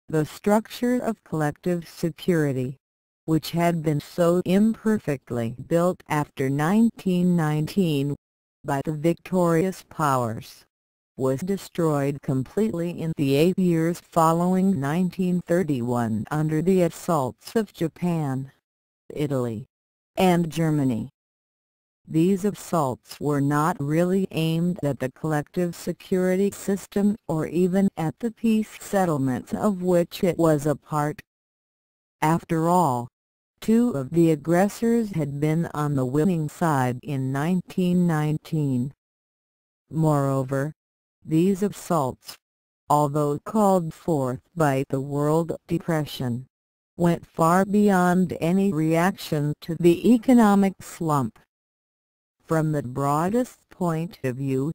The structure of collective security, which had been so imperfectly built after 1919 by the victorious powers, was destroyed completely in the 8 years following 1931 under the assaults of Japan, Italy, and Germany. These assaults were not really aimed at the collective security system or even at the peace settlements of which it was a part. After all, two of the aggressors had been on the winning side in 1919. Moreover, these assaults, although called forth by the World Depression, went far beyond any reaction to the economic slump. From the broadest point of view,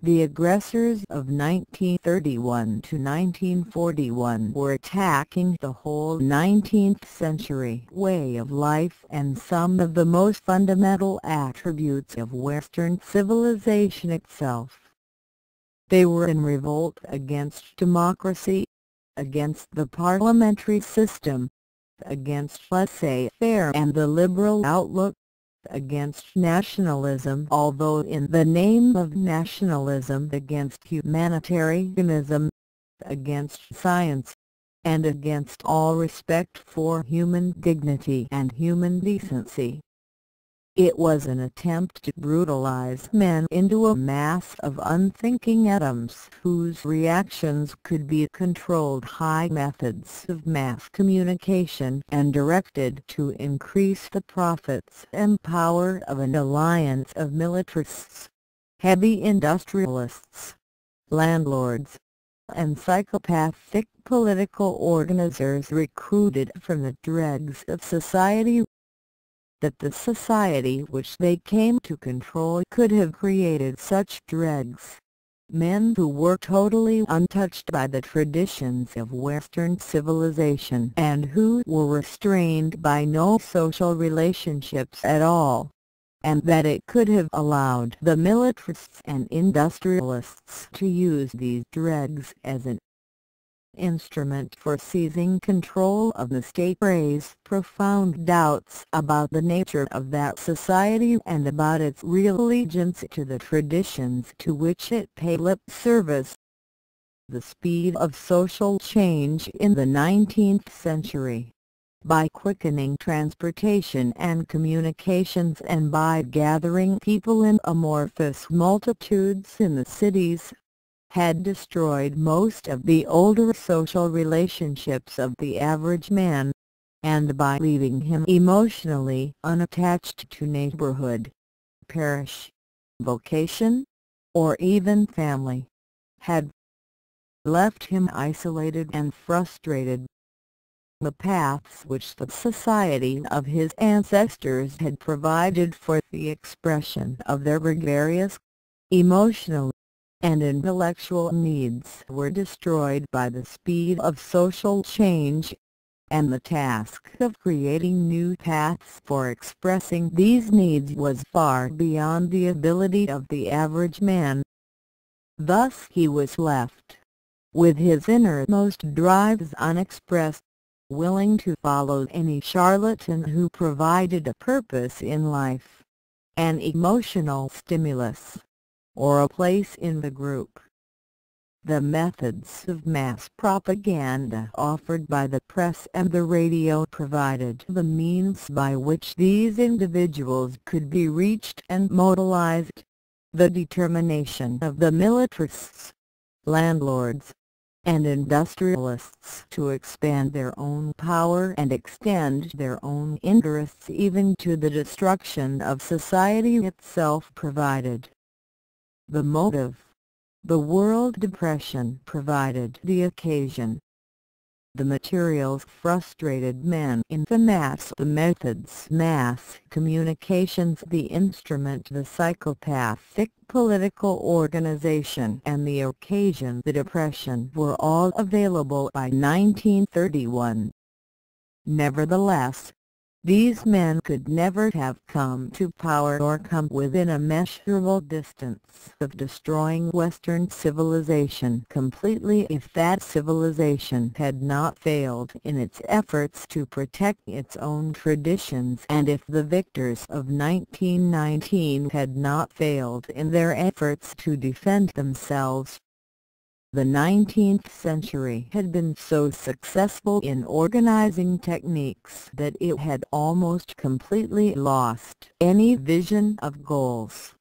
the aggressors of 1931 to 1941 were attacking the whole 19th century way of life and some of the most fundamental attributes of Western civilization itself. They were in revolt against democracy, against the parliamentary system, against laissez-faire and the liberal outlook, against nationalism, although in the name of nationalism, against humanitarianism, against science, and against all respect for human dignity and human decency. It was an attempt to brutalize men into a mass of unthinking atoms whose reactions could be controlled by methods of mass communication and directed to increase the profits and power of an alliance of militarists, heavy industrialists, landlords, and psychopathic political organizers recruited from the dregs of society. That the society which they came to control could have created such dregs, men who were totally untouched by the traditions of Western civilization and who were restrained by no social relationships at all, and that it could have allowed the militarists and industrialists to use these dregs as an instrument for seizing control of the state raised profound doubts about the nature of that society and about its real allegiance to the traditions to which it paid lip service. The speed of social change in the 19th century, by quickening transportation and communications and by gathering people in amorphous multitudes in the cities, had destroyed most of the older social relationships of the average man, and by leaving him emotionally unattached to neighborhood, parish, vocation, or even family, had left him isolated and frustrated. The paths which the society of his ancestors had provided for the expression of their gregarious, emotional, and intellectual needs were destroyed by the speed of social change, and the task of creating new paths for expressing these needs was far beyond the ability of the average man. Thus he was left, with his innermost drives unexpressed, willing to follow any charlatan who provided a purpose in life, an emotional stimulus, or a place in the group. The methods of mass propaganda offered by the press and the radio provided the means by which these individuals could be reached and mobilized. The determination of the militarists, landlords, and industrialists to expand their own power and extend their own interests even to the destruction of society itself provided the motive. The World Depression provided the occasion. The materials frustrated men in the mass, the methods mass communications, the instrument the psychopathic political organization, and the occasion the depression were all available by 1931. Nevertheless, These men could never have come to power or come within a measurable distance of destroying Western civilization completely if that civilization had not failed in its efforts to protect its own traditions, and if the victors of 1919 had not failed in their efforts to defend themselves. The 19th century had been so successful in organizing techniques that it had almost completely lost any vision of goals.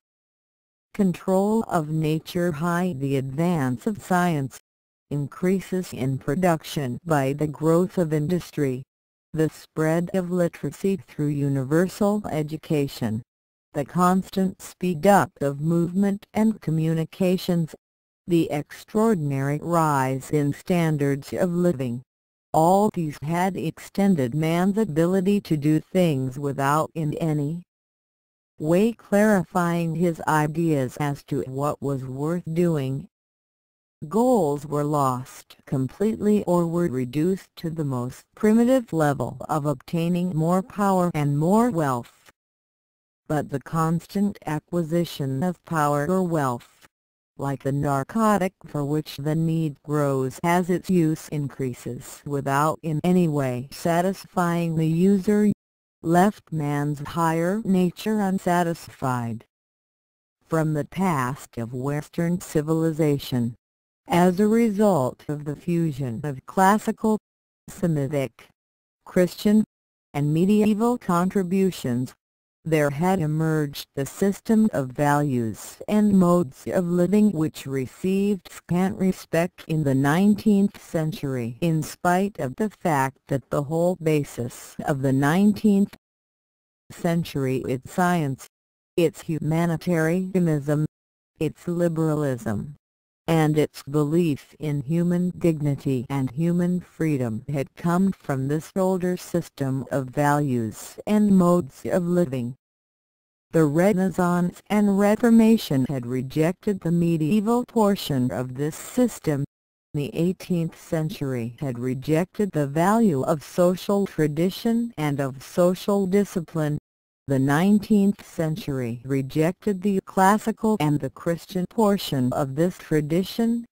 Control of nature by the advance of science, increases in production by the growth of industry, the spread of literacy through universal education, the constant speed-up of movement and communications, the extraordinary rise in standards of living. All these had extended man's ability to do things without in any way clarifying his ideas as to what was worth doing. Goals were lost completely or were reduced to the most primitive level of obtaining more power and more wealth. But the constant acquisition of power or wealth, like the narcotic for which the need grows as its use increases without in any way satisfying the user, left man's higher nature unsatisfied. From the past of Western civilization, as a result of the fusion of classical, Semitic, Christian, and medieval contributions, there had emerged a system of values and modes of living which received scant respect in the 19th century, in spite of the fact that the whole basis of the 19th century, its science, its humanitarianism, its liberalism, and its belief in human dignity and human freedom had come from this older system of values and modes of living. The Renaissance and Reformation had rejected the medieval portion of this system. The 18th century had rejected the value of social tradition and of social discipline. The 19th century rejected the classical and the Christian portion of this tradition,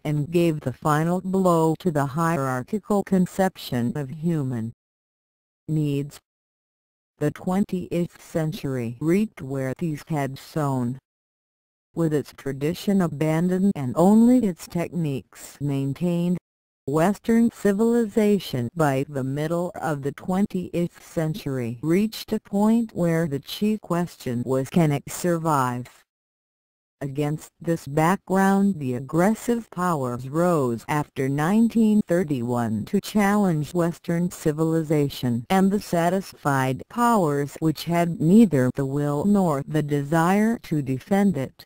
and gave the final blow to the hierarchical conception of human needs. The 20th century reaped where these had sown. With its tradition abandoned and only its techniques maintained, Western civilization by the middle of the 20th century reached a point where the chief question was, can it survive? Against this background, the aggressive powers rose after 1931 to challenge Western civilization, and the satisfied powers which had neither the will nor the desire to defend it.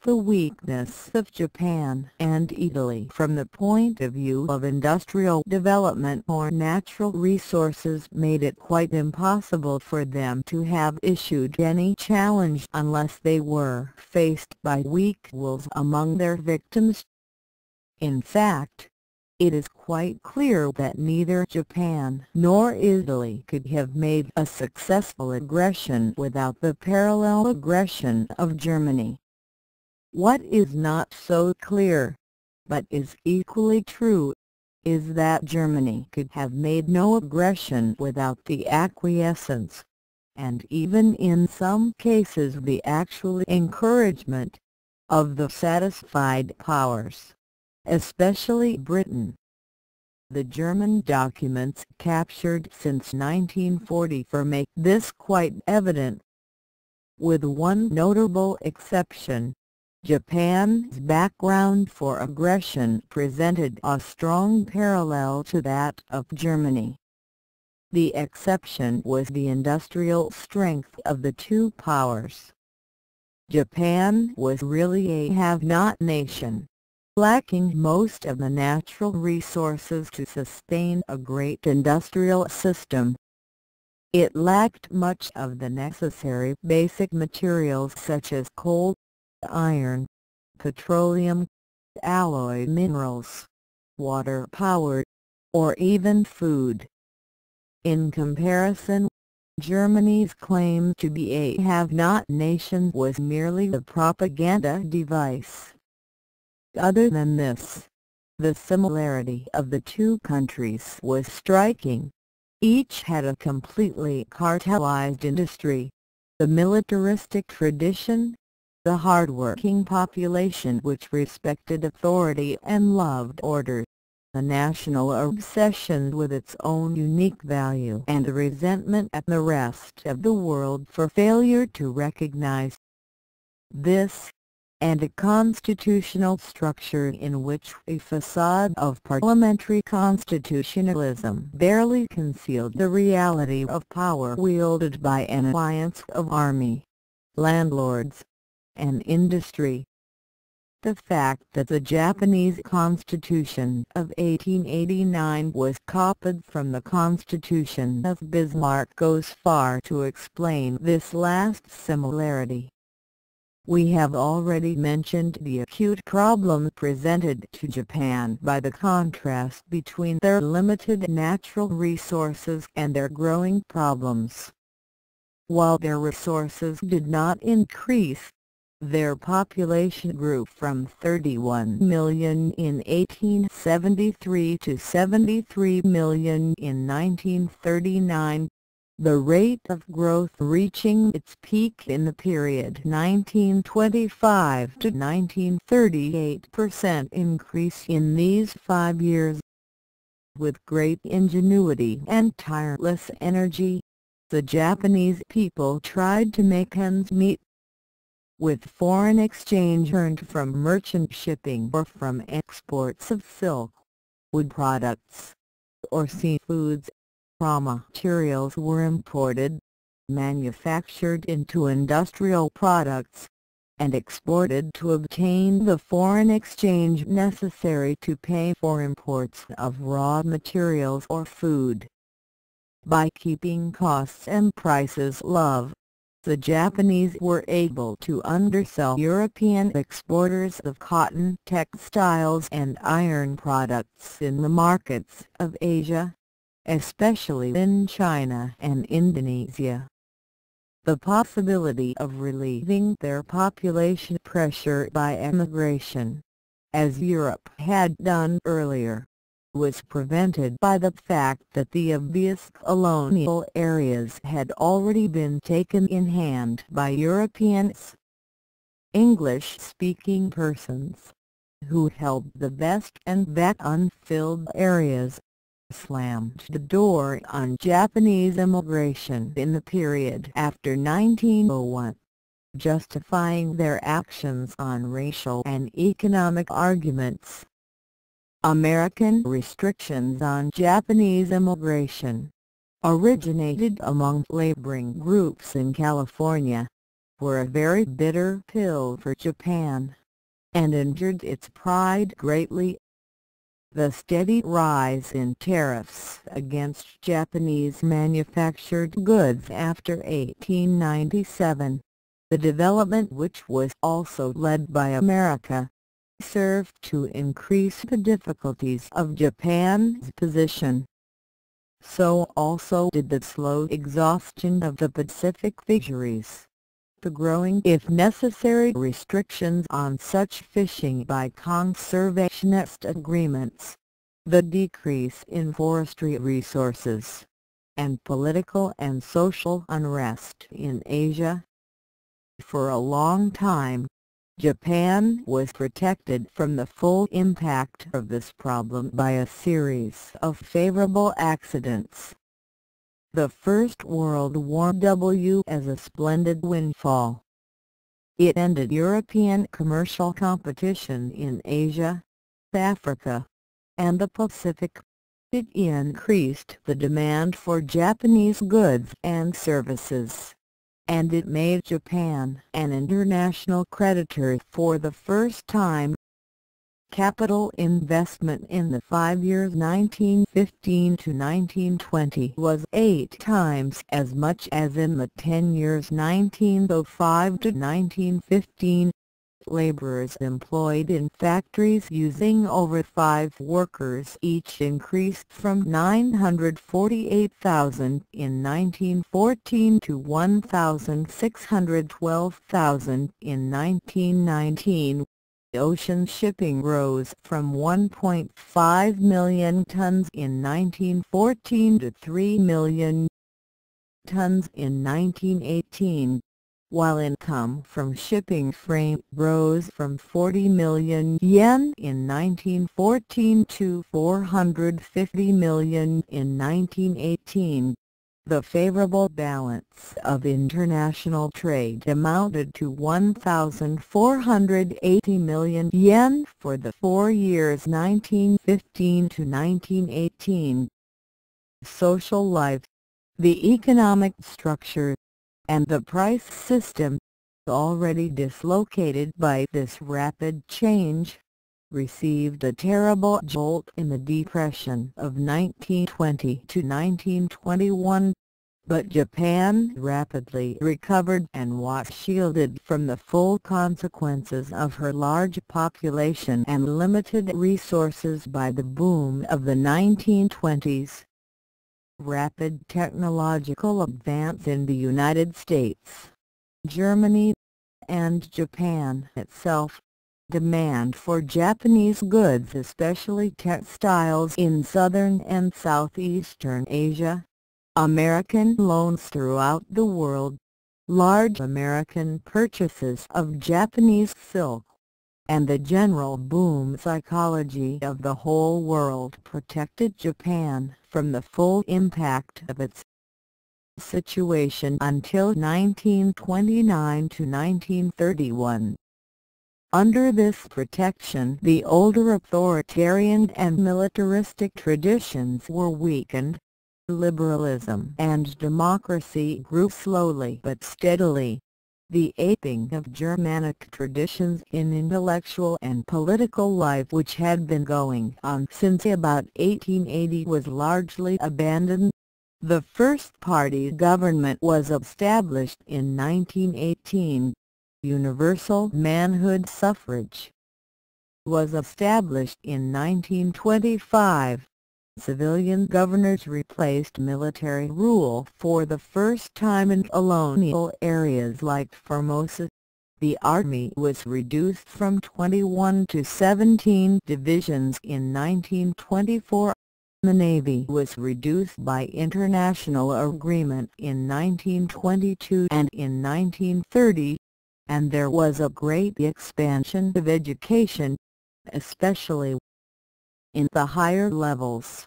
The weakness of Japan and Italy from the point of view of industrial development or natural resources made it quite impossible for them to have issued any challenge unless they were faced by weak wills among their victims. In fact, it is quite clear that neither Japan nor Italy could have made a successful aggression without the parallel aggression of Germany. What is not so clear, but is equally true, is that Germany could have made no aggression without the acquiescence, and even in some cases the actual encouragement, of the satisfied powers, especially Britain. The German documents captured since 1944 make this quite evident. With one notable exception, Japan's background for aggression presented a strong parallel to that of Germany. The exception was the industrial strength of the two powers. Japan was really a have-not nation, lacking most of the natural resources to sustain a great industrial system. It lacked much of the necessary basic materials such as coal, iron, petroleum, alloy minerals, water power, or even food. In comparison, Germany's claim to be a have-not nation was merely a propaganda device. Other than this, the similarity of the two countries was striking. Each had a completely cartelized industry, the militaristic tradition, the hard-working population which respected authority and loved order, a national obsession with its own unique value, and a resentment at the rest of the world for failure to recognize this, and a constitutional structure in which a facade of parliamentary constitutionalism barely concealed the reality of power wielded by an alliance of army, landlords, and industry. The fact that the Japanese Constitution of 1889 was copied from the Constitution of Bismarck goes far to explain this last similarity. We have already mentioned the acute problem presented to Japan by the contrast between their limited natural resources and their growing problems. While their resources did not increase, their population grew from 31 million in 1873 to 73 million in 1939. The rate of growth reaching its peak in the period 1925 to 1938% increase in these 5 years. With great ingenuity and tireless energy, the Japanese people tried to make ends meet. With foreign exchange earned from merchant shipping or from exports of silk, wood products, or seafoods, raw materials were imported, manufactured into industrial products, and exported to obtain the foreign exchange necessary to pay for imports of raw materials or food. By keeping costs and prices low, the Japanese were able to undersell European exporters of cotton, textiles and iron products in the markets of Asia, especially in China and Indonesia. The possibility of relieving their population pressure by emigration, as Europe had done earlier, was prevented by the fact that the obvious colonial areas had already been taken in hand by Europeans. English-speaking persons, who held the best and best unfilled areas, slammed the door on Japanese immigration in the period after 1901, justifying their actions on racial and economic arguments. American restrictions on Japanese immigration, originated among laboring groups in California, were a very bitter pill for Japan, and injured its pride greatly. The steady rise in tariffs against Japanese manufactured goods after 1897, the development which was also led by America, served to increase the difficulties of Japan's position. So also did the slow exhaustion of the Pacific fisheries, the growing if necessary restrictions on such fishing by conservationist agreements, the decrease in forestry resources, and political and social unrest in Asia. For a long time, Japan was protected from the full impact of this problem by a series of favorable accidents. The First World War was as a splendid windfall. It ended European commercial competition in Asia, Africa, and the Pacific. It increased the demand for Japanese goods and services, and it made Japan an international creditor for the first time. Capital investment in the 5 years 1915 to 1920 was 8 times as much as in the 10 years 1905 to 1915. laborers employed in factories using over 5 workers each increased from 948,000 in 1914 to 1,612,000 in 1919. Ocean shipping rose from 1.5 million tons in 1914 to 3 million tons in 1918, while income from shipping freight rose from 40 million yen in 1914 to 450 million in 1918. The favorable balance of international trade amounted to 1,480 million yen for the 4 years 1915 to 1918. Social life, the economic structure, and the price system, already dislocated by this rapid change, received a terrible jolt in the Depression of 1920 to 1921, but Japan rapidly recovered and was shielded from the full consequences of her large population and limited resources by the boom of the 1920s. Rapid technological advance in the United States, Germany, and Japan itself. Demand for Japanese goods, especially textiles, in southern and southeastern Asia. American loans throughout the world. Large American purchases of Japanese silk, and the general boom psychology of the whole world protected Japan from the full impact of its situation until 1929 to 1931. Under this protection, the older authoritarian and militaristic traditions were weakened. Liberalism and democracy grew slowly but steadily. The aping of Germanic traditions in intellectual and political life, which had been going on since about 1880, was largely abandoned. The first party government was established in 1918. Universal manhood suffrage was established in 1925. Civilian governors replaced military rule for the first time in colonial areas like Formosa. The army was reduced from 21 to 17 divisions in 1924. The Navy was reduced by international agreement in 1922 and in 1930. And there was a great expansion of education, especially in the higher levels.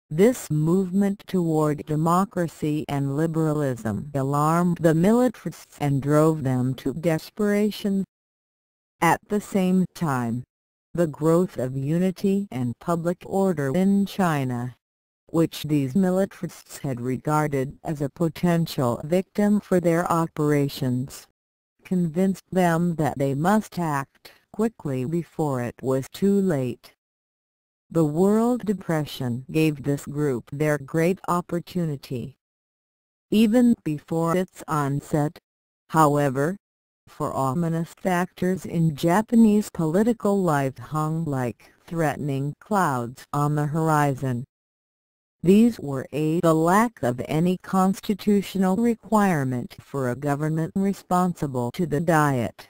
This movement toward democracy and liberalism alarmed the militarists and drove them to desperation. At the same time, the growth of unity and public order in China, which these militarists had regarded as a potential victim for their operations, convinced them that they must act quickly before it was too late. The World Depression gave this group their great opportunity. Even before its onset, however, for ominous factors in Japanese political life hung like threatening clouds on the horizon. These were A. the lack of any constitutional requirement for a government responsible to the Diet.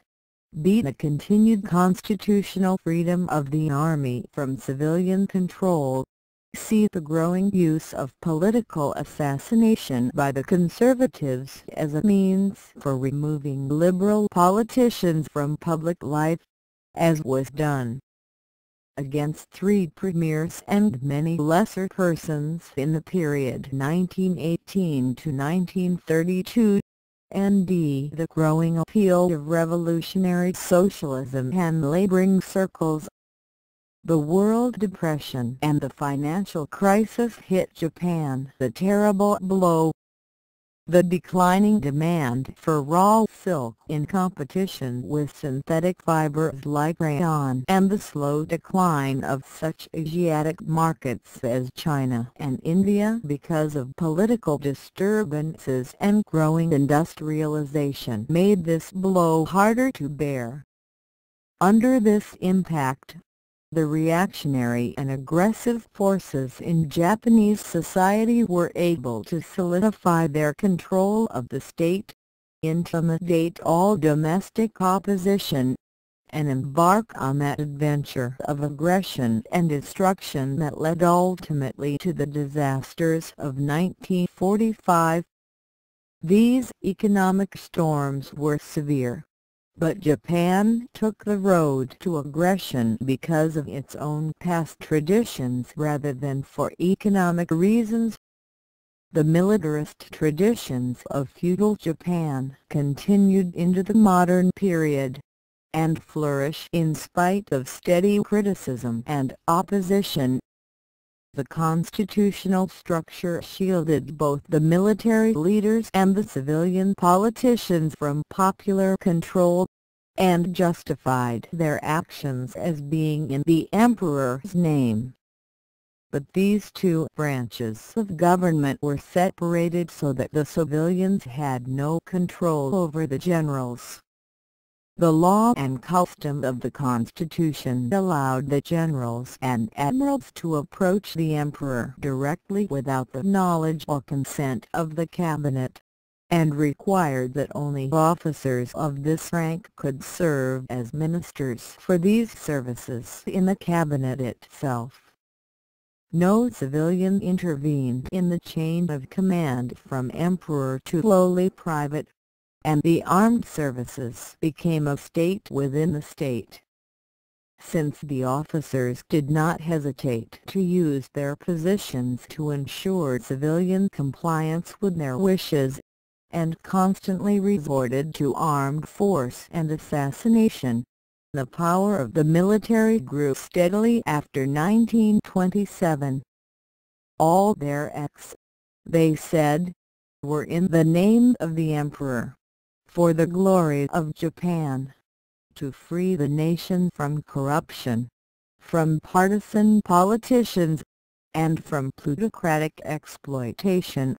B. the continued constitutional freedom of the army from civilian control. C. the growing use of political assassination by the conservatives as a means for removing liberal politicians from public life, as was done against 3 premiers and many lesser persons in the period 1918 to 1932, and D. the growing appeal of revolutionary socialism in laboring circles. The World Depression and the financial crisis hit Japan a terrible blow. The declining demand for raw silk in competition with synthetic fibers like rayon and the slow decline of such Asiatic markets as China and India because of political disturbances and growing industrialization made this blow harder to bear. Under this impact, the reactionary and aggressive forces in Japanese society were able to solidify their control of the state, intimidate all domestic opposition, and embark on that adventure of aggression and destruction that led ultimately to the disasters of 1945. These economic storms were severe, but Japan took the road to aggression because of its own past traditions rather than for economic reasons. The militarist traditions of feudal Japan continued into the modern period, and flourish in spite of steady criticism and opposition. The constitutional structure shielded both the military leaders and the civilian politicians from popular control, and justified their actions as being in the emperor's name. But these two branches of government were separated so that the civilians had no control over the generals. The law and custom of the Constitution allowed the generals and admirals to approach the emperor directly without the knowledge or consent of the cabinet, and required that only officers of this rank could serve as ministers for these services in the cabinet itself. No civilian intervened in the chain of command from emperor to lowly private, and the armed services became a state within the state. Since the officers did not hesitate to use their positions to ensure civilian compliance with their wishes, and constantly resorted to armed force and assassination, the power of the military grew steadily after 1927. All their acts, they said, were in the name of the emperor, for the glory of Japan, to free the nation from corruption, from partisan politicians, and from plutocratic exploitation,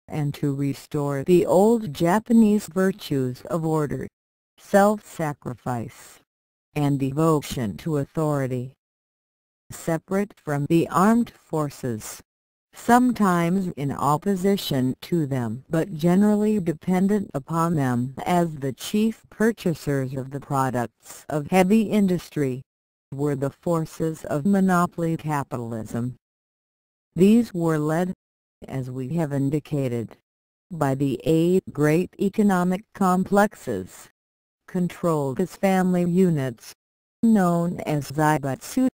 and to restore the old Japanese virtues of order, self-sacrifice, and devotion to authority. Separate from the armed forces, sometimes in opposition to them but generally dependent upon them as the chief purchasers of the products of heavy industry, were the forces of monopoly capitalism. These were led, as we have indicated, by the 8 great economic complexes, controlled as family units, known as zaibatsu.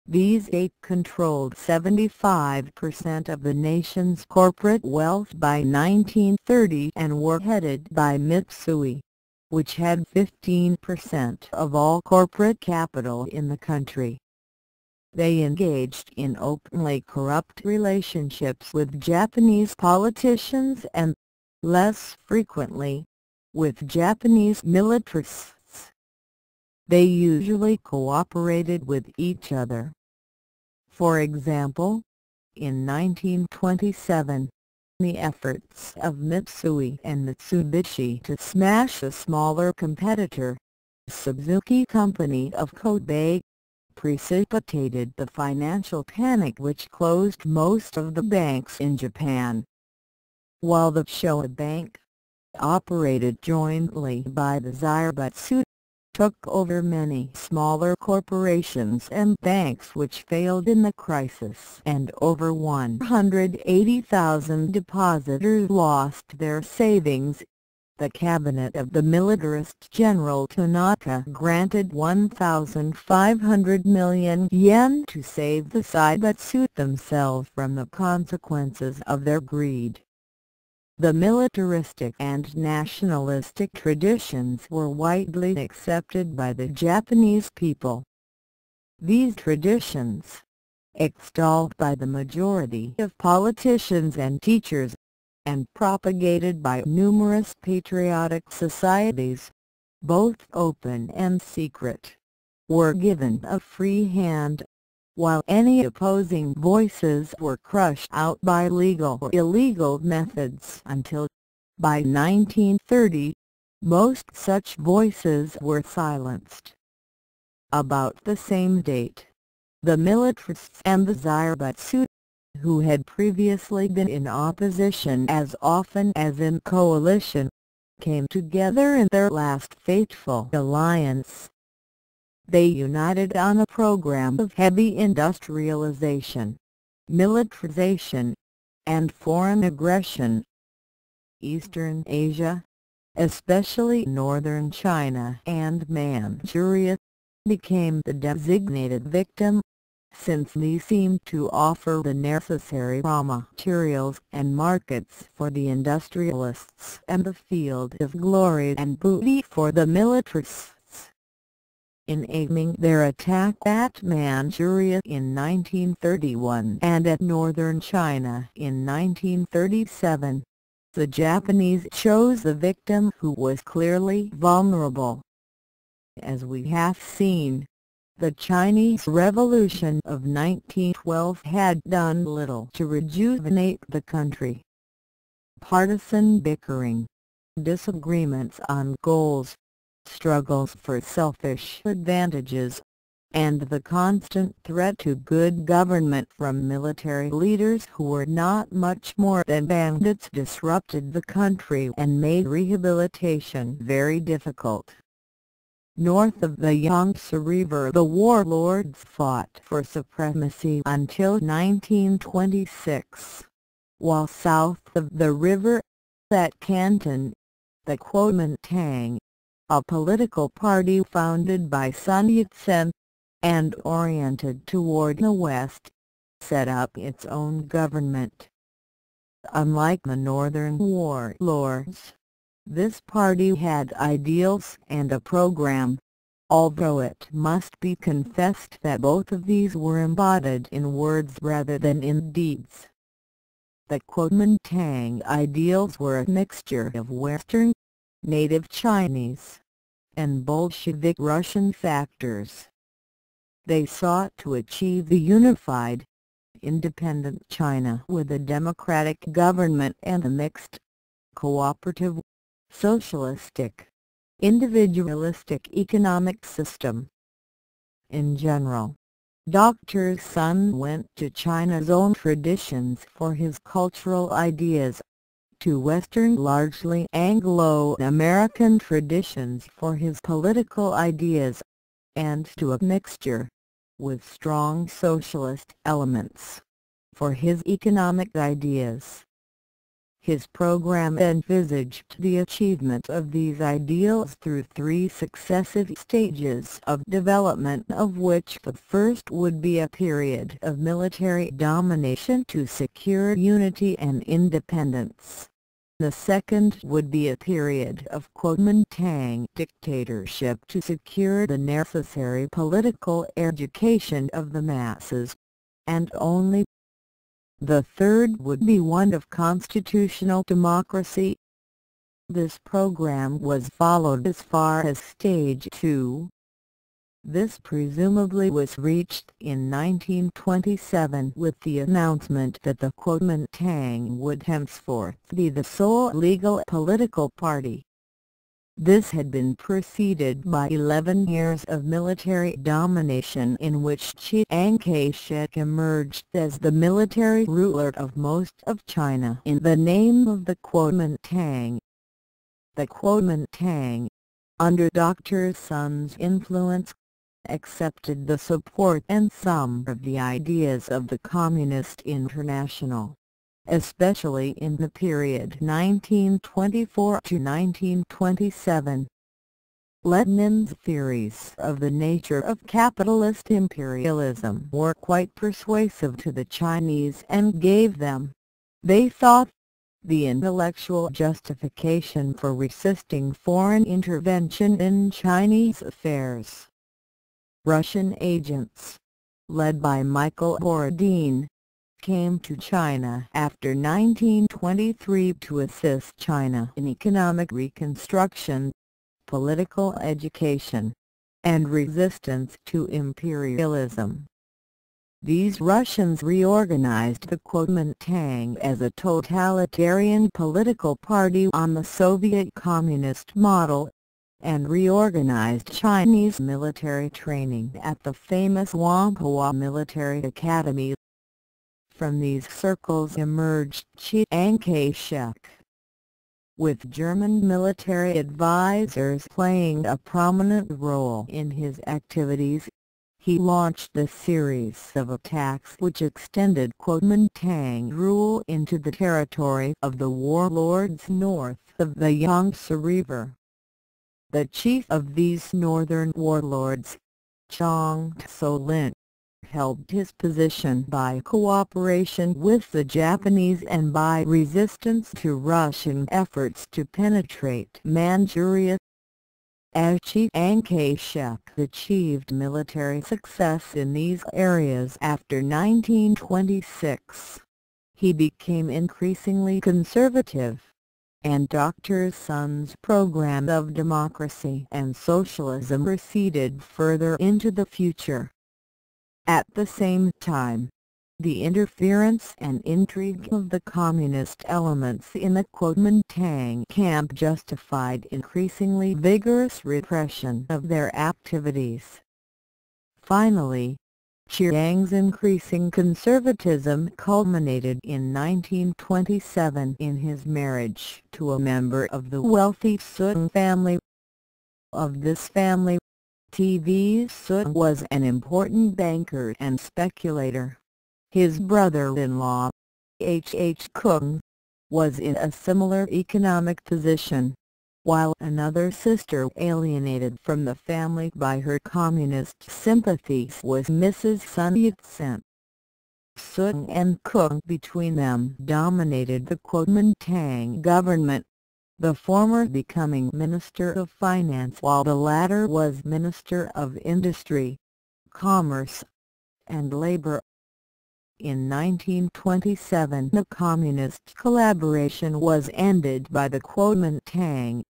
These 8 controlled 75% of the nation's corporate wealth by 1930 and were headed by Mitsui, which had 15% of all corporate capital in the country. They engaged in openly corrupt relationships with Japanese politicians and, less frequently, with Japanese militarists. They usually cooperated with each other. For example, in 1927, the efforts of Mitsui and Mitsubishi to smash a smaller competitor, Suzuki Company of Kobe, precipitated the financial panic which closed most of the banks in Japan. While the Showa Bank, operated jointly by the zaibatsu, took over many smaller corporations and banks which failed in the crisis, and over 180,000 depositors lost their savings. The cabinet of the militarist General Tanaka granted 1,500 million yen to save the zaibatsu themselves from the consequences of their greed. The militaristic and nationalistic traditions were widely accepted by the Japanese people. These traditions, extolled by the majority of politicians and teachers, and propagated by numerous patriotic societies, both open and secret, were given a free hand, while any opposing voices were crushed out by legal or illegal methods until, by 1930, most such voices were silenced. About the same date, the militarists and the Zaibatsu, who had previously been in opposition as often as in coalition, came together in their last fateful alliance. They united on a program of heavy industrialization, militarization, and foreign aggression. Eastern Asia, especially northern China and Manchuria, became the designated victim, since these seemed to offer the necessary raw materials and markets for the industrialists and the field of glory and booty for the militarists. In aiming their attack at Manchuria in 1931 and at northern China in 1937, the Japanese chose a victim who was clearly vulnerable. As we have seen, the Chinese Revolution of 1912 had done little to rejuvenate the country. Partisan bickering, disagreements on goals, struggles for selfish advantages, and the constant threat to good government from military leaders who were not much more than bandits disrupted the country and made rehabilitation very difficult. North of the Yangtze River, the warlords fought for supremacy until 1926, while south of the river, at Canton, the Kuomintang, a political party founded by Sun Yat-sen, and oriented toward the west, set up its own government. Unlike the northern warlords, this party had ideals and a program, although it must be confessed that both of these were embodied in words rather than in deeds. The Kuomintang ideals were a mixture of Western, native Chinese, and Bolshevik Russian factors. They sought to achieve the unified, independent China with a democratic government and a mixed, cooperative, socialistic, individualistic economic system. In general, Dr. Sun went to China's own traditions for his cultural ideas, to Western largely Anglo-American traditions for his political ideas, and to a mixture, with strong socialist elements, for his economic ideas. His program envisaged the achievement of these ideals through 3 successive stages of development, of which the first would be a period of military domination to secure unity and independence. The second would be a period of Kuomintang dictatorship to secure the necessary political education of the masses, and only. The third would be one of constitutional democracy. This program was followed as far as stage 2. This presumably was reached in 1927 with the announcement that the Kuomintang would henceforth be the sole legal political party. This had been preceded by 11 years of military domination in which Chiang Kai-shek emerged as the military ruler of most of China in the name of the Kuomintang. The Kuomintang, under Dr. Sun's influence, accepted the support and some of the ideas of the Communist International, especially in the period 1924 to 1927. Lenin's theories of the nature of capitalist imperialism were quite persuasive to the Chinese and gave them, they thought, the intellectual justification for resisting foreign intervention in Chinese affairs. Russian agents, led by Michael Borodin, came to China after 1923 to assist China in economic reconstruction, political education, and resistance to imperialism. These Russians reorganized the Kuomintang as a totalitarian political party on the Soviet Communist model, and reorganized Chinese military training at the famous Whampoa Military Academy. From these circles emerged Chiang Kai-shek, with German military advisors playing a prominent role in his activities. He launched a series of attacks which extended Kuomintang rule into the territory of the warlords north of the Yangtze River. The chief of these northern warlords, Chang Tso-lin, held his position by cooperation with the Japanese and by resistance to Russian efforts to penetrate Manchuria. As Chiang Kai-shek achieved military success in these areas after 1926, he became increasingly conservative, and Dr. Sun's program of democracy and socialism receded further into the future. At the same time, the interference and intrigue of the communist elements in the Kuomintang camp justified increasingly vigorous repression of their activities. Finally, Chiang's increasing conservatism culminated in 1927 in his marriage to a member of the wealthy Sun family. Of this family, T.V. Sun was an important banker and speculator. His brother-in-law, H. Kung, was in a similar economic position, while another sister alienated from the family by her communist sympathies was Mrs. Sun Yat-sen. Sun and Kung between them dominated the Kuomintang government, the former becoming Minister of Finance while the latter was Minister of Industry, Commerce, and Labor. In 1927 the communist collaboration was ended by the Kuomintang.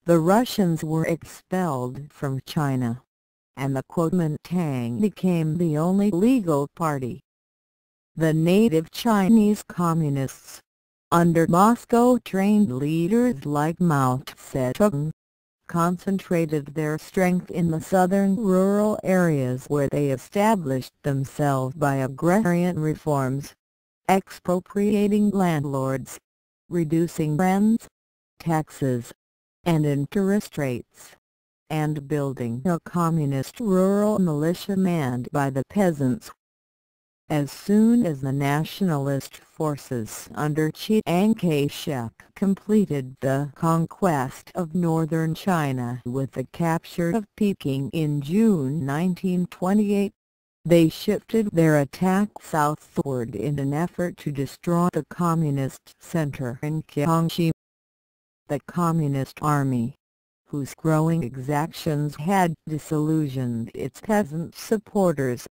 The Russians were expelled from China, and the Kuomintang became the only legal party. The native Chinese Communists, under Moscow-trained leaders like Mao Zedong, concentrated their strength in the southern rural areas where they established themselves by agrarian reforms, expropriating landlords, reducing rents, taxes, and interest rates, and building a communist rural militia manned by the peasants. As soon as the nationalist forces under Chiang Kai-shek completed the conquest of northern China with the capture of Peking in June 1928, they shifted their attack southward in an effort to destroy the communist center in Jiangxi. The Communist Army, whose growing exactions had disillusioned its peasant supporters,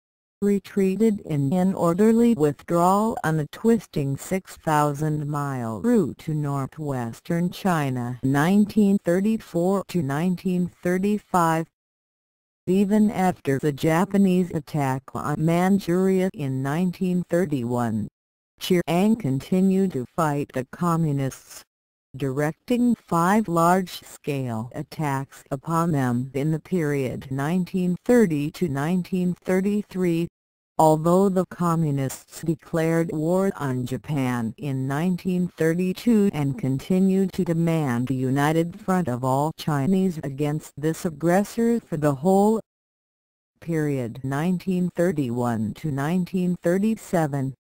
retreated in an orderly withdrawal on a twisting 6,000-mile route to northwestern China 1934 to 1935. Even after the Japanese attack on Manchuria in 1931, Chiang continued to fight the Communists, directing 5 large-scale attacks upon them in the period 1930 to 1933. Although the Communists declared war on Japan in 1932 and continued to demand a united front of all Chinese against this aggressor for the whole period 1931 to 1937.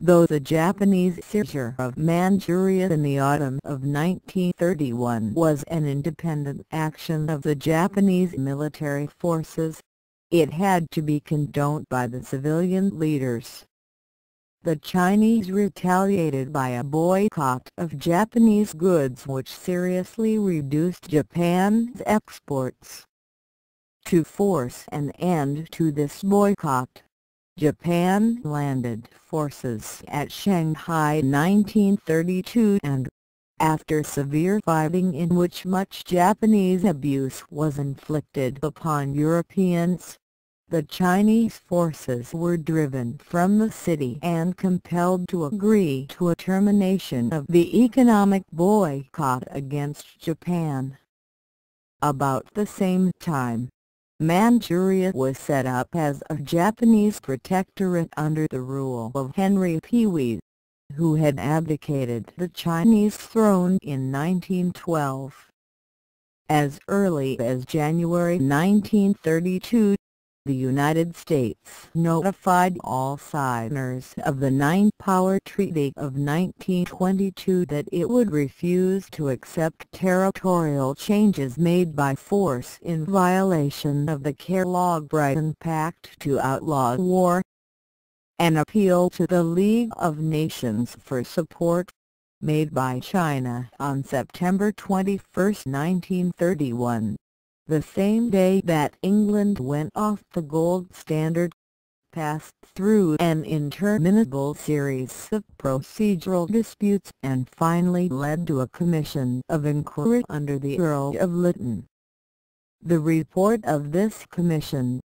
Though the Japanese seizure of Manchuria in the autumn of 1931 was an independent action of the Japanese military forces, it had to be condoned by the civilian leaders. The Chinese retaliated by a boycott of Japanese goods which seriously reduced Japan's exports. To force an end to this boycott, Japan landed forces at Shanghai 1932 and, after severe fighting in which much Japanese abuse was inflicted upon Europeans, the Chinese forces were driven from the city and compelled to agree to a termination of the economic boycott against Japan. About the same time, Manchuria was set up as a Japanese protectorate under the rule of Henry Pewee, who had abdicated the Chinese throne in 1912. As early as January 1932, the United States notified all signers of the Nine-Power Treaty of 1922 that it would refuse to accept territorial changes made by force in violation of the Kellogg-Briand Pact to outlaw war. An appeal to the League of Nations for support, made by China on September 21, 1931, the same day that England went off the gold standard, passed through an interminable series of procedural disputes and finally led to a commission of inquiry under the Earl of Lytton. The report of this commission,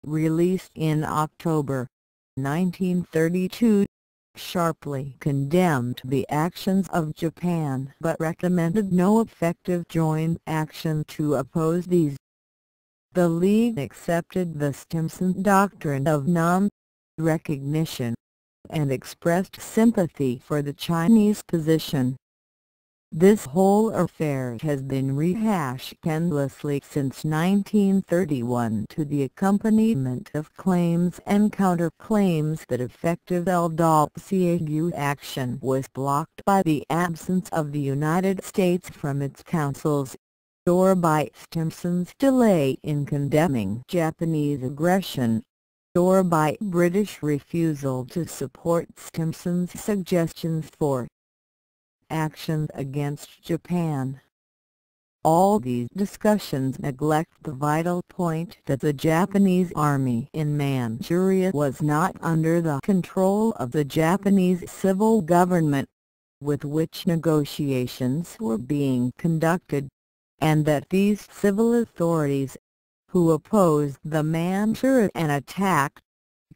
released in October 1932, sharply condemned the actions of Japan but recommended no effective joint action to oppose these. The League accepted the Stimson doctrine of non-recognition, and expressed sympathy for the Chinese position. This whole affair has been rehashed endlessly since 1931 to the accompaniment of claims and counterclaims that effective LWCAU action was blocked by the absence of the United States from its councils, or by Stimson's delay in condemning Japanese aggression, or by British refusal to support Stimson's suggestions for actions against Japan. All these discussions neglect the vital point that the Japanese army in Manchuria was not under the control of the Japanese civil government, with which negotiations were being conducted, and that these civil authorities, who opposed the Manchurian attack,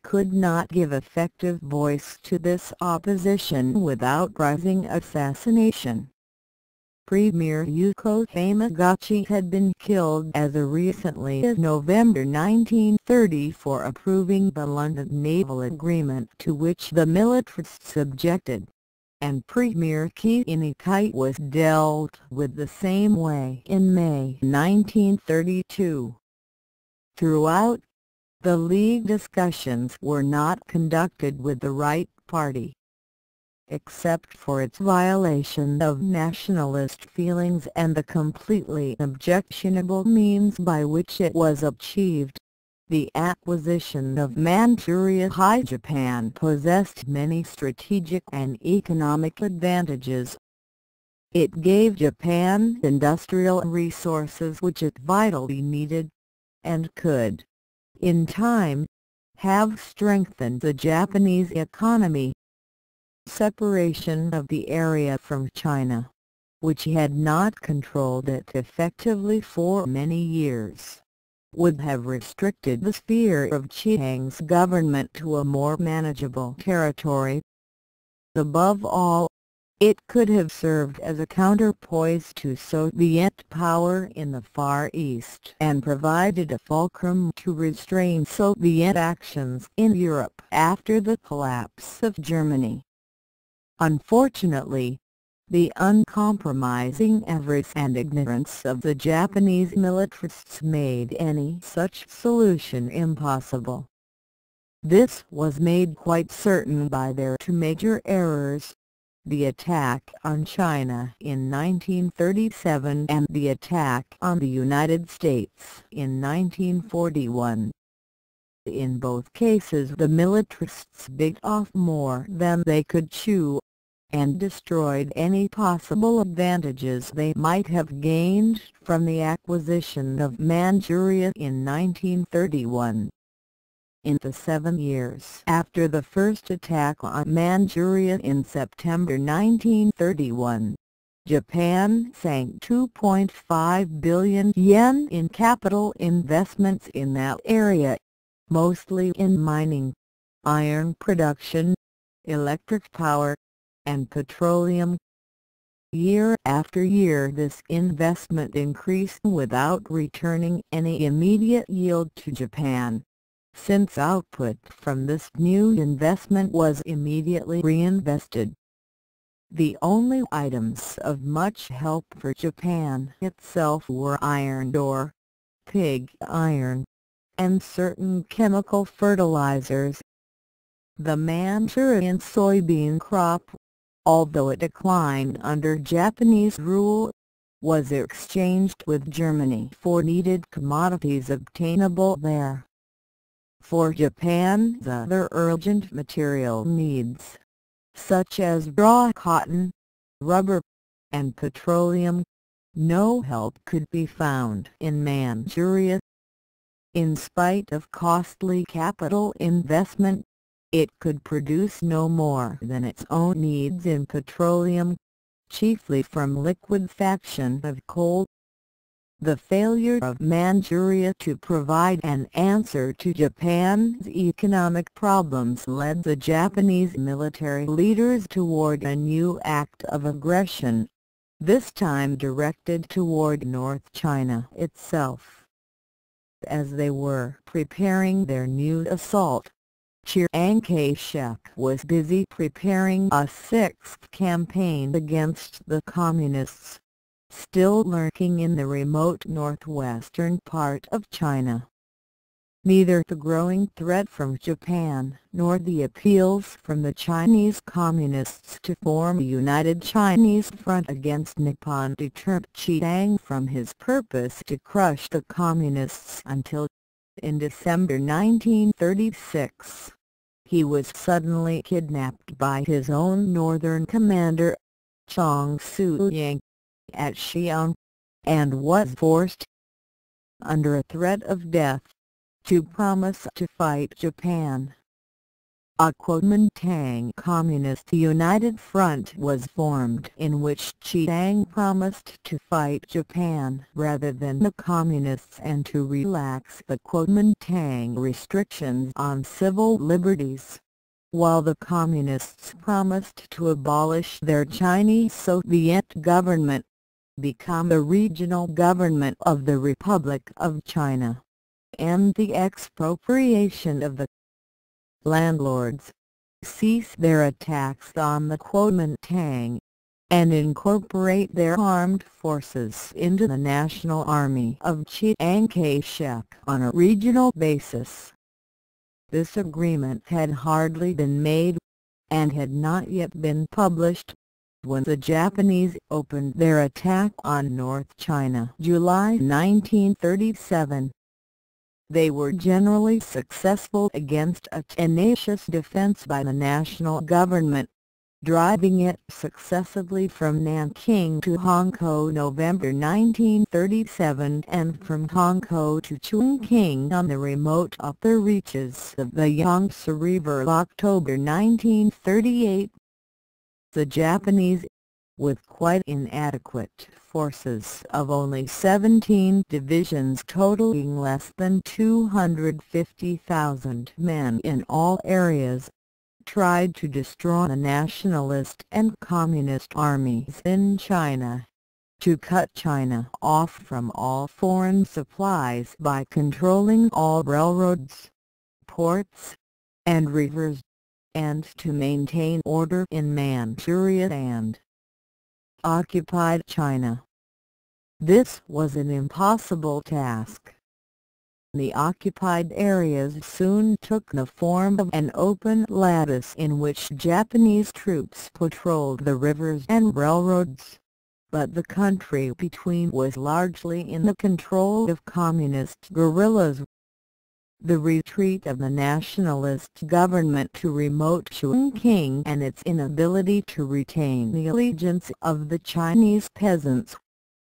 could not give effective voice to this opposition without rising assassination. Premier Yuko Tamagotchi had been killed as recently as November 1930 for approving the London Naval Agreement to which the militarists objected, and Premier Kiinikai was dealt with the same way in May 1932. Throughout, the League discussions were not conducted with the right party. Except for its violation of nationalist feelings and the completely objectionable means by which it was achieved, the acquisition of Manchuria High Japan possessed many strategic and economic advantages. It gave Japan industrial resources which it vitally needed, and could, in time, have strengthened the Japanese economy. Separation of the area from China, which had not controlled it effectively for many years, would have restricted the sphere of Chiang's government to a more manageable territory. Above all, it could have served as a counterpoise to Soviet power in the Far East and provided a fulcrum to restrain Soviet actions in Europe after the collapse of Germany. Unfortunately, the uncompromising avarice and ignorance of the Japanese militarists made any such solution impossible. This was made quite certain by their two major errors: the attack on China in 1937 and the attack on the United States in 1941. In both cases the militarists bit off more than they could chew, and destroyed any possible advantages they might have gained from the acquisition of Manchuria in 1931. In the 7 years after the first attack on Manchuria in September 1931, Japan sank 2.5 billion yen in capital investments in that area, mostly in mining, iron production, electric power, and petroleum. Year after year this investment increased without returning any immediate yield to Japan, since output from this new investment was immediately reinvested. The only items of much help for Japan itself were iron ore, pig iron, and certain chemical fertilizers. The Manchurian soybean crop, although it declined under Japanese rule, was exchanged with Germany for needed commodities obtainable there. For Japan's other urgent material needs, such as raw cotton, rubber, and petroleum, no help could be found in Manchuria. In spite of costly capital investment, it could produce no more than its own needs in petroleum, chiefly from liquefaction of coal. The failure of Manchuria to provide an answer to Japan's economic problems led the Japanese military leaders toward a new act of aggression, this time directed toward North China itself. As they were preparing their new assault, Chiang Kai-shek was busy preparing a sixth campaign against the Communists, still lurking in the remote northwestern part of China. Neither the growing threat from Japan nor the appeals from the Chinese Communists to form a united Chinese front against Nippon deterred Chiang from his purpose to crush the Communists until, in December 1936, he was suddenly kidnapped by his own northern commander, Chong Su-yang, at Xi'an, and was forced, under a threat of death, to promise to fight Japan. A Kuomintang Communist United Front was formed in which Chiang promised to fight Japan rather than the Communists and to relax the Kuomintang restrictions on civil liberties, while the Communists promised to abolish their Chinese Soviet government, become the regional government of the Republic of China, and the expropriation of the landlords, cease their attacks on the Kuomintang, and incorporate their armed forces into the National Army of Chiang Kai-shek on a regional basis. This agreement had hardly been made, and had not yet been published, when the Japanese opened their attack on North China, July 1937. They were generally successful against a tenacious defense by the national government, driving it successively from Nanking to Hangzhou November 1937 and from Hangzhou to Chongqing on the remote upper reaches of the Yangtze River October 1938. The Japanese, with quite inadequate forces of only 17 divisions totaling less than 250,000 men in all areas, tried to destroy the nationalist and communist armies in China, to cut China off from all foreign supplies by controlling all railroads, ports, and rivers, and to maintain order in Manchuria and occupied China. This was an impossible task. The occupied areas soon took the form of an open lattice in which Japanese troops patrolled the rivers and railroads, but the country between was largely in the control of communist guerrillas. The retreat of the nationalist government to remote Chongqing and its inability to retain the allegiance of the Chinese peasants,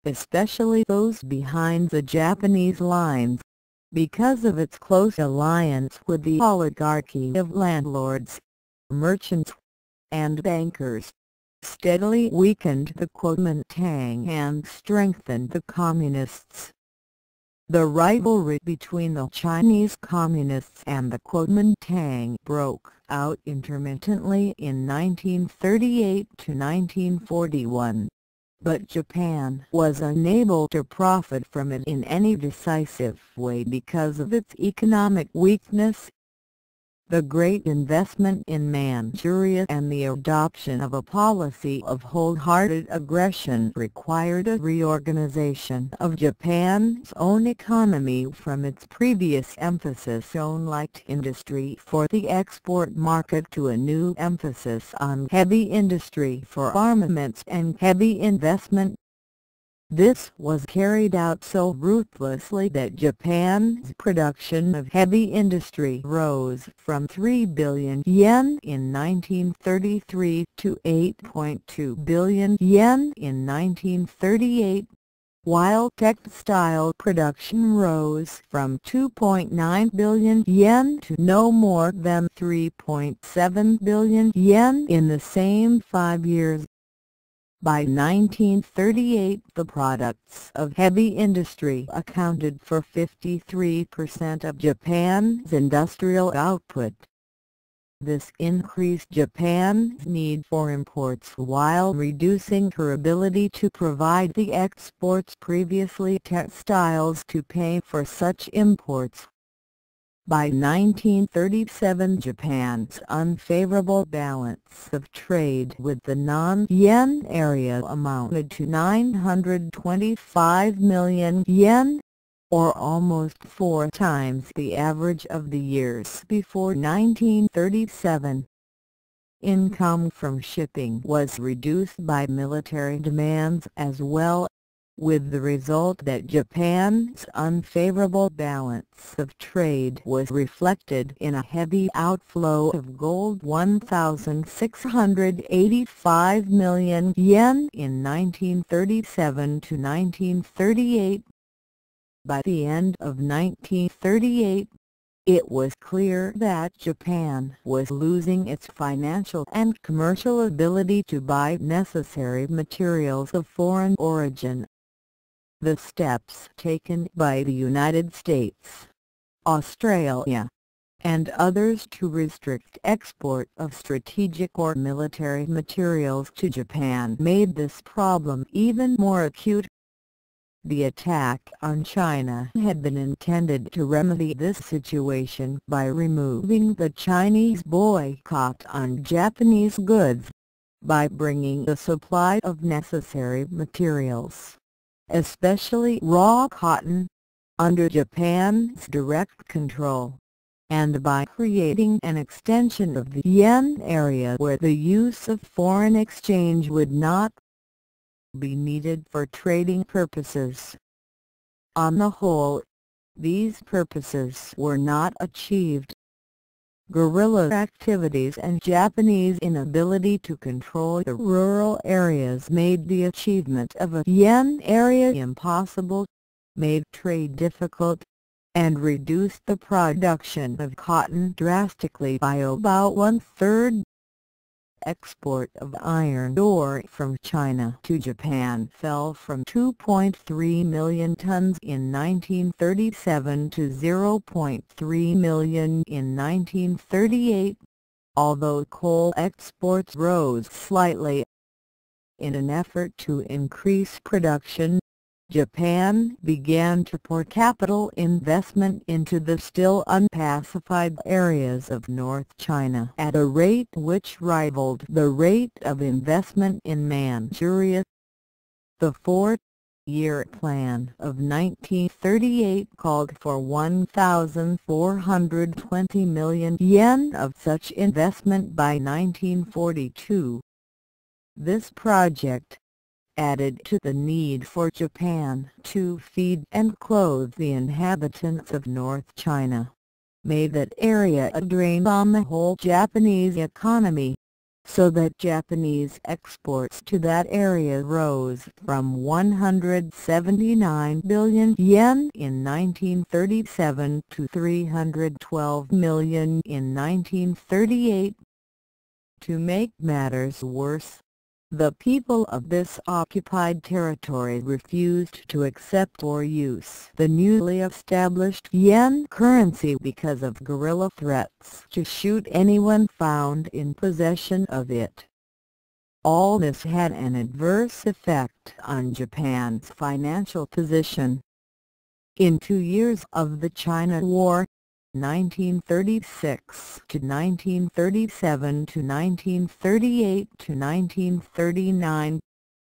especially those behind the Japanese lines, because of its close alliance with the oligarchy of landlords, merchants, and bankers, steadily weakened the Kuomintang and strengthened the Communists. The rivalry between the Chinese Communists and the Kuomintang broke out intermittently in 1938 to 1941, but Japan was unable to profit from it in any decisive way because of its economic weakness. The great investment in Manchuria and the adoption of a policy of wholehearted aggression required a reorganization of Japan's own economy from its previous emphasis on light industry for the export market to a new emphasis on heavy industry for armaments and heavy investment. This was carried out so ruthlessly that Japan's production of heavy industry rose from 3 billion yen in 1933 to 8.2 billion yen in 1938, while textile production rose from 2.9 billion yen to no more than 3.7 billion yen in the same 5 years. By 1938 the products of heavy industry accounted for 53% of Japan's industrial output. This increased Japan's need for imports while reducing her ability to provide the exports previously textiles to pay for such imports. By 1937 Japan's unfavorable balance of trade with the non-yen area amounted to 925 million yen, or almost 4 times the average of the years before 1937. Income from shipping was reduced by military demands as well, with the result that Japan's unfavorable balance of trade was reflected in a heavy outflow of gold 1,685 million yen in 1937 to 1938. By the end of 1938, it was clear that Japan was losing its financial and commercial ability to buy necessary materials of foreign origin. The steps taken by the United States, Australia, and others to restrict export of strategic or military materials to Japan made this problem even more acute. The attack on China had been intended to remedy this situation by removing the Chinese boycott on Japanese goods, by bringing the supply of necessary materials, especially raw cotton, under Japan's direct control, and by creating an extension of the yen area where the use of foreign exchange would not be needed for trading purposes. On the whole, these purposes were not achieved. Guerrilla activities and Japanese inability to control the rural areas made the achievement of a yen area impossible, made trade difficult, and reduced the production of cotton drastically by about 1/3. Export of iron ore from China to Japan fell from 2.3 million tons in 1937 to 0.3 million in 1938, although coal exports rose slightly. In an effort to increase production, Japan began to pour capital investment into the still unpacified areas of North China at a rate which rivaled the rate of investment in Manchuria. The four-year plan of 1938 called for 1,420 million yen of such investment by 1942. This project, added to the need for Japan to feed and clothe the inhabitants of North China, made that area a drain on the whole Japanese economy, so that Japanese exports to that area rose from 179 billion yen in 1937 to 312 million in 1938. To make matters worse, the people of this occupied territory refused to accept or use the newly established yen currency because of guerrilla threats to shoot anyone found in possession of it. All this had an adverse effect on Japan's financial position. In 2 years of the China War, 1936 to 1937 to 1938 to 1939,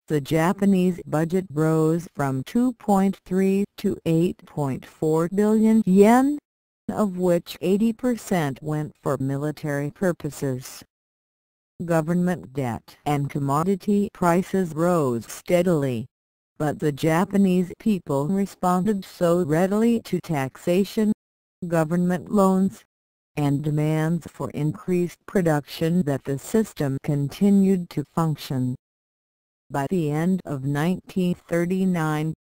the Japanese budget rose from 2.3 to 8.4 billion yen, of which 80% went for military purposes. Government debt and commodity prices rose steadily, but the Japanese people responded so readily to taxation, government loans, and demands for increased production that the system continued to function. By the end of 1939,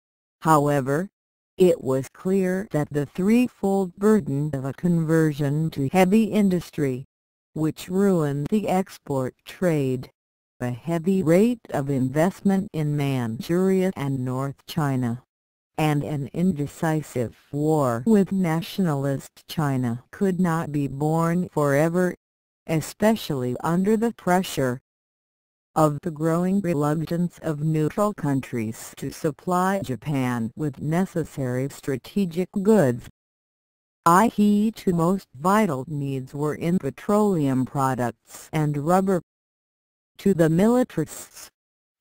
however, it was clear that the threefold burden of a conversion to heavy industry, which ruined the export trade, a heavy rate of investment in Manchuria and North China, and an indecisive war with nationalist China could not be borne forever, especially under the pressure of the growing reluctance of neutral countries to supply Japan with necessary strategic goods, i.e. two most vital needs were in petroleum products and rubber. To the militarists,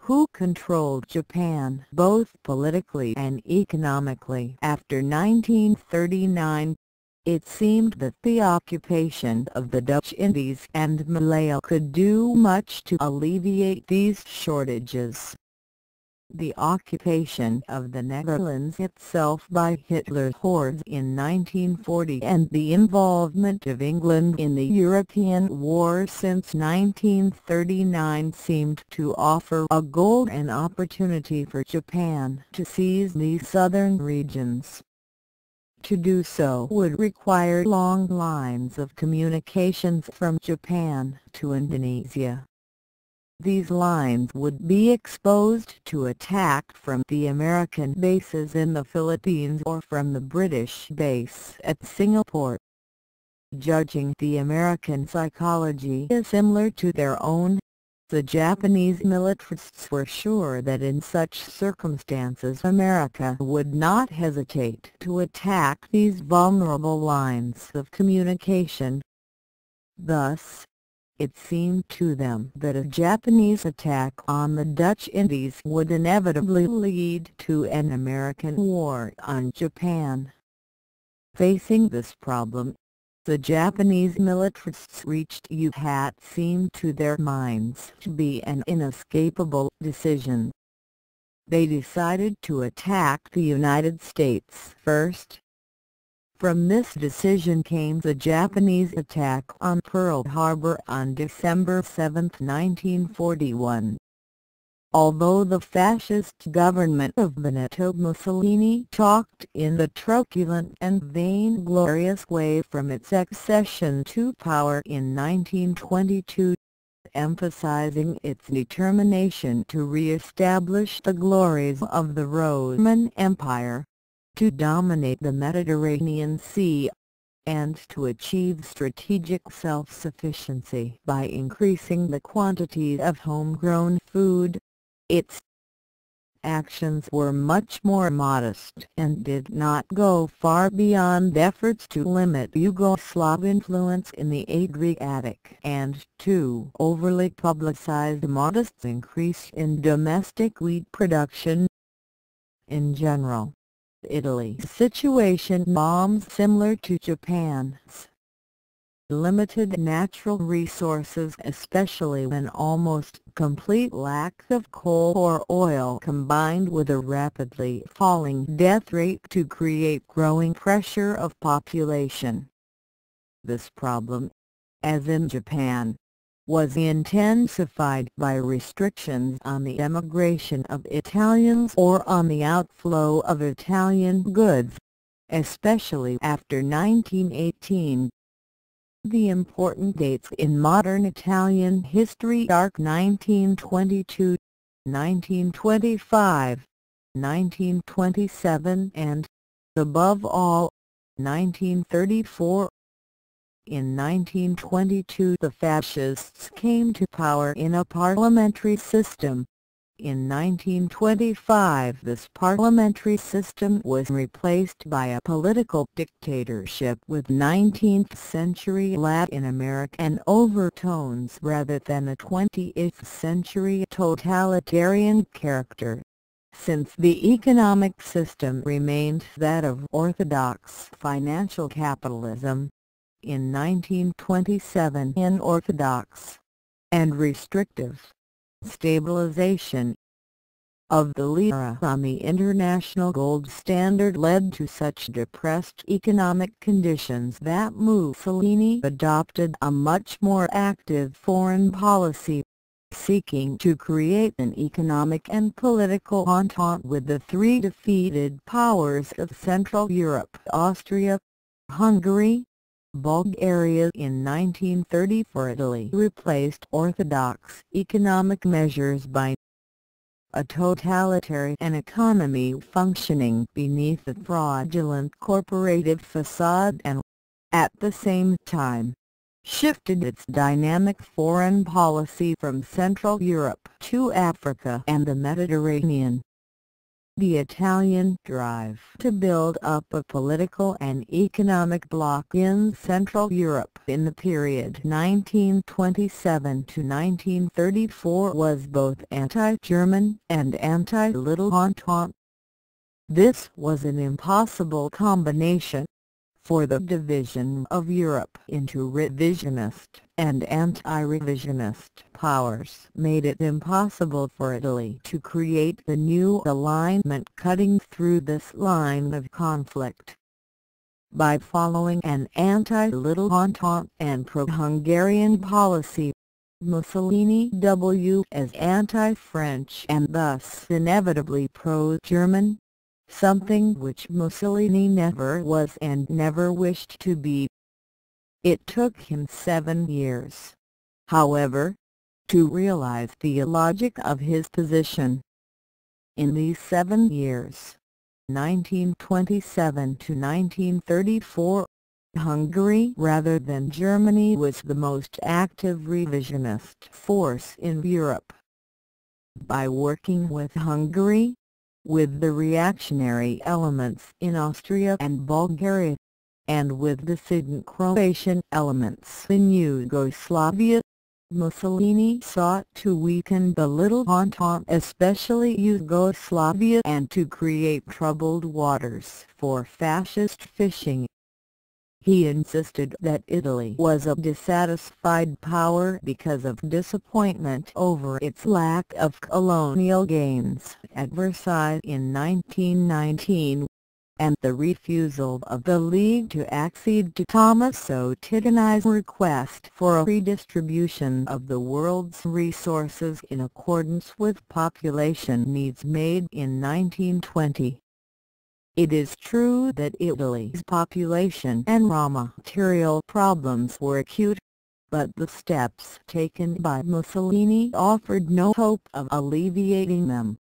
who controlled Japan both politically and economically after 1939, it seemed that the occupation of the Dutch Indies and Malaya could do much to alleviate these shortages. The occupation of the Netherlands itself by Hitler's hordes in 1940 and the involvement of England in the European war since 1939 seemed to offer a golden opportunity for Japan to seize these southern regions. To do so would require long lines of communications from Japan to Indonesia. These lines would be exposed to attack from the American bases in the Philippines or from the British base at Singapore. Judging the American psychology as similar to their own, the Japanese militarists were sure that in such circumstances America would not hesitate to attack these vulnerable lines of communication. Thus, it seemed to them that a Japanese attack on the Dutch Indies would inevitably lead to an American war on Japan. Facing this problem, the Japanese militarists reached what seemed to their minds to be an inescapable decision. They decided to attack the United States first. From this decision came the Japanese attack on Pearl Harbor on December 7, 1941. Although the fascist government of Benito Mussolini talked in the truculent and vainglorious way from its accession to power in 1922, emphasizing its determination to re-establish the glories of the Roman Empire, to dominate the Mediterranean Sea, and to achieve strategic self-sufficiency by increasing the quantity of homegrown food, its actions were much more modest and did not go far beyond efforts to limit Yugoslav influence in the Adriatic and to overly publicize the modest increase in domestic wheat production. In general, Italy's situation bombs similar to Japan's. Limited natural resources, especially when almost complete lack of coal or oil, combined with a rapidly falling death rate to create growing pressure of population. This problem, as in Japan, was intensified by restrictions on the emigration of Italians or on the outflow of Italian goods, especially after 1918. The important dates in modern Italian history are 1922, 1925, 1927 and, above all, 1934. In 1922 the fascists came to power in a parliamentary system. In 1925 this parliamentary system was replaced by a political dictatorship with 19th-century Latin American overtones rather than a 20th-century totalitarian character. Since the economic system remained that of orthodox financial capitalism, in 1927 unorthodox and restrictive stabilization of the lira on the international gold standard led to such depressed economic conditions that Mussolini adopted a much more active foreign policy, seeking to create an economic and political entente with the three defeated powers of Central Europe: Austria, Hungary, Bulgaria. In 1934 Italy replaced orthodox economic measures by a totalitarian economy functioning beneath a fraudulent corporative facade and, at the same time, shifted its dynamic foreign policy from Central Europe to Africa and the Mediterranean. The Italian drive to build up a political and economic bloc in Central Europe in the period 1927 to 1934 was both anti-German and anti-Little Entente. This was an impossible combination, for the division of Europe into revisionist and anti-revisionist powers made it impossible for Italy to create the new alignment cutting through this line of conflict. By following an anti-Little Entente and pro-Hungarian policy, Mussolini w as anti-French and thus inevitably pro-German, something which Mussolini never was and never wished to be. It took him 7 years, however, to realize the logic of his position. In these 7 years, 1927 to 1934, Hungary rather than Germany was the most active revisionist force in Europe. By working with Hungary, with the reactionary elements in Austria and Bulgaria, and with dissident Croatian elements in Yugoslavia, Mussolini sought to weaken the Little Entente, especially Yugoslavia, and to create troubled waters for fascist fishing. He insisted that Italy was a dissatisfied power because of disappointment over its lack of colonial gains at Versailles in 1919, and the refusal of the League to accede to Tommaso Titani's request for a redistribution of the world's resources in accordance with population needs made in 1920. It is true that Italy's population and raw material problems were acute, but the steps taken by Mussolini offered no hope of alleviating them.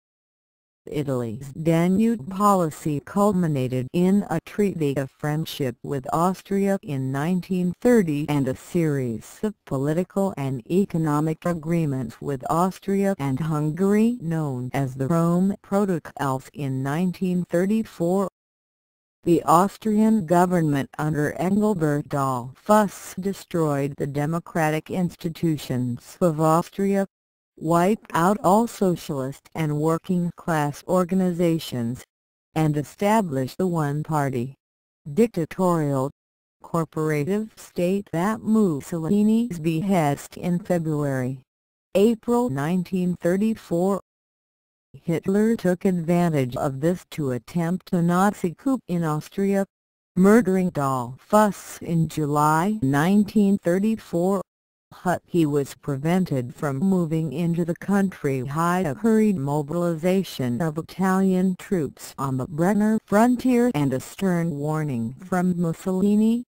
Italy's Danube policy culminated in a treaty of friendship with Austria in 1930 and a series of political and economic agreements with Austria and Hungary known as the Rome Protocols in 1934. The Austrian government under Engelbert Dollfuss destroyed the democratic institutions of Austria, wiped out all socialist and working-class organizations, and established the one-party, dictatorial, corporative state at Mussolini's behest in February-April 1934. Hitler took advantage of this to attempt a Nazi coup in Austria, murdering Dollfuss in July 1934. He was prevented from moving into the country by a hurried mobilization of Italian troops on the Brenner frontier and a stern warning from Mussolini.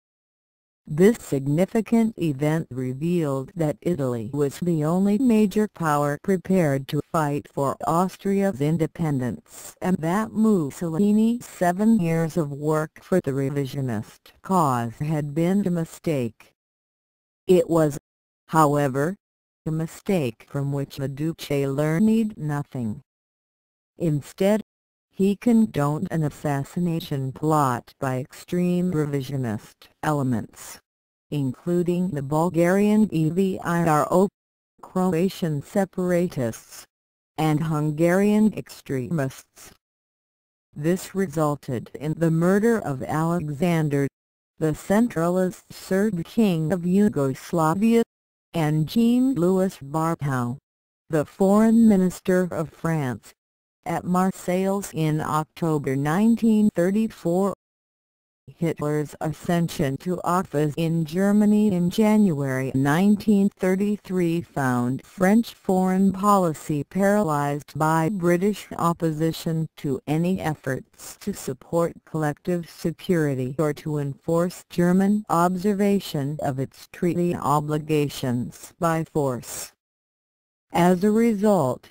This significant event revealed that Italy was the only major power prepared to fight for Austria's independence, and that Mussolini's 7 years of work for the revisionist cause had been a mistake. It was, however, a mistake from which the Duce learned nothing. Instead, he condoned an assassination plot by extreme revisionist elements, including the Bulgarian EVIRO, Croatian separatists, and Hungarian extremists. This resulted in the murder of Alexander, the centralist Serb king of Yugoslavia, and Jean-Louis Barthou, the foreign minister of France, at Marseilles in October 1934. Hitler's ascension to office in Germany in January 1933 found French foreign policy paralyzed by British opposition to any efforts to support collective security or to enforce German observation of its treaty obligations by force. As a result,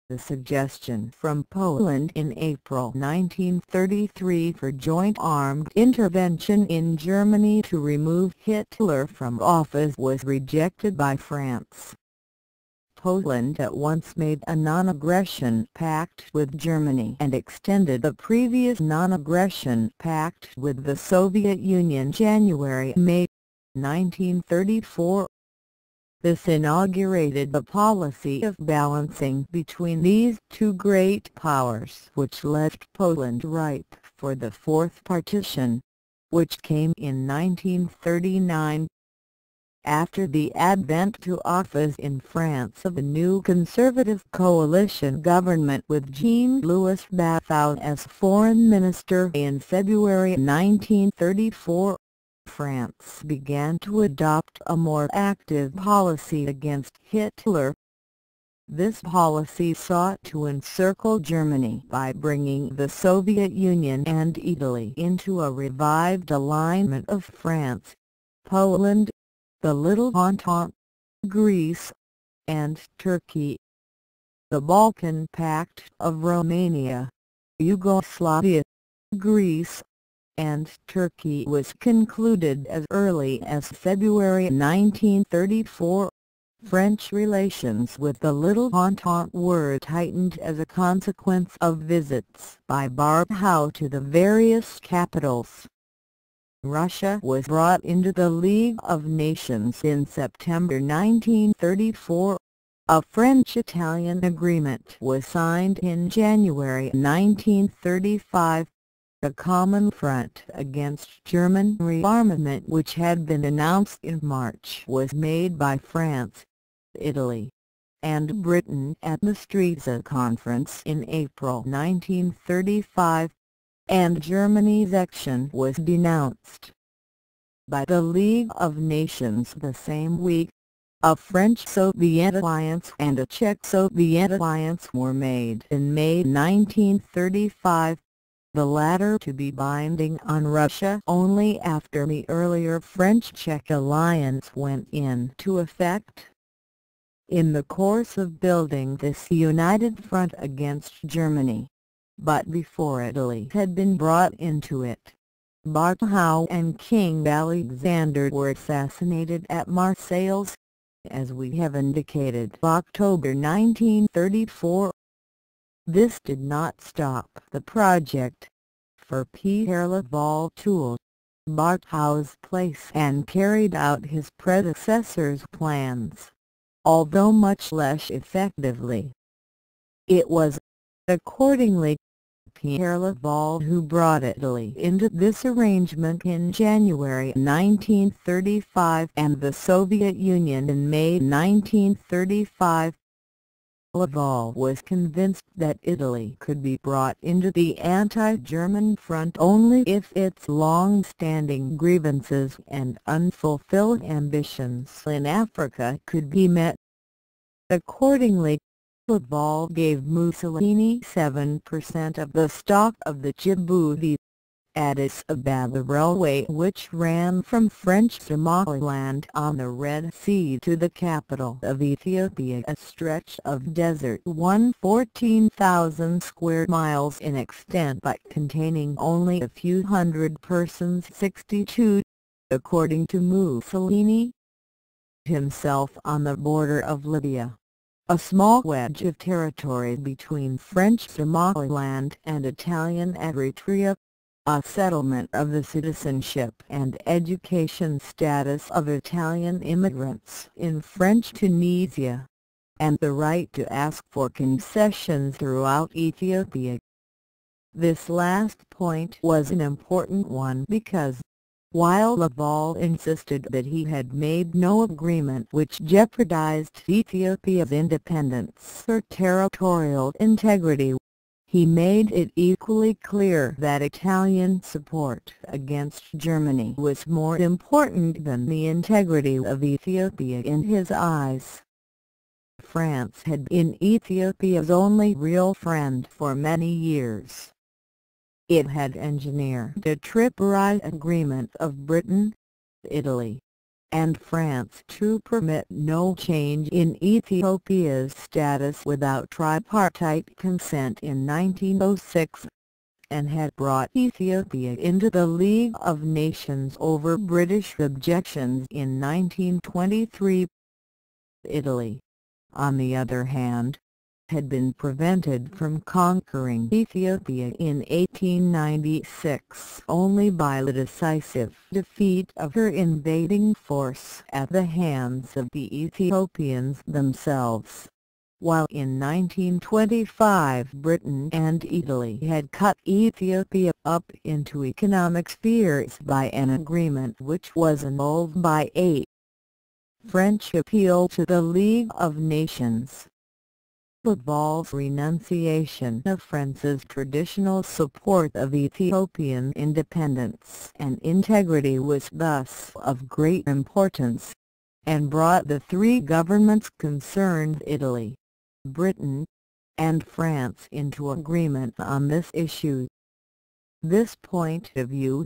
the suggestion from Poland in April 1933 for joint armed intervention in Germany to remove Hitler from office was rejected by France. Poland at once made a non-aggression pact with Germany and extended the previous non-aggression pact with the Soviet Union January-May 1934. This inaugurated the policy of balancing between these two great powers, which left Poland ripe for the Fourth Partition, which came in 1939. After the advent to office in France of a new conservative coalition government with Jean-Louis Barthou as foreign minister in February 1934, France began to adopt a more active policy against Hitler. This policy sought to encircle Germany by bringing the Soviet Union and Italy into a revived alignment of France, Poland, the Little Entente, Greece, and Turkey. The Balkan Pact of Romania, Yugoslavia, Greece, and Turkey was concluded as early as February 1934. French relations with the Little Entente were tightened as a consequence of visits by Barthou to the various capitals. Russia was brought into the League of Nations in September 1934. A French-Italian agreement was signed in January 1935. A common front against German rearmament which had been announced in March was made by France, Italy, and Britain at the Stresa Conference in April 1935, and Germany's action was denounced by the League of Nations the same week. A French-Soviet alliance and a Czech-Soviet alliance were made in May 1935. The latter to be binding on Russia only after the earlier French-Czech alliance went into effect. In the course of building this united front against Germany, but before Italy had been brought into it, Barthou and King Alexander were assassinated at Marseilles, as we have indicated, October 1934. This did not stop the project, for Pierre Laval took Barthou's place and carried out his predecessor's plans, although much less effectively. It was, accordingly, Pierre Laval who brought Italy into this arrangement in January 1935 and the Soviet Union in May 1935. Laval was convinced that Italy could be brought into the anti-German front only if its long-standing grievances and unfulfilled ambitions in Africa could be met. Accordingly, Laval gave Mussolini 7% of the stock of the Djibouti, Addis Ababa Railway, which ran from French Somaliland on the Red Sea to the capital of Ethiopia, a stretch of desert 14,000 square miles in extent but containing only a few hundred persons, 62, according to Mussolini. himself on the border of Libya, a small wedge of territory between French Somaliland and Italian Eritrea, a settlement of the citizenship and education status of Italian immigrants in French Tunisia, and the right to ask for concessions throughout Ethiopia. This last point was an important one because, while Laval insisted that he had made no agreement which jeopardized Ethiopia's independence or territorial integrity, he made it equally clear that Italian support against Germany was more important than the integrity of Ethiopia in his eyes. France had been Ethiopia's only real friend for many years. It had engineered a tripartite agreement of Britain, Italy, and France to permit no change in Ethiopia's status without tripartite consent in 1906, and had brought Ethiopia into the League of Nations over British objections in 1923. Italy, on the other hand, had been prevented from conquering Ethiopia in 1896 only by the decisive defeat of her invading force at the hands of the Ethiopians themselves, while in 1925 Britain and Italy had cut Ethiopia up into economic spheres by an agreement which was annulled by a French appeal to the League of Nations. Laval's renunciation of France's traditional support of Ethiopian independence and integrity was thus of great importance, and brought the three governments concerned, Italy, Britain, and France, into agreement on this issue. This point of view,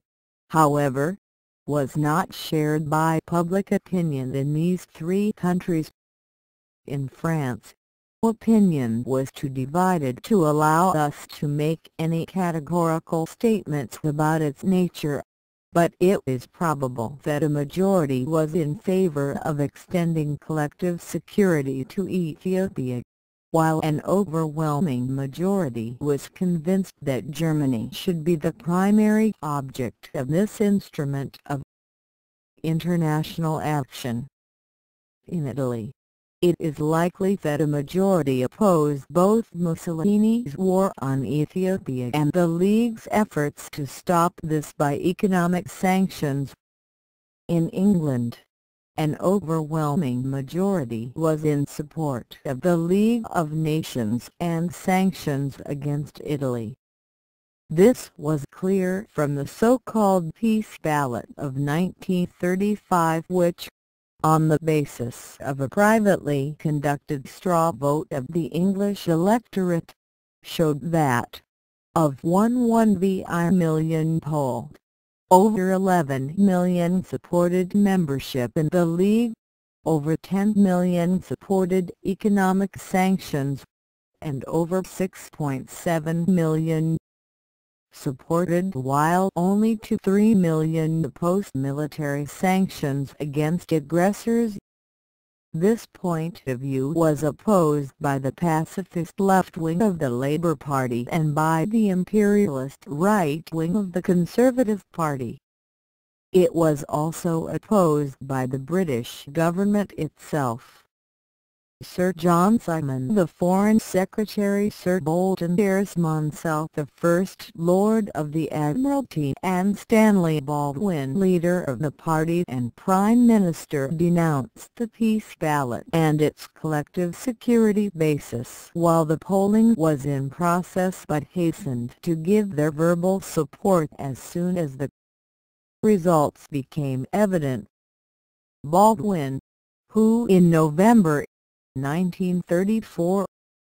however, was not shared by public opinion in these three countries. In France, opinion was too divided to allow us to make any categorical statements about its nature, but it is probable that a majority was in favor of extending collective security to Ethiopia, while an overwhelming majority was convinced that Germany should be the primary object of this instrument of international action. In Italy, it is likely that a majority opposed both Mussolini's war on Ethiopia and the League's efforts to stop this by economic sanctions. In England, an overwhelming majority was in support of the League of Nations and sanctions against Italy. This was clear from the so-called peace ballot of 1935, which, on the basis of a privately conducted straw vote of the English electorate, showed that, of 1 million polled, over 11 million supported membership in the League, over 10 million supported economic sanctions, and over 6.7 million supported, while only 2–3 million opposed military sanctions against aggressors. This point of view was opposed by the pacifist left wing of the Labour Party and by the imperialist right wing of the Conservative Party. It was also opposed by the British government itself. Sir John Simon, the Foreign Secretary, Sir Bolton Monself, the First Lord of the Admiralty, and Stanley Baldwin, leader of the party and Prime Minister, denounced the peace ballot and its collective security basis while the polling was in process, but hastened to give their verbal support as soon as the results became evident. Baldwin, who in November 1934,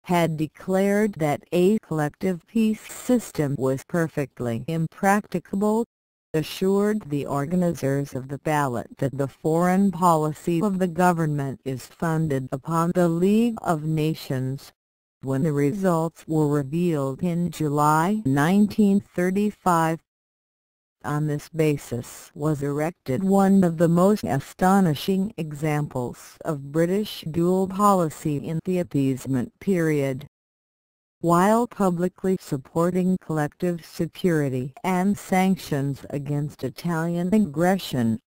had declared that a collective peace system was perfectly impracticable, assured the organizers of the ballot that the foreign policy of the government is founded upon the League of Nations. When the results were revealed in July 1935, On this basis was erected one of the most astonishing examples of British dual policy in the appeasement period. While publicly supporting collective security and sanctions against Italian aggression,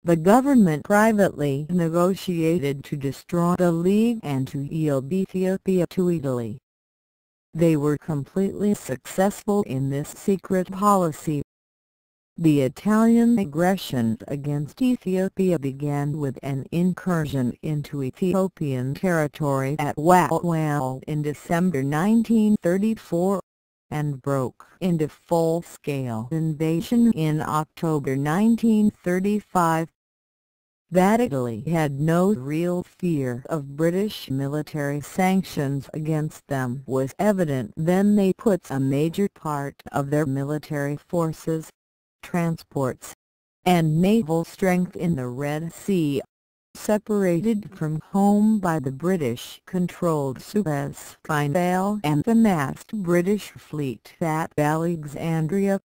the government privately negotiated to destroy the League and to yield Ethiopia to Italy. They were completely successful in this secret policy. The Italian aggression against Ethiopia began with an incursion into Ethiopian territory at Walwal in December 1934, and broke into full-scale invasion in October 1935. That Italy had no real fear of British military sanctions against them was evident when they put a major part of their military forces, transports, and naval strength in the Red Sea, separated from home by the British-controlled Suez Canal and the massed British fleet at Alexandria.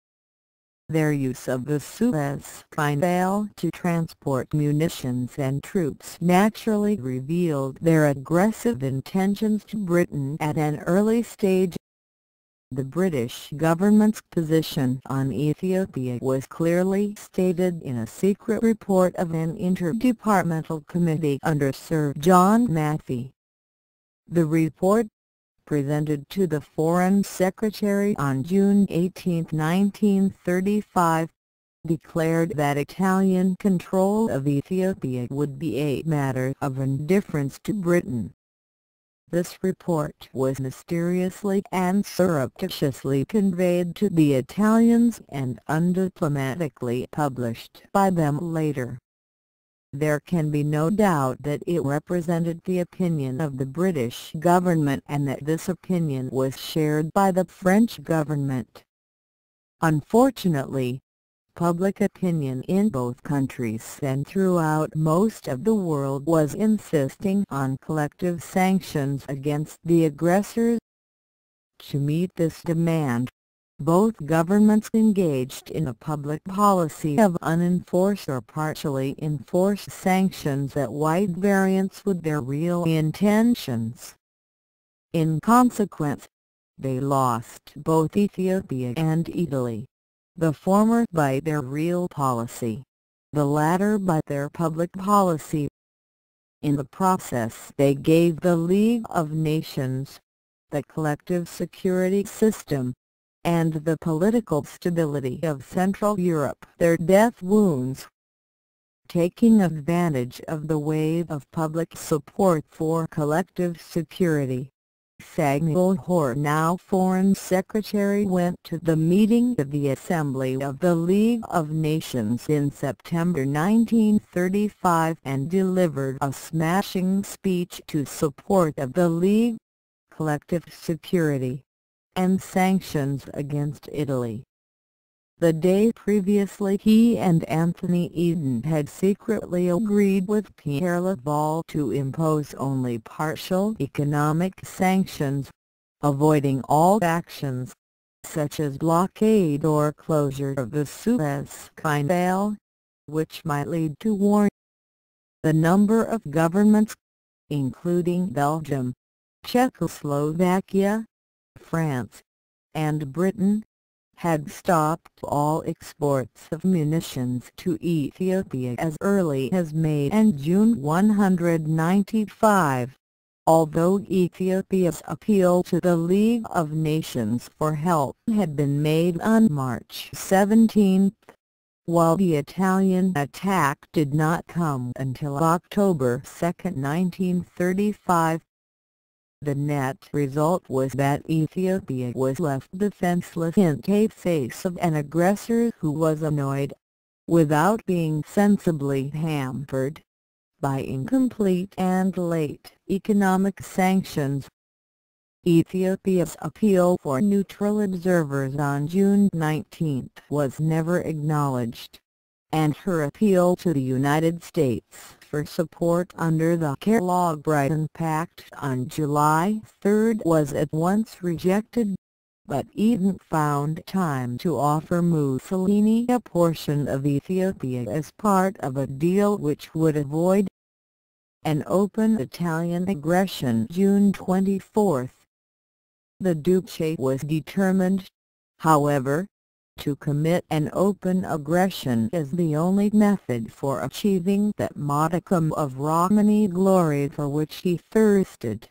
Their use of the Suez Canal to transport munitions and troops naturally revealed their aggressive intentions to Britain at an early stage. The British government's position on Ethiopia was clearly stated in a secret report of an interdepartmental committee under Sir John Mathie. The report, presented to the Foreign Secretary on June 18, 1935, declared that Italian control of Ethiopia would be a matter of indifference to Britain. This report was mysteriously and surreptitiously conveyed to the Italians and undiplomatically published by them later. There can be no doubt that it represented the opinion of the British government and that this opinion was shared by the French government. Unfortunately, public opinion in both countries and throughout most of the world was insisting on collective sanctions against the aggressors. To meet this demand, both governments engaged in a public policy of unenforced or partially enforced sanctions at wide variance with their real intentions. In consequence, they lost both Ethiopia and Italy, the former by their real policy, the latter by their public policy. In the process they gave the League of Nations, the collective security system, and the political stability of Central Europe their death wounds. Taking advantage of the wave of public support for collective security, Samuel Hoare, now Foreign Secretary, went to the meeting of the Assembly of the League of Nations in September 1935 and delivered a smashing speech to support of the League, collective security, and sanctions against Italy. The day previously he and Anthony Eden had secretly agreed with Pierre Laval to impose only partial economic sanctions, avoiding all actions, such as blockade or closure of the Suez Canal, which might lead to war. The number of governments, including Belgium, Czechoslovakia, France, and Britain, had stopped all exports of munitions to Ethiopia as early as May and June 195, although Ethiopia's appeal to the League of Nations for help had been made on March 17, while the Italian attack did not come until October 2, 1935. The net result was that Ethiopia was left defenseless in the face of an aggressor who was annoyed, without being sensibly hampered, by incomplete and late economic sanctions. Ethiopia's appeal for neutral observers on June 19 was never acknowledged, and her appeal to the United States for support under the Kellogg-Brighton Pact on July 3 was at once rejected. but Eden found time to offer Mussolini a portion of Ethiopia as part of a deal which would avoid an open Italian aggression. June 24. The Duce was determined, however, to commit an open aggression as the only method for achieving that modicum of Romani glory for which he thirsted.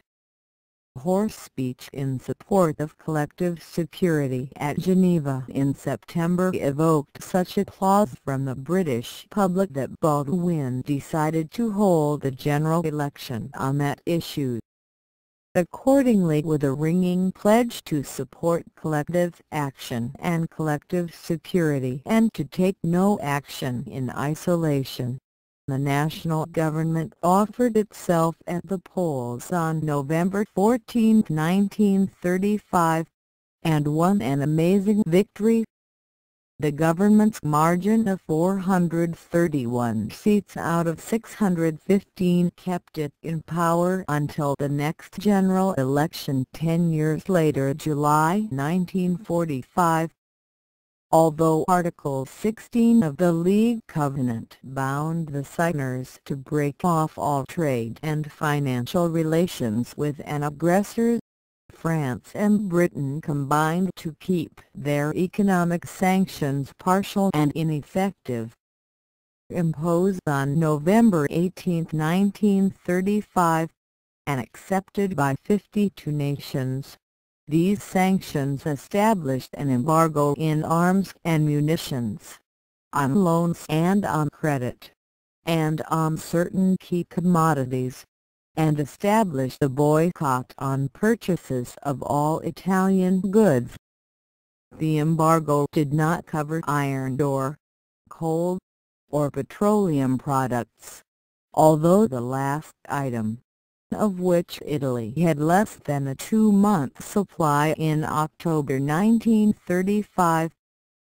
Horse speech in support of collective security at Geneva in September evoked such applause from the British public that Baldwin decided to hold a general election on that issue. Accordingly, with a ringing pledge to support collective action and collective security and to take no action in isolation, the national government offered itself at the polls on November 14, 1935, and won an amazing victory. The government's margin of 431 seats out of 615 kept it in power until the next general election 10 years later, July 1945. Although Article 16 of the League Covenant bound the signers to break off all trade and financial relations with an aggressor, France and Britain combined to keep their economic sanctions partial and ineffective. Imposed on November 18, 1935, and accepted by 52 nations, these sanctions established an embargo in arms and munitions, on loans and on credit, and on certain key commodities, and established a boycott on purchases of all Italian goods. The embargo did not cover iron ore, coal, or petroleum products, although the last item, of which Italy had less than a 2-month supply in October 1935,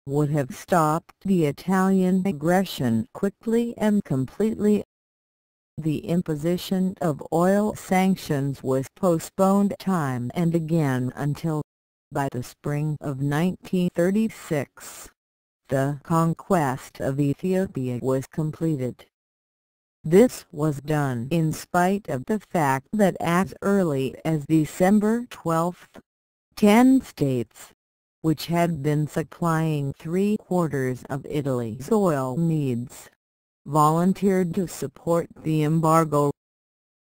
would have stopped the Italian aggression quickly and completely. The imposition of oil sanctions was postponed time and again until, by the spring of 1936, the conquest of Ethiopia was completed. This was done in spite of the fact that as early as December 12, 10 states, which had been supplying 3/4 of Italy's oil needs, volunteered to support the embargo.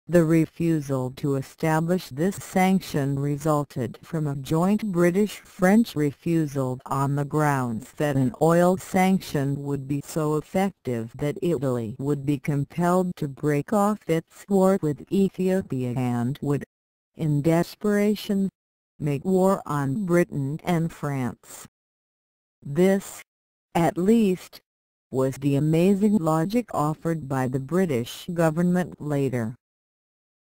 The refusal to establish this sanction resulted from a joint British-French refusal on the grounds that an oil sanction would be so effective that Italy would be compelled to break off its war with Ethiopia and would, in desperation, make war on Britain and France. This, at least, was the amazing logic offered by the British government later.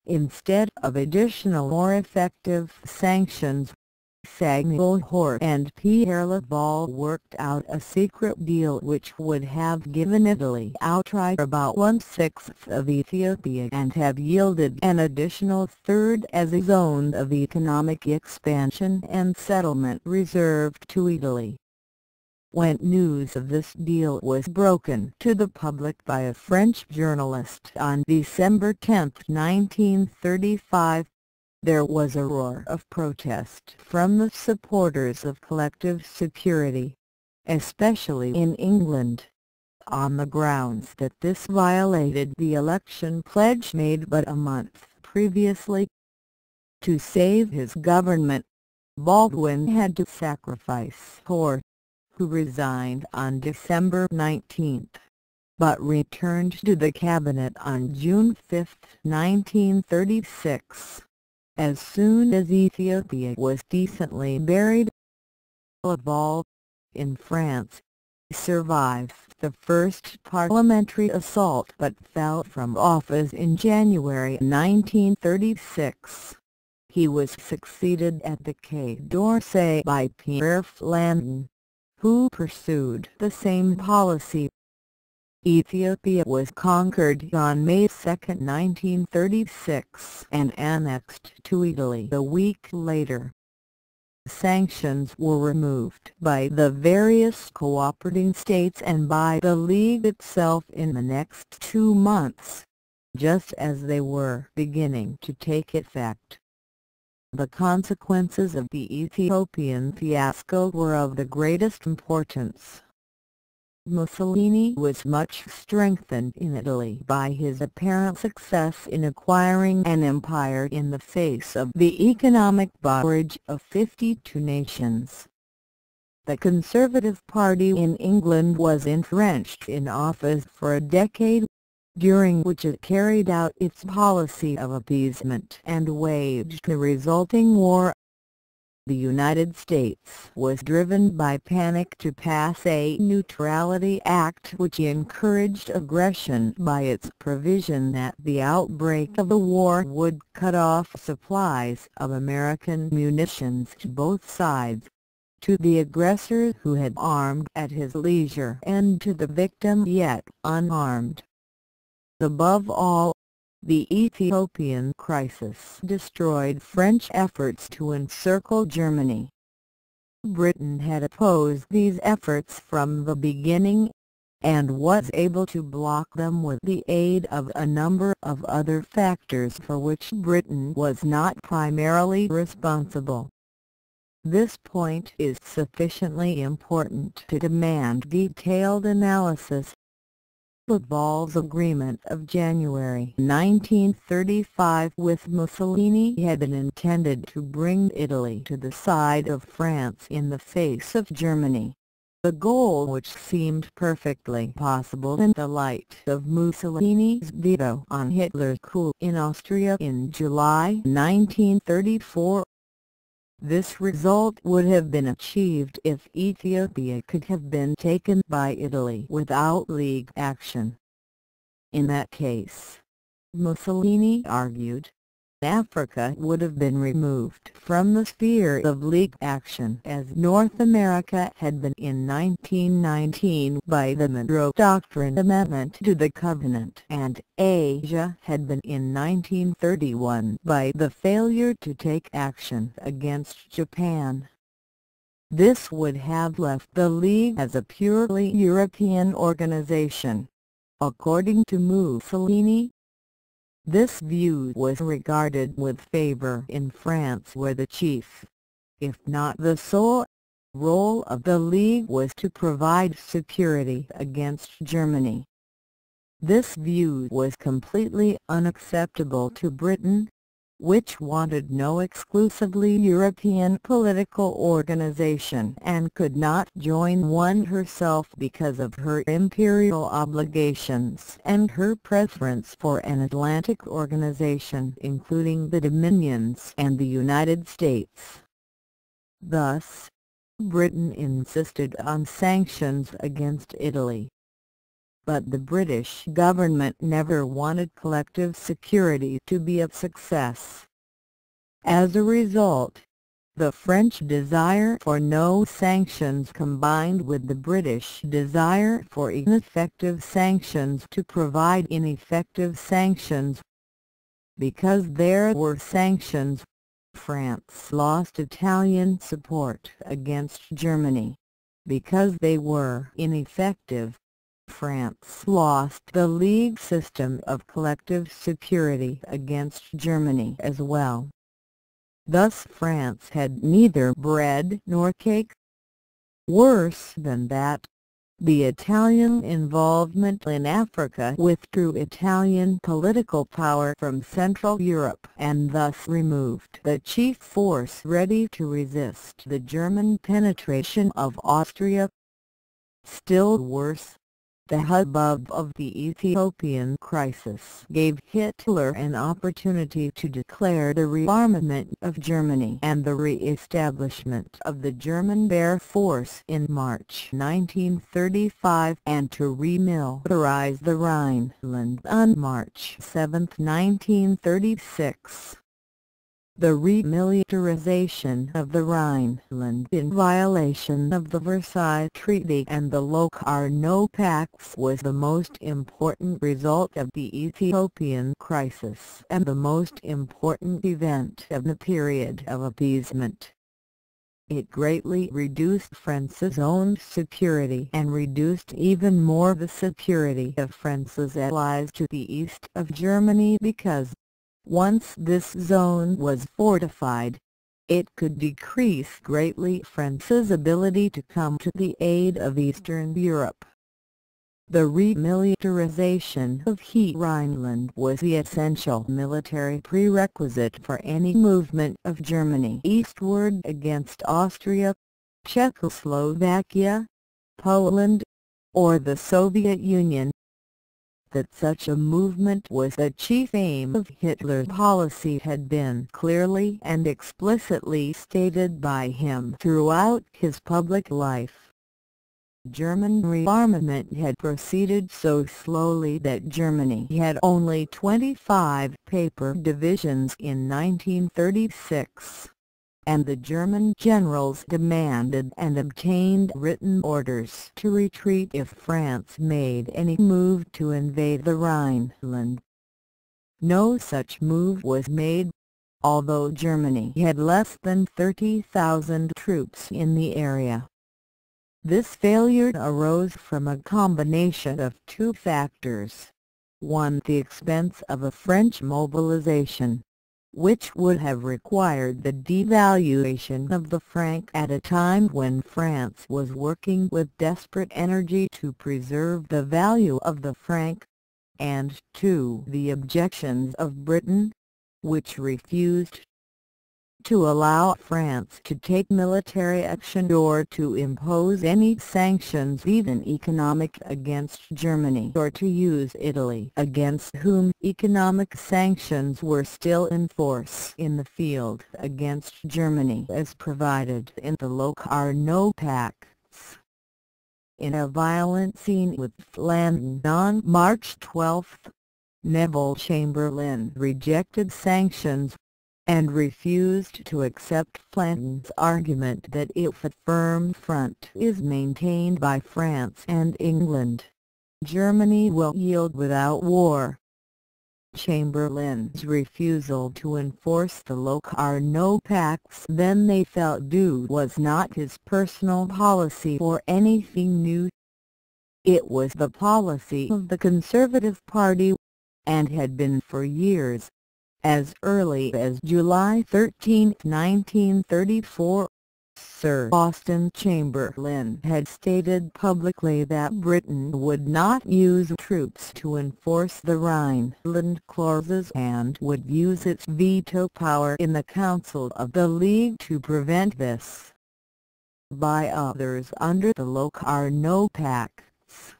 Instead of additional more effective sanctions, Sagnolhor and Pierre Laval worked out a secret deal which would have given Italy outright about 1/6 of Ethiopia and have yielded an additional third as a zone of economic expansion and settlement reserved to Italy. When news of this deal was broken to the public by a French journalist on December 10, 1935, there was a roar of protest from the supporters of collective security, especially in England, on the grounds that this violated the election pledge made but a month previously. To save his government, Baldwin had to sacrifice Hoare, who resigned on December 19, but returned to the cabinet on June 5, 1936, as soon as Ethiopia was decently buried. Laval, in France, survived the first parliamentary assault but fell from office in January 1936. He was succeeded at the Quai d'Orsay by Pierre Flandin, who pursued the same policy. Ethiopia was conquered on May 2, 1936 and annexed to Italy a week later. Sanctions were removed by the various cooperating states and by the League itself in the next 2 months, just as they were beginning to take effect. The consequences of the Ethiopian fiasco were of the greatest importance. Mussolini was much strengthened in Italy by his apparent success in acquiring an empire in the face of the economic barrage of 52 nations. The Conservative Party in England was entrenched in office for a decade, during which it carried out its policy of appeasement and waged the resulting war. The United States was driven by panic to pass a Neutrality Act which encouraged aggression by its provision that the outbreak of the war would cut off supplies of American munitions to both sides, to the aggressor who had armed at his leisure and to the victim yet unarmed. Above all, the Ethiopian crisis destroyed French efforts to encircle Germany. Britain had opposed these efforts from the beginning, and was able to block them with the aid of a number of other factors for which Britain was not primarily responsible. This point is sufficiently important to demand detailed analysis. The Ball's Agreement of January 1935 with Mussolini had been intended to bring Italy to the side of France in the face of Germany, a goal which seemed perfectly possible in the light of Mussolini's veto on Hitler's coup in Austria in July 1934. This result would have been achieved if Ethiopia could have been taken by Italy without League action. In that case, Mussolini argued, Africa would have been removed from the sphere of League action as North America had been in 1919 by the Monroe Doctrine Amendment to the Covenant, and Asia had been in 1931 by the failure to take action against Japan. This would have left the League as a purely European organization, according to Mussolini. This view was regarded with favor in France, where the chief, if not the sole, role of the League was to provide security against Germany. This view was completely unacceptable to Britain, which wanted no exclusively European political organization and could not join one herself because of her imperial obligations and her preference for an Atlantic organization including the Dominions and the United States. Thus, Britain insisted on sanctions against Italy. But the British government never wanted collective security to be a success. As a result, the French desire for no sanctions combined with the British desire for ineffective sanctions to provide ineffective sanctions. Because there were sanctions, France lost Italian support against Germany. Because they were ineffective, France lost the League system of collective security against Germany as well. Thus France had neither bread nor cake. Worse than that, the Italian involvement in Africa withdrew Italian political power from Central Europe and thus removed the chief force ready to resist the German penetration of Austria. Still worse, the hubbub of the Ethiopian crisis gave Hitler an opportunity to declare the rearmament of Germany and the re-establishment of the German Air Force in March 1935 and to remilitarize the Rhineland on March 7, 1936. The remilitarization of the Rhineland in violation of the Versailles Treaty and the Locarno Pacts was the most important result of the Ethiopian crisis and the most important event of the period of appeasement. It greatly reduced France's own security and reduced even more the security of France's allies to the east of Germany because, once this zone was fortified, it could decrease greatly France's ability to come to the aid of Eastern Europe. The remilitarization of Rhineland was the essential military prerequisite for any movement of Germany eastward against Austria, Czechoslovakia, Poland, or the Soviet Union. That such a movement was the chief aim of Hitler's policy had been clearly and explicitly stated by him throughout his public life. German rearmament had proceeded so slowly that Germany had only 25 paper divisions in 1936, and the German generals demanded and obtained written orders to retreat if France made any move to invade the Rhineland. No such move was made, although Germany had less than 30,000 troops in the area. This failure arose from a combination of two factors. One, the expense of a French mobilization, which would have required the devaluation of the franc at a time when France was working with desperate energy to preserve the value of the franc, and two, the objections of Britain, which refused to allow France to take military action or to impose any sanctions, even economic, against Germany, or to use Italy, against whom economic sanctions were still in force in the field against Germany as provided in the Locarno Pacts. In a violent scene with Flanders on March 12, Neville Chamberlain rejected sanctions and refused to accept Flanders' argument that if a firm front is maintained by France and England, Germany will yield without war. Chamberlain's refusal to enforce the Locarno Pacts then they felt due was not his personal policy or anything new. It was the policy of the Conservative Party, and had been for years. As early as July 13, 1934, Sir Austen Chamberlain had stated publicly that Britain would not use troops to enforce the Rhineland clauses and would use its veto power in the Council of the League to prevent this. By others under the Locarno Pacts.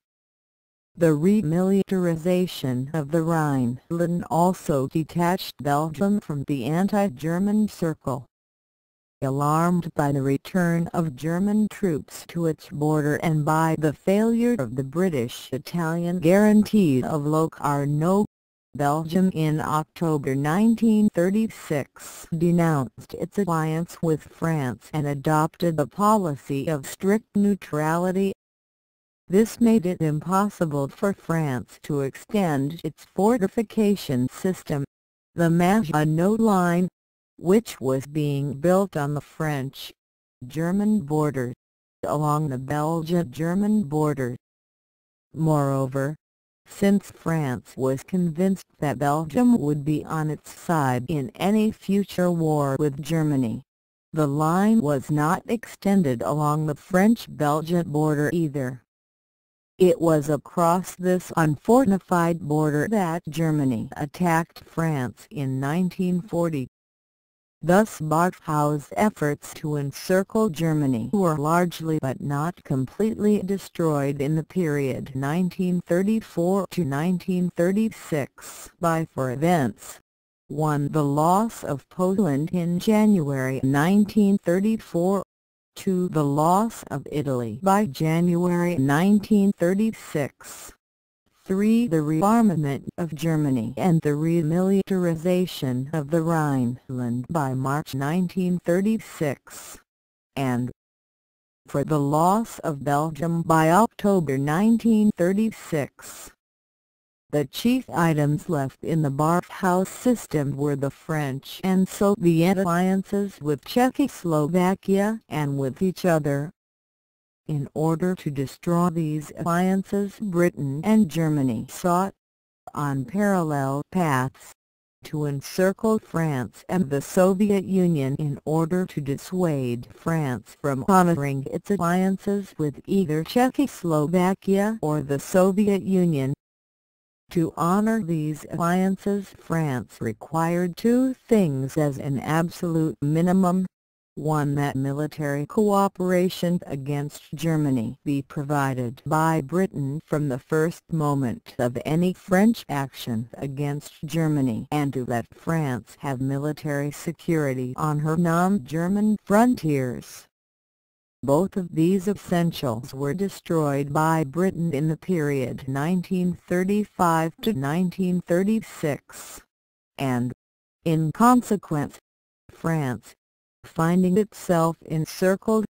The remilitarization of the Rhineland also detached Belgium from the anti-German circle. Alarmed by the return of German troops to its border and by the failure of the British-Italian guarantee of Locarno, Belgium in October 1936 denounced its alliance with France and adopted a policy of strict neutrality. This made it impossible for France to extend its fortification system, the Maginot Line, which was being built on the French-German border, along the Belgian-German border. Moreover, since France was convinced that Belgium would be on its side in any future war with Germany, the line was not extended along the French-Belgian border either. It was across this unfortified border that Germany attacked France in 1940. Thus Barthou's efforts to encircle Germany were largely but not completely destroyed in the period 1934 to 1936 by four events. 1. The loss of Poland in January 1934. 2. The loss of Italy by January 1936. 3. The rearmament of Germany and the remilitarization of the Rhineland by March 1936. And 4. The loss of Belgium by October 1936. The chief items left in the Barkhouse system were the French and Soviet alliances with Czechoslovakia and with each other. In order to destroy these alliances, Britain and Germany sought, on parallel paths, to encircle France and the Soviet Union in order to dissuade France from honoring its alliances with either Czechoslovakia or the Soviet Union. To honor these alliances, France required two things as an absolute minimum. One, that military cooperation against Germany be provided by Britain from the first moment of any French action against Germany, and two, that France have military security on her non-German frontiers. Both of these essentials were destroyed by Britain in the period 1935 to 1936, and, in consequence, France, finding itself encircled,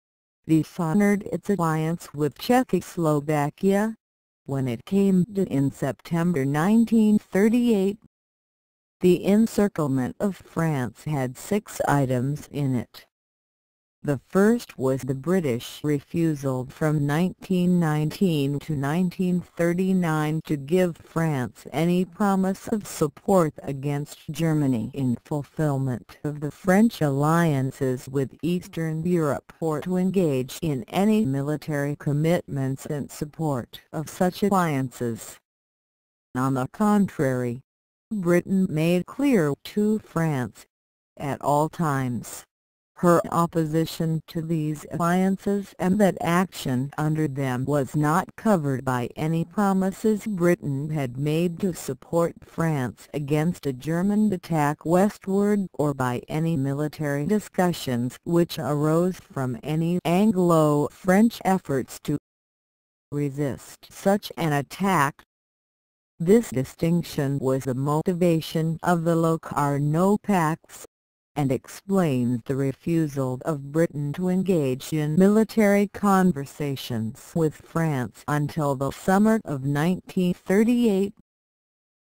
dishonored its alliance with Czechoslovakia, when it came to in September 1938. The encirclement of France had 6 items in it. The first was the British refusal from 1919 to 1939 to give France any promise of support against Germany in fulfillment of the French alliances with Eastern Europe, or to engage in any military commitments in support of such alliances. On the contrary, Britain made clear to France, at all times, her opposition to these alliances, and that action under them was not covered by any promises Britain had made to support France against a German attack westward, or by any military discussions which arose from any Anglo-French efforts to resist such an attack. This distinction was the motivation of the Locarno Pacts, and explains the refusal of Britain to engage in military conversations with France until the summer of 1938.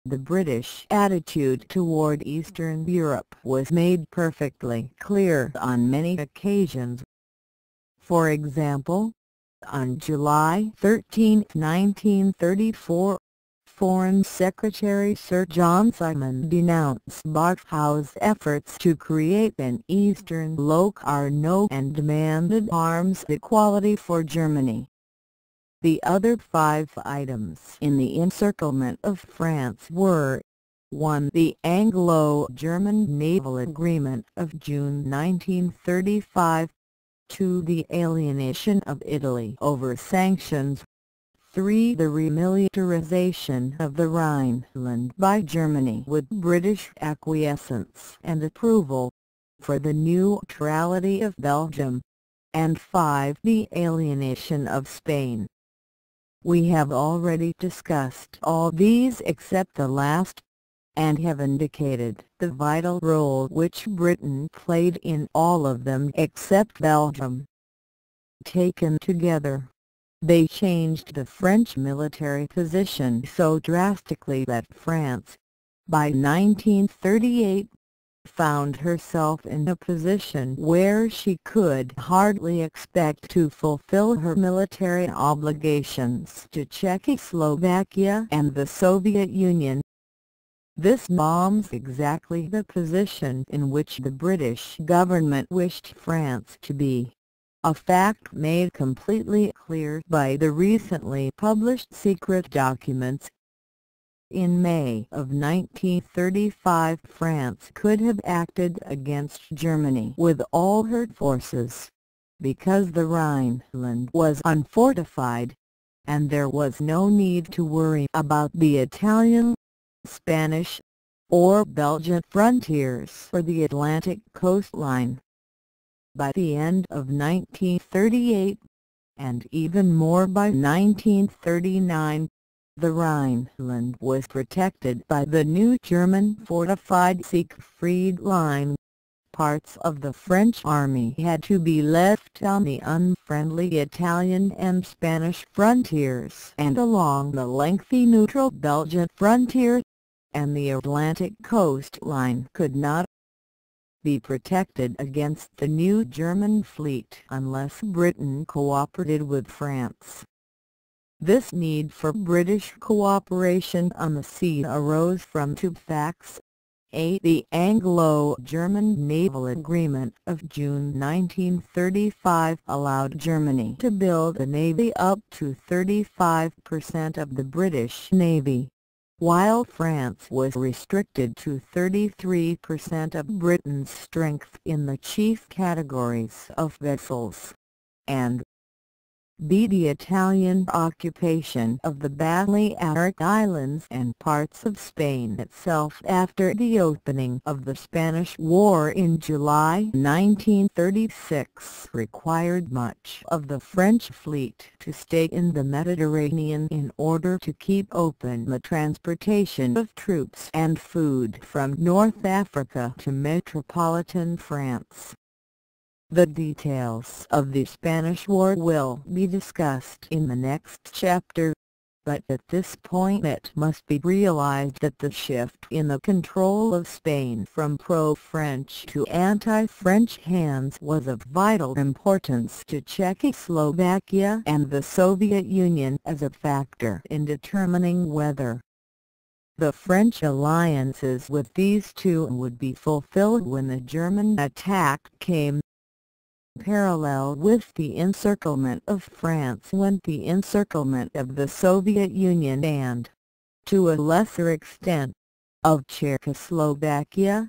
The British attitude toward Eastern Europe was made perfectly clear on many occasions. For example, on July 13, 1934, Foreign Secretary Sir John Simon denounced Barkhouse's efforts to create an Eastern Locarno and demanded arms equality for Germany. The other 5 items in the encirclement of France were: 1. The Anglo-German Naval Agreement of June 1935. 2. The alienation of Italy over sanctions. 3. The remilitarization of the Rhineland by Germany with British acquiescence and approval, for the neutrality of Belgium. And 5. The alienation of Spain. We have already discussed all these except the last, and have indicated the vital role which Britain played in all of them except Belgium. Taken together, they changed the French military position so drastically that France, by 1938, found herself in a position where she could hardly expect to fulfill her military obligations to Czechoslovakia and the Soviet Union. This bombs exactly the position in which the British government wished France to be. A fact made completely clear by the recently published secret documents. In May of 1935, France could have acted against Germany with all her forces, because the Rhineland was unfortified, and there was no need to worry about the Italian, Spanish, or Belgian frontiers or the Atlantic coastline. By the end of 1938, and even more by 1939, the Rhineland was protected by the new German fortified Siegfried Line. Parts of the French army had to be left based on the unfriendly Italian and Spanish frontiers and along the lengthy neutral Belgian frontier, and the Atlantic coastline could not be protected against the new German fleet unless Britain cooperated with France. This need for British cooperation on the sea arose from two facts. A. The Anglo-German Naval Agreement of June 1935 allowed Germany to build a navy up to 35% of the British Navy, while France was restricted to 33% of Britain's strength in the chief categories of vessels. And B. The Italian occupation of the Balearic Islands and parts of Spain itself after the opening of the Spanish War in July 1936 required much of the French fleet to stay in the Mediterranean in order to keep open the transportation of troops and food from North Africa to metropolitan France. The details of the Spanish War will be discussed in the next chapter, but at this point it must be realized that the shift in the control of Spain from pro-French to anti-French hands was of vital importance to Czechoslovakia and the Soviet Union as a factor in determining whether the French alliances with these two would be fulfilled when the German attack came. Parallel with the encirclement of France went the encirclement of the Soviet Union and, to a lesser extent, of Czechoslovakia.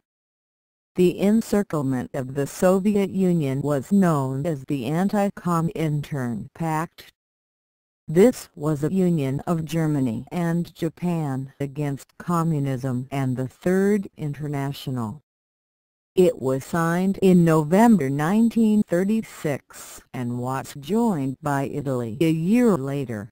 The encirclement of the Soviet Union was known as the Anti-Comintern Pact. This was a union of Germany and Japan against communism and the Third International. It was signed in November 1936 and was joined by Italy a year later.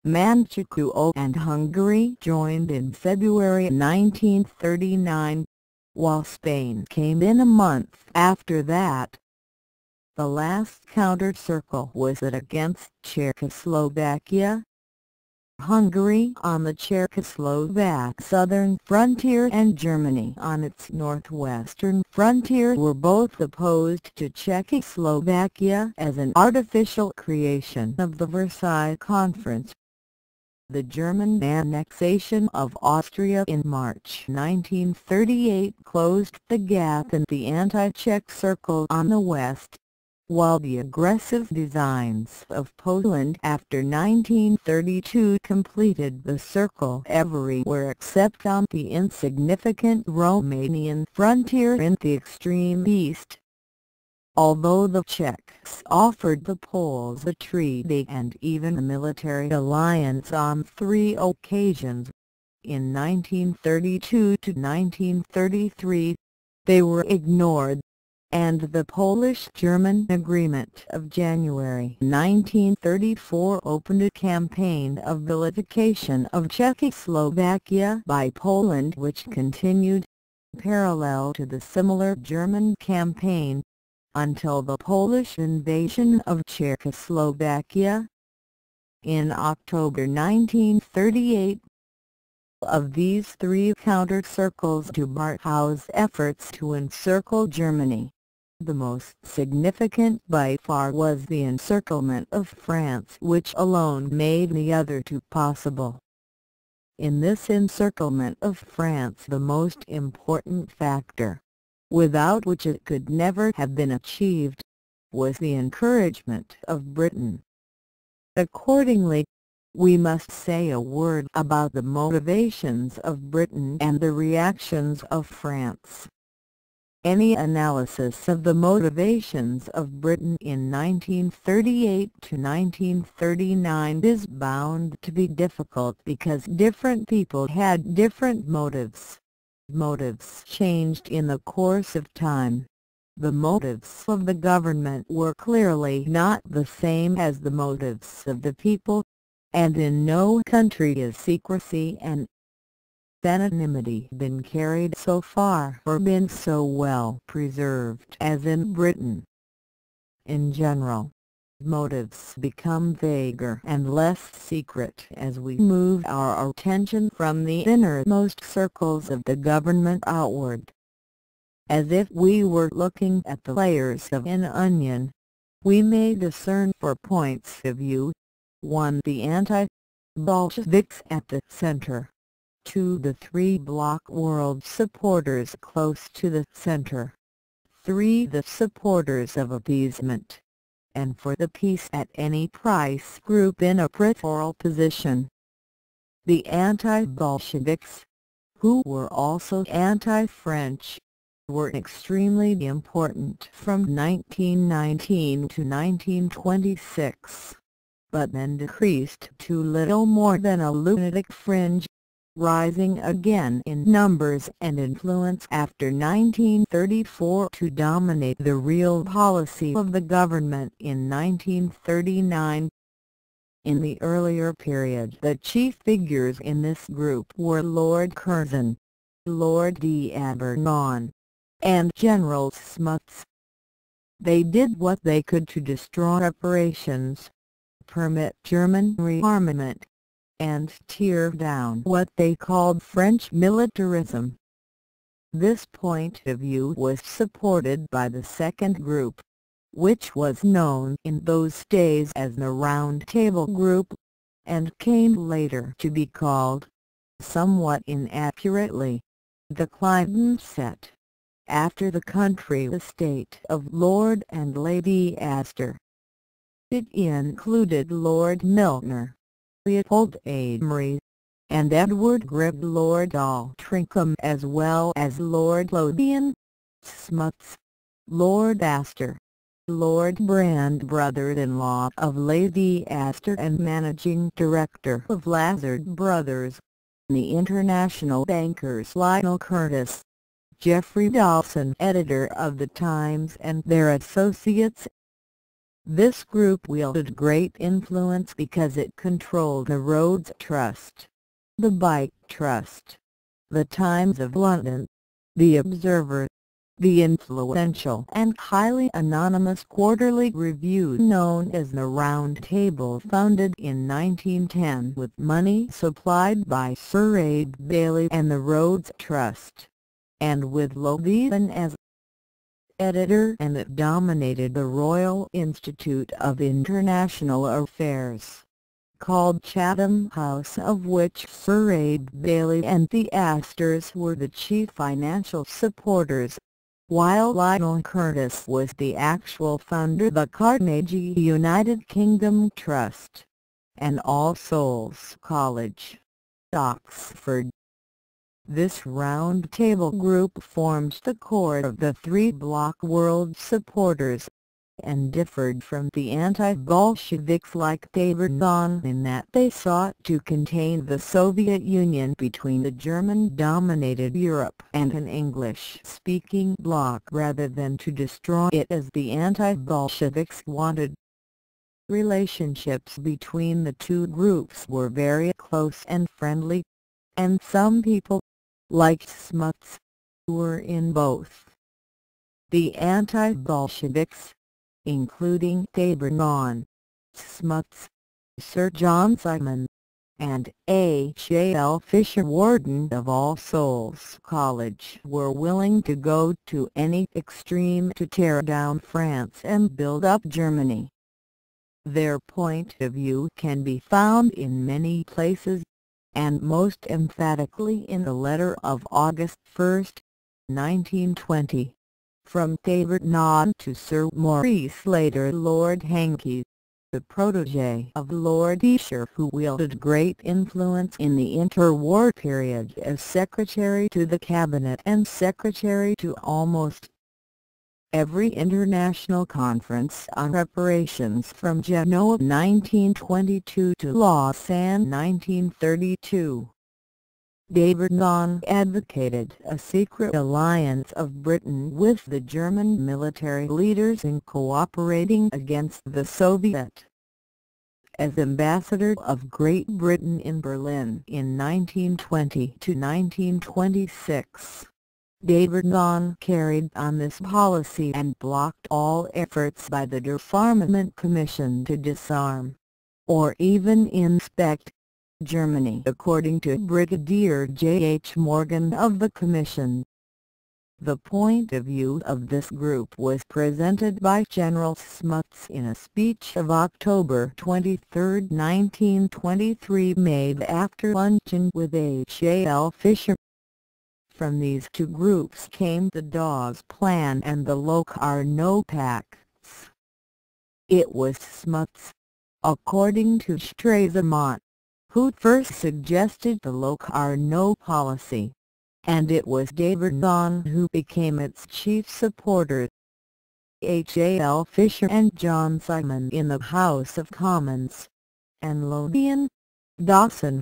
Manchukuo and Hungary joined in February 1939, while Spain came in a month after that. The last counter-circle was set against Czechoslovakia. Hungary on the Czechoslovak southern frontier and Germany on its northwestern frontier were both opposed to Czechoslovakia as an artificial creation of the Versailles Conference. The German annexation of Austria in March 1938 closed the gap in the anti-Czech circle on the west, while the aggressive designs of Poland after 1932 completed the circle everywhere except on the insignificant Romanian frontier in the extreme east. Although the Czechs offered the Poles a treaty and even a military alliance on 3 occasions, in 1932 to 1933, they were ignored, and the Polish-German Agreement of January 1934 opened a campaign of vilification of Czechoslovakia by Poland which continued, parallel to the similar German campaign, until the Polish invasion of Czechoslovakia. In October 1938, of these 3 counter-circles to Barthau's efforts to encircle Germany, the most significant by far was the encirclement of France, which alone made the other 2 possible. In this encirclement of France, the most important factor, without which it could never have been achieved, was the encouragement of Britain. Accordingly, we must say a word about the motivations of Britain and the reactions of France. Any analysis of the motivations of Britain in 1938 to 1939 is bound to be difficult because different people had different motives. Motives changed in the course of time. The motives of the government were clearly not the same as the motives of the people, and in no country is secrecy and anonymity been carried so far or been so well preserved as in Britain. In general, motives become vaguer and less secret as we move our attention from the innermost circles of the government outward. As if we were looking at the layers of an onion, we may discern 4 points of view. 1. The anti-Bolsheviks at the center. 2. The 3 bloc world supporters close to the center. 3. The supporters of appeasement, and for the peace at any price group in a peripheral position. The anti-Bolsheviks, who were also anti-French, were extremely important from 1919 to 1926, but then decreased to little more than a lunatic fringe, rising again in numbers and influence after 1934 to dominate the real policy of the government in 1939. In the earlier period, the chief figures in this group were Lord Curzon, Lord d'Abernon, and General Smuts. They did what they could to destroy reparations, permit German rearmament, and tear down what they called French militarism. This point of view was supported by the second group, which was known in those days as the Round Table Group, and came later to be called, somewhat inaccurately, the Cliveden Set, after the country estate of Lord and Lady Astor. It included Lord Milner, Leopold Amory, and Edward Gribb, Lord Altrincham, as well as Lord Lothian, Smuts, Lord Astor, Lord Brand, brother-in-law of Lady Astor and managing director of Lazard Brothers, the international bankers Lionel Curtis, Geoffrey Dawson, editor of The Times, and their associates. This group wielded great influence because it controlled the Rhodes Trust, the Bike Trust, the Times of London, the Observer, the influential and highly anonymous quarterly review known as the Round Table, founded in 1910 with money supplied by Sir Abe Bailey and the Rhodes Trust, and with Lothian as editor, and it dominated the Royal Institute of International Affairs, called Chatham House, of which Sir Abe Bailey and the Astors were the chief financial supporters, while Lionel Curtis was the actual founder of the Carnegie United Kingdom Trust, and All Souls College, Oxford. This Round Table Group formed the core of the 3 bloc world supporters, and differed from the anti-Bolsheviks like Abernon in that they sought to contain the Soviet Union between the German-dominated Europe and an English-speaking bloc rather than to destroy it as the anti-Bolsheviks wanted. Relationships between the 2 groups were very close and friendly, and some people, like Smuts, were in both. The anti-Bolsheviks, including Abernon, Smuts, Sir John Simon, and H.A.L. Fisher, warden of All Souls College, were willing to go to any extreme to tear down France and build up Germany. Their point of view can be found in many places, and most emphatically in the letter of August 1, 1920, from Abernon to Sir Maurice, later Lord Hankey, the protégé of Lord Esher, who wielded great influence in the interwar period as Secretary to the Cabinet and Secretary to almost every international conference on reparations from Genoa 1922 to Lausanne 1932. Abernon advocated a secret alliance of Britain with the German military leaders in cooperating against the Soviet. As ambassador of Great Britain in Berlin in 1920 to 1926, Davison carried on this policy and blocked all efforts by the Disarmament Commission to disarm, or even inspect, Germany, according to Brigadier J. H. Morgan of the Commission. The point of view of this group was presented by General Smuts in a speech of October 23, 1923, made after luncheon with H.A.L. Fisher. From these two groups came the Dawes Plan and the Locarno Pacts. It was Smuts, according to Stresemann, who first suggested the Locarno policy, and it was Davison who became its chief supporter. H.A.L. Fisher and John Simon in the House of Commons, and Lothian, Dawson,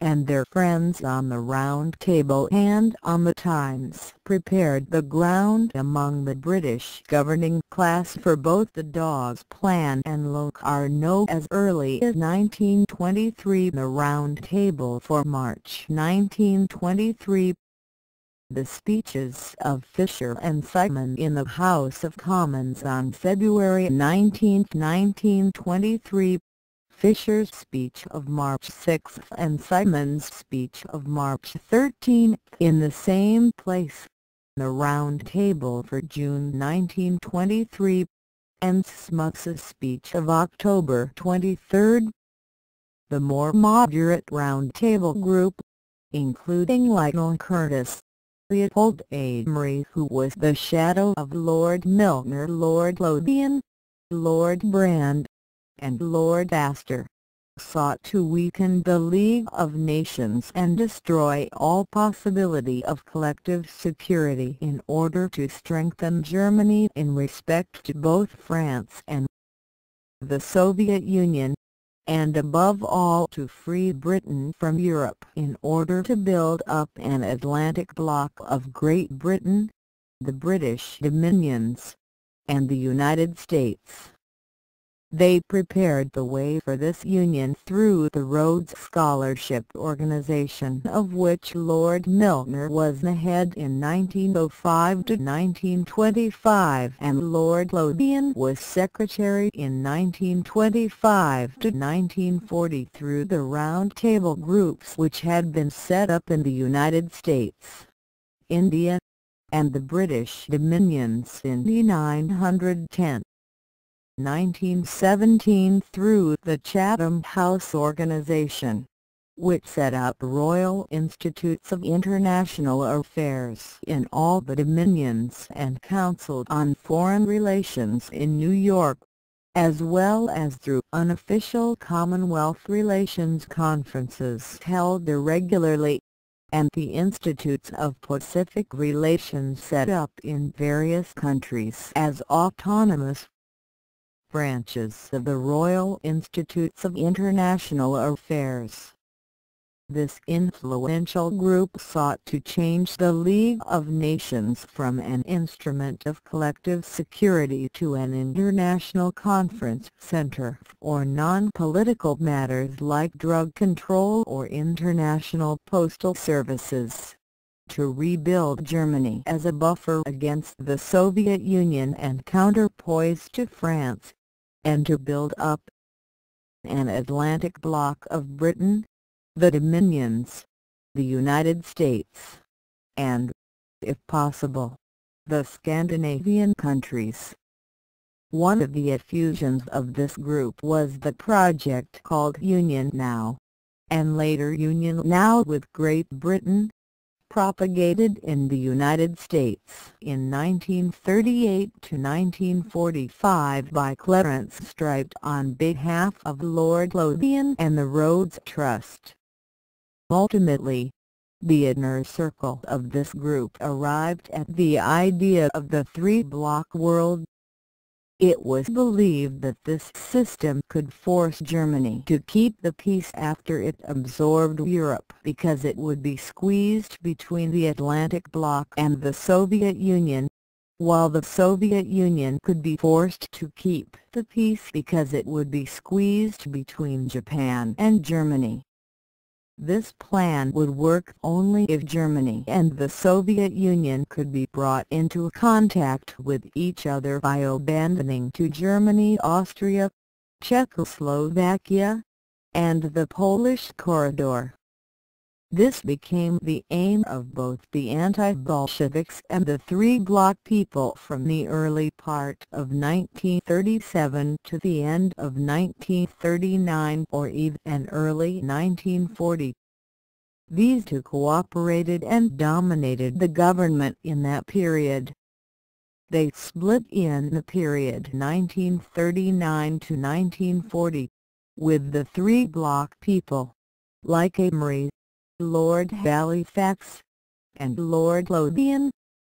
and their friends on the Round Table and on the Times prepared the ground among the British governing class for both the Dawes Plan and Locarno as early as 1923. The Round Table for March 1923. The speeches of Fisher and Simon in the House of Commons on February 19, 1923, Fisher's speech of March 6 and Simon's speech of March 13 in the same place, the Round Table for June 1923, and Smuts's speech of October 23. The more moderate Round Table group, including Lionel Curtis, Leopold Amory, who was the shadow of Lord Milner, Lord Lothian, Lord Brand, and Lord Astor, sought to weaken the League of Nations and destroy all possibility of collective security in order to strengthen Germany in respect to both France and the Soviet Union, and above all to free Britain from Europe in order to build up an Atlantic bloc of Great Britain, the British Dominions, and the United States. They prepared the way for this union through the Rhodes Scholarship Organization, of which Lord Milner was the head in 1905 to 1925 and Lord Lothian was secretary in 1925 to 1940, through the Round Table groups which had been set up in the United States, India, and the British Dominions in the 1917 through the Chatham House Organization, which set up Royal Institutes of International Affairs in all the Dominions and counselled on foreign relations in New York, as well as through unofficial Commonwealth relations conferences held irregularly, and the Institutes of Pacific Relations set up in various countries as autonomous branches of the Royal Institutes of International Affairs. This influential group sought to change the League of Nations from an instrument of collective security to an international conference center for non-political matters like drug control or international postal services, to rebuild Germany as a buffer against the Soviet Union and counterpoise to France, and to build up an Atlantic bloc of Britain, the Dominions, the United States, and, if possible, the Scandinavian countries. One of the effusions of this group was the project called Union Now, and later Union Now with Great Britain, propagated in the United States in 1938 to 1945 by Clarence Striped on behalf of Lord Lothian and the Rhodes Trust. Ultimately, the inner circle of this group arrived at the idea of the three-block world. It was believed that this system could force Germany to keep the peace after it absorbed Europe, because it would be squeezed between the Atlantic bloc and the Soviet Union, while the Soviet Union could be forced to keep the peace because it would be squeezed between Japan and Germany. This plan would work only if Germany and the Soviet Union could be brought into contact with each other by abandoning to Germany Austria, Czechoslovakia, and the Polish corridor. This became the aim of both the anti-Bolsheviks and the Three Bloc people from the early part of 1937 to the end of 1939 or even early 1940. These two cooperated and dominated the government in that period. They split in the period 1939 to 1940, with the Three Bloc people, like Amory, Lord Halifax, and Lord Lothian,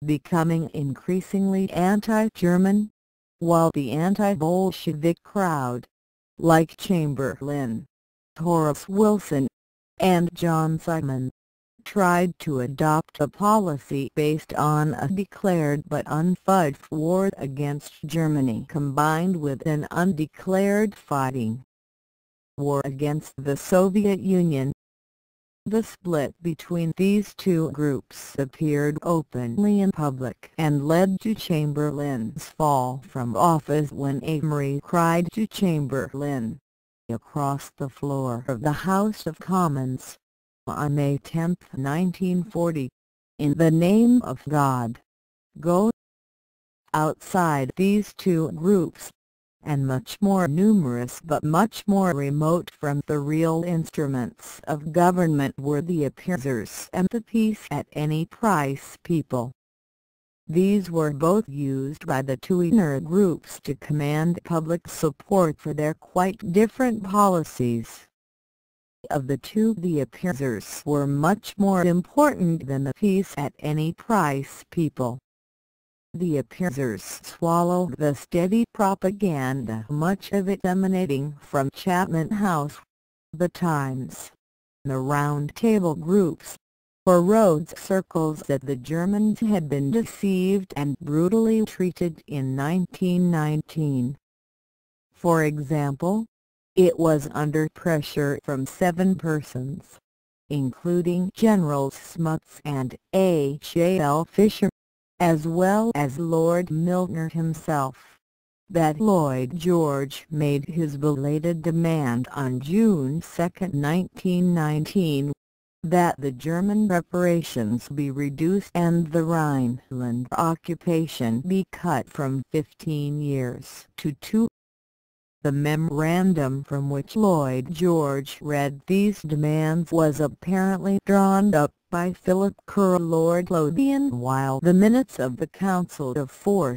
becoming increasingly anti-German, while the anti-Bolshevik crowd, like Chamberlain, Horace Wilson, and John Simon, tried to adopt a policy based on a declared but unfudged war against Germany combined with an undeclared fighting war against the Soviet Union. The split between these two groups appeared openly in public and led to Chamberlain's fall from office when Amory cried to Chamberlain, across the floor of the House of Commons, on May 10, 1940, "In the name of God, go." Outside these two groups, and much more numerous but much more remote from the real instruments of government, were the appeasers and the peace at any price people. These were both used by the two inner groups to command public support for their quite different policies. Of the two, the appeasers were much more important than the peace at any price people. The appeasers swallowed the steady propaganda, much of it emanating from Chatham House, the Times, the Round Table groups, or Rhodes circles, that the Germans had been deceived and brutally treated in 1919. For example, it was under pressure from 7 persons, including Generals Smuts and H.A.L. Fisher, as well as Lord Milner himself, that Lloyd George made his belated demand on June 2, 1919, that the German reparations be reduced and the Rhineland occupation be cut from 15 years to 2. The memorandum from which Lloyd George read these demands was apparently drawn up by Philip Kerr, Lord Lothian, while the minutes of the Council of Four,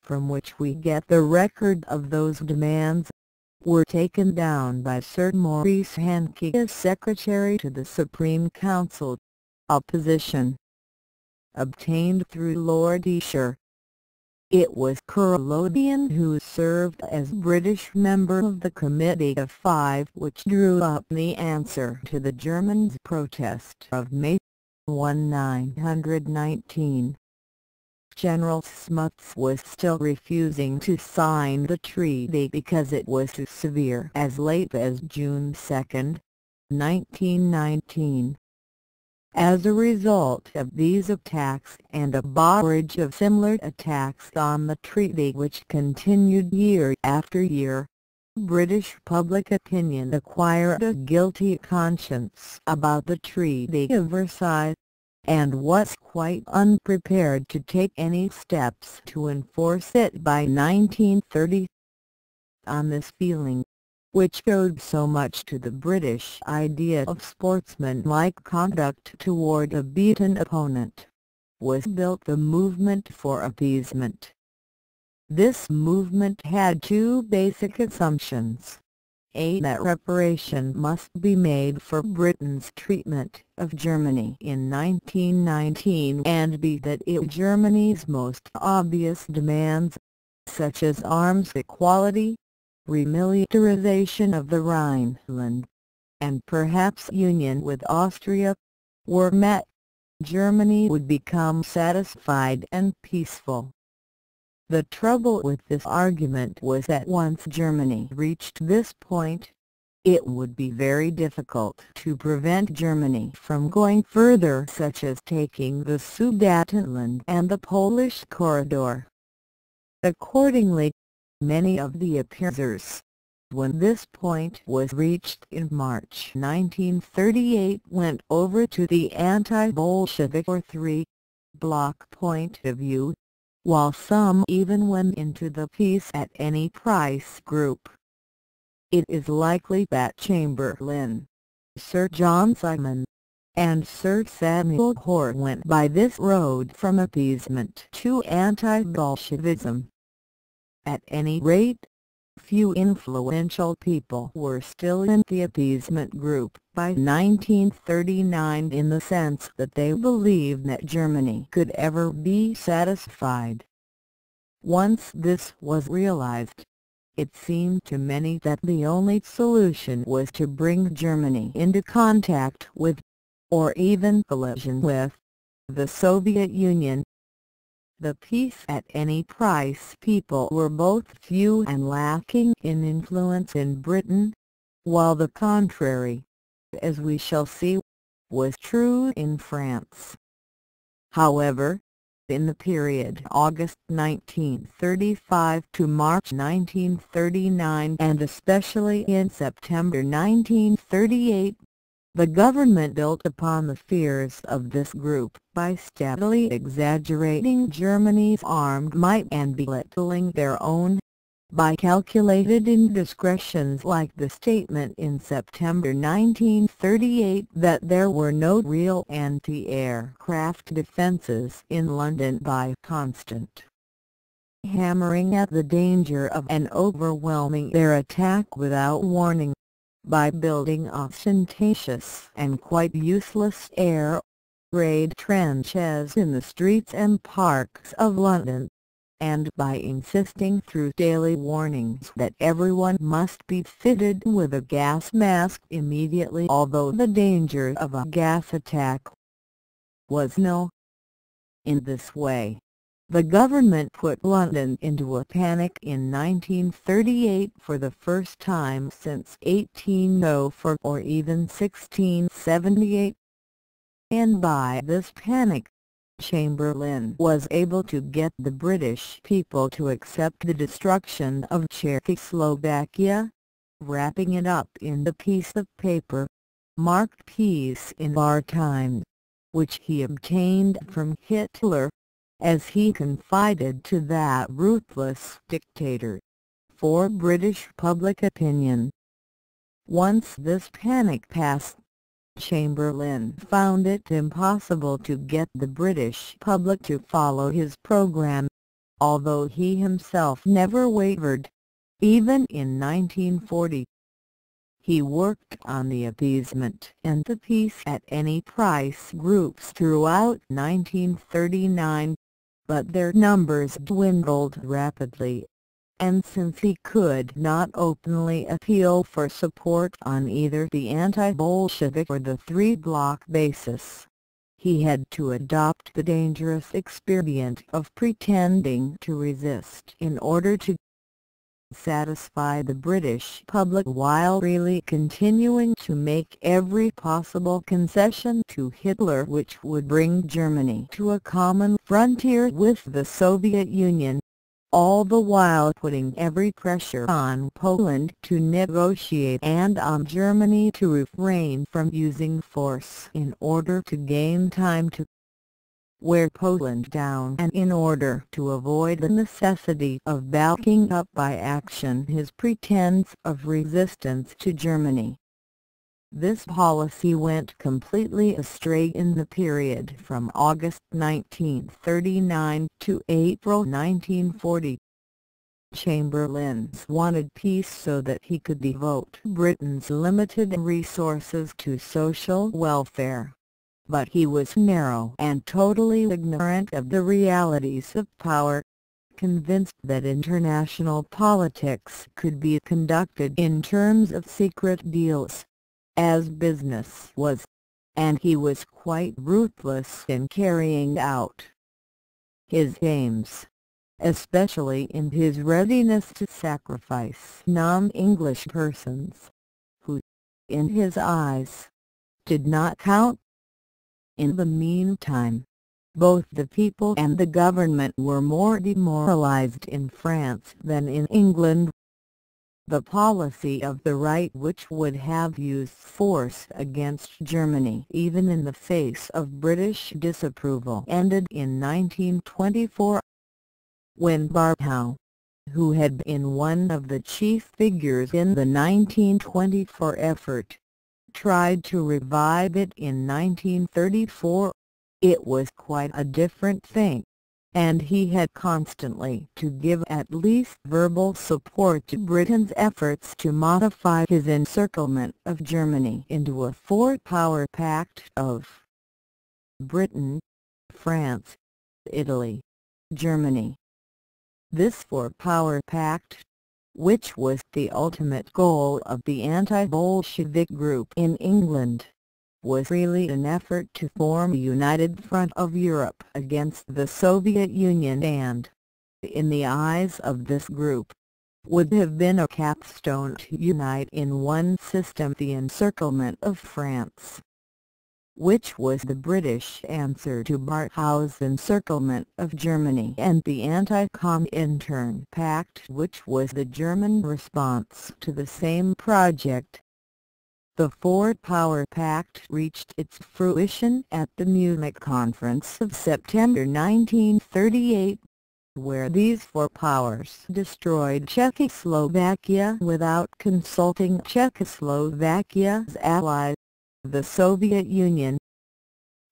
from which we get the record of those demands, were taken down by Sir Maurice Hankey as Secretary to the Supreme Council, a position obtained through Lord Esher. It was Kerr Lothian who served as British member of the Committee of Five which drew up the answer to the Germans' protest of May 1, 1919. General Smuts was still refusing to sign the treaty because it was too severe as late as June 2, 1919. As a result of these attacks and a barrage of similar attacks on the treaty which continued year after year, British public opinion acquired a guilty conscience about the Treaty of Versailles, and was quite unprepared to take any steps to enforce it by 1930. On this feeling, which owed so much to the British idea of sportsmanlike conduct toward a beaten opponent, was built the movement for appeasement. This movement had two basic assumptions: A. that reparation must be made for Britain's treatment of Germany in 1919, and B. that if Germany's most obvious demands, such as arms equality, remilitarization of the Rhineland, and perhaps union with Austria, were met, Germany would become satisfied and peaceful. The trouble with this argument was that once Germany reached this point, it would be very difficult to prevent Germany from going further, such as taking the Sudetenland and the Polish corridor. Accordingly, many of the appeasers, when this point was reached in March 1938, went over to the anti-Bolshevik or three-bloc point of view, while some even went into the peace at any price group. It is likely that Chamberlain, Sir John Simon, and Sir Samuel Hoare went by this road from appeasement to anti-Bolshevism. At any rate, few influential people were still in the appeasement group by 1939, in the sense that they believed that Germany could ever be satisfied. Once this was realized, it seemed to many that the only solution was to bring Germany into contact with, or even collision with, the Soviet Union. The peace at any price people were both few and lacking in influence in Britain, while the contrary, as we shall see, was true in France. However, in the period August 1935 to March 1939, and especially in September 1938, the government built upon the fears of this group by steadily exaggerating Germany's armed might and belittling their own, by calculated indiscretions like the statement in September 1938 that there were no real anti-aircraft defences in London, by constant hammering at the danger of an overwhelming air attack without warning, by building ostentatious and quite useless air raid trenches in the streets and parks of London, and by insisting through daily warnings that everyone must be fitted with a gas mask immediately, although the danger of a gas attack was nil. In this way, the government put London into a panic in 1938 for the first time since 1804 or even 1678. And by this panic, Chamberlain was able to get the British people to accept the destruction of Czechoslovakia, wrapping it up in the piece of paper, marked Peace in Our Times, which he obtained from Hitler, as he confided to that ruthless dictator, for British public opinion. Once this panic passed, Chamberlain found it impossible to get the British public to follow his program, although he himself never wavered, even in 1940. He worked on the appeasement and the peace at any price groups throughout 1939, but their numbers dwindled rapidly, and since he could not openly appeal for support on either the anti-Bolshevik or the three-bloc basis, he had to adopt the dangerous expedient of pretending to resist in order to satisfy the British public, while really continuing to make every possible concession to Hitler which would bring Germany to a common frontier with the Soviet Union, all the while putting every pressure on Poland to negotiate and on Germany to refrain from using force in order to gain time to wear Poland down, and in order to avoid the necessity of backing up by action his pretense of resistance to Germany. This policy went completely astray in the period from August 1939 to April 1940. Chamberlain wanted peace so that he could devote Britain's limited resources to social welfare, but he was narrow and totally ignorant of the realities of power, convinced that international politics could be conducted in terms of secret deals, as business was, and he was quite ruthless in carrying out his aims, especially in his readiness to sacrifice non-English persons, who in his eyes, did not count. In the meantime, both the people and the government were more demoralized in France than in England. The policy of the right, which would have used force against Germany even in the face of British disapproval, ended in 1924, when Barhow, who had been one of the chief figures in the 1924 effort, tried to revive it in 1934. It was quite a different thing, and he had constantly to give at least verbal support to Britain's efforts to modify his encirclement of Germany into a four-power pact of Britain, France, Italy, Germany. This four-power pact, which was the ultimate goal of the anti-Bolshevik group in England, was really an effort to form a united front of Europe against the Soviet Union and, in the eyes of this group, would have been a capstone to unite in one system the encirclement of France, which was the British answer to Barhow's encirclement of Germany, and the Anti-Comintern Pact, which was the German response to the same project. The Four-Power Pact reached its fruition at the Munich Conference of September 1938, where these four powers destroyed Czechoslovakia without consulting Czechoslovakia's ally, the Soviet Union.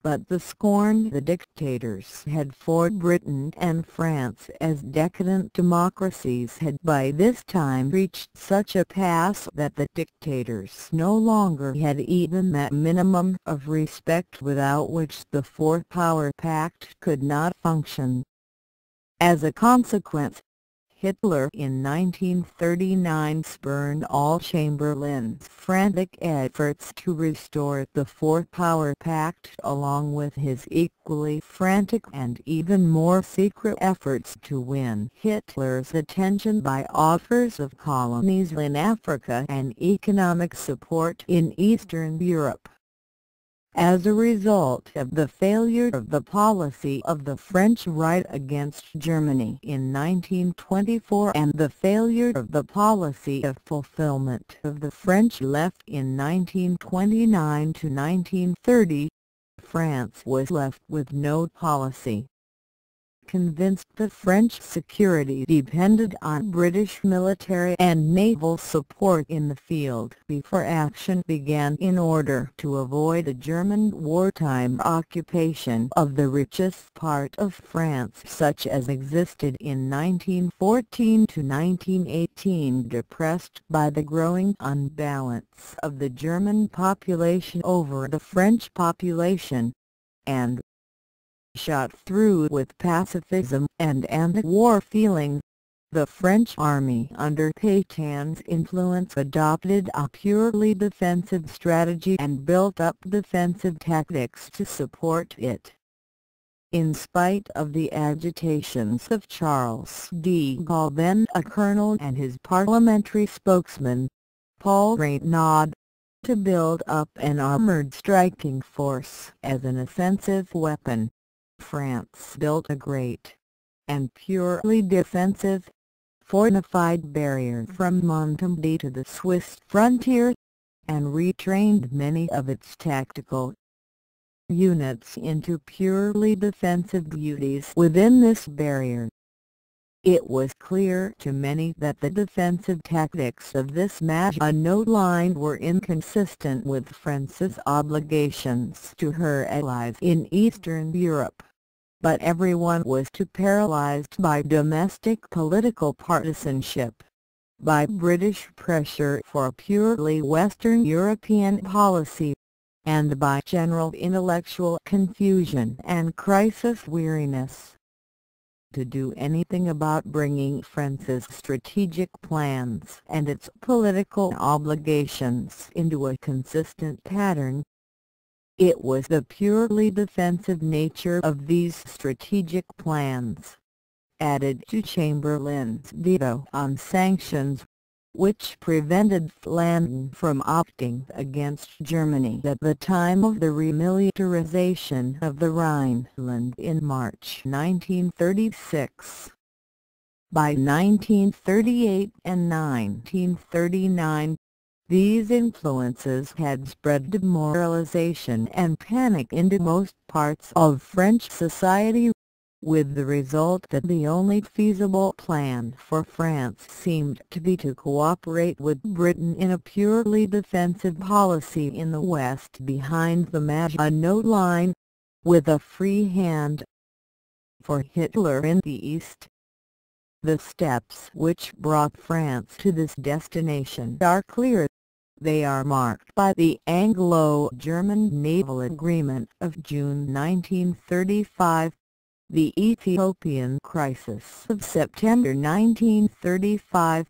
But the scorn the dictators had for Britain and France as decadent democracies had by this time reached such a pass that the dictators no longer had even that minimum of respect without which the Four-Power Pact could not function. As a consequence, Hitler in 1939 spurned all Chamberlain's frantic efforts to restore the Four-Power Pact, along with his equally frantic and even more secret efforts to win Hitler's attention by offers of colonies in Africa and economic support in Eastern Europe. As a result of the failure of the policy of the French right against Germany in 1924 and the failure of the policy of fulfillment of the French left in 1929 to 1930, France was left with no policy. Convinced the French security depended on British military and naval support in the field before action began in order to avoid a German wartime occupation of the richest part of France such as existed in 1914 to 1918, depressed by the growing unbalance of the German population over the French population, and shot through with pacifism and anti-war feeling, the French army under Pétain's influence adopted a purely defensive strategy and built up defensive tactics to support it. In spite of the agitations of Charles de Gaulle, then a colonel, and his parliamentary spokesman, Paul Reynaud, to build up an armoured striking force as an offensive weapon, France built a great, and purely defensive, fortified barrier from Normandy to the Swiss frontier, and retrained many of its tactical units into purely defensive duties within this barrier. It was clear to many that the defensive tactics of this Maginot Line were inconsistent with France's obligations to her allies in Eastern Europe. But everyone was too paralyzed by domestic political partisanship, by British pressure for a purely Western European policy, and by general intellectual confusion and crisis weariness, to do anything about bringing France's strategic plans and its political obligations into a consistent pattern. It was the purely defensive nature of these strategic plans, added to Chamberlain's veto on sanctions, which prevented Flanders from opting against Germany at the time of the remilitarization of the Rhineland in March 1936. By 1938 and 1939, these influences had spread demoralization and panic into most parts of French society, with the result that the only feasible plan for France seemed to be to cooperate with Britain in a purely defensive policy in the West behind the Maginot Line, with a free hand for Hitler in the East. The steps which brought France to this destination are clear. They are marked by the Anglo-German Naval Agreement of June 1935, the Ethiopian Crisis of September 1935,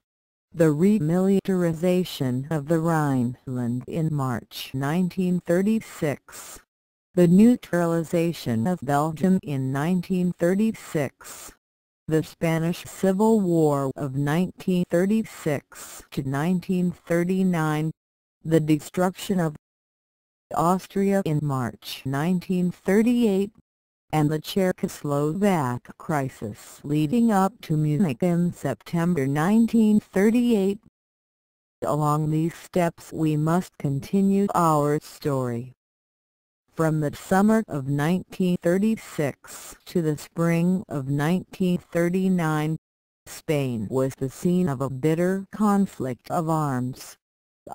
the remilitarization of the Rhineland in March 1936, the neutralization of Belgium in 1936, the Spanish Civil War of 1936 to 1939, the destruction of Austria in March 1938, and the Czechoslovak crisis leading up to Munich in September 1938. Along these steps we must continue our story. From the summer of 1936 to the spring of 1939, Spain was the scene of a bitter conflict of arms,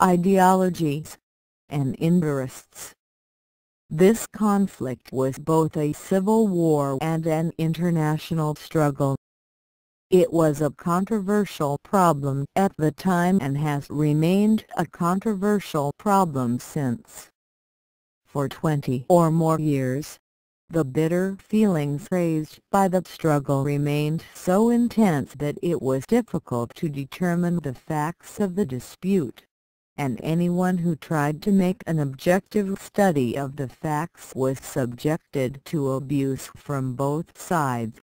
ideologies, and interests. This conflict was both a civil war and an international struggle. It was a controversial problem at the time and has remained a controversial problem since. For 20 or more years, the bitter feelings raised by the struggle remained so intense that it was difficult to determine the facts of the dispute, and anyone who tried to make an objective study of the facts was subjected to abuse from both sides.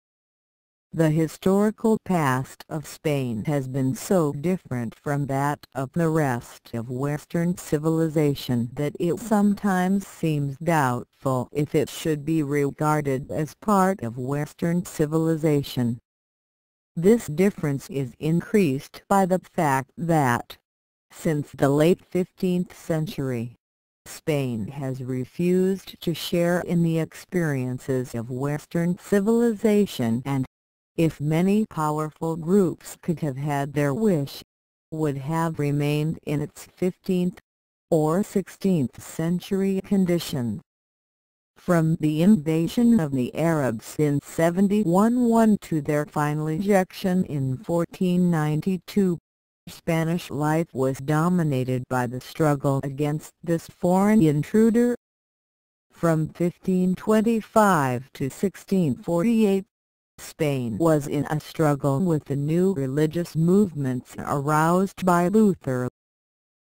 The historical past of Spain has been so different from that of the rest of Western civilization that it sometimes seems doubtful if it should be regarded as part of Western civilization. This difference is increased by the fact that, since the late 15th century, Spain has refused to share in the experiences of Western civilization and, if many powerful groups could have had their wish, would have remained in its 15th or 16th century condition. From the invasion of the Arabs in 71 to their final ejection in 1492, Spanish life was dominated by the struggle against this foreign intruder. From 1525 to 1648, Spain was in a struggle with the new religious movements aroused by Luther.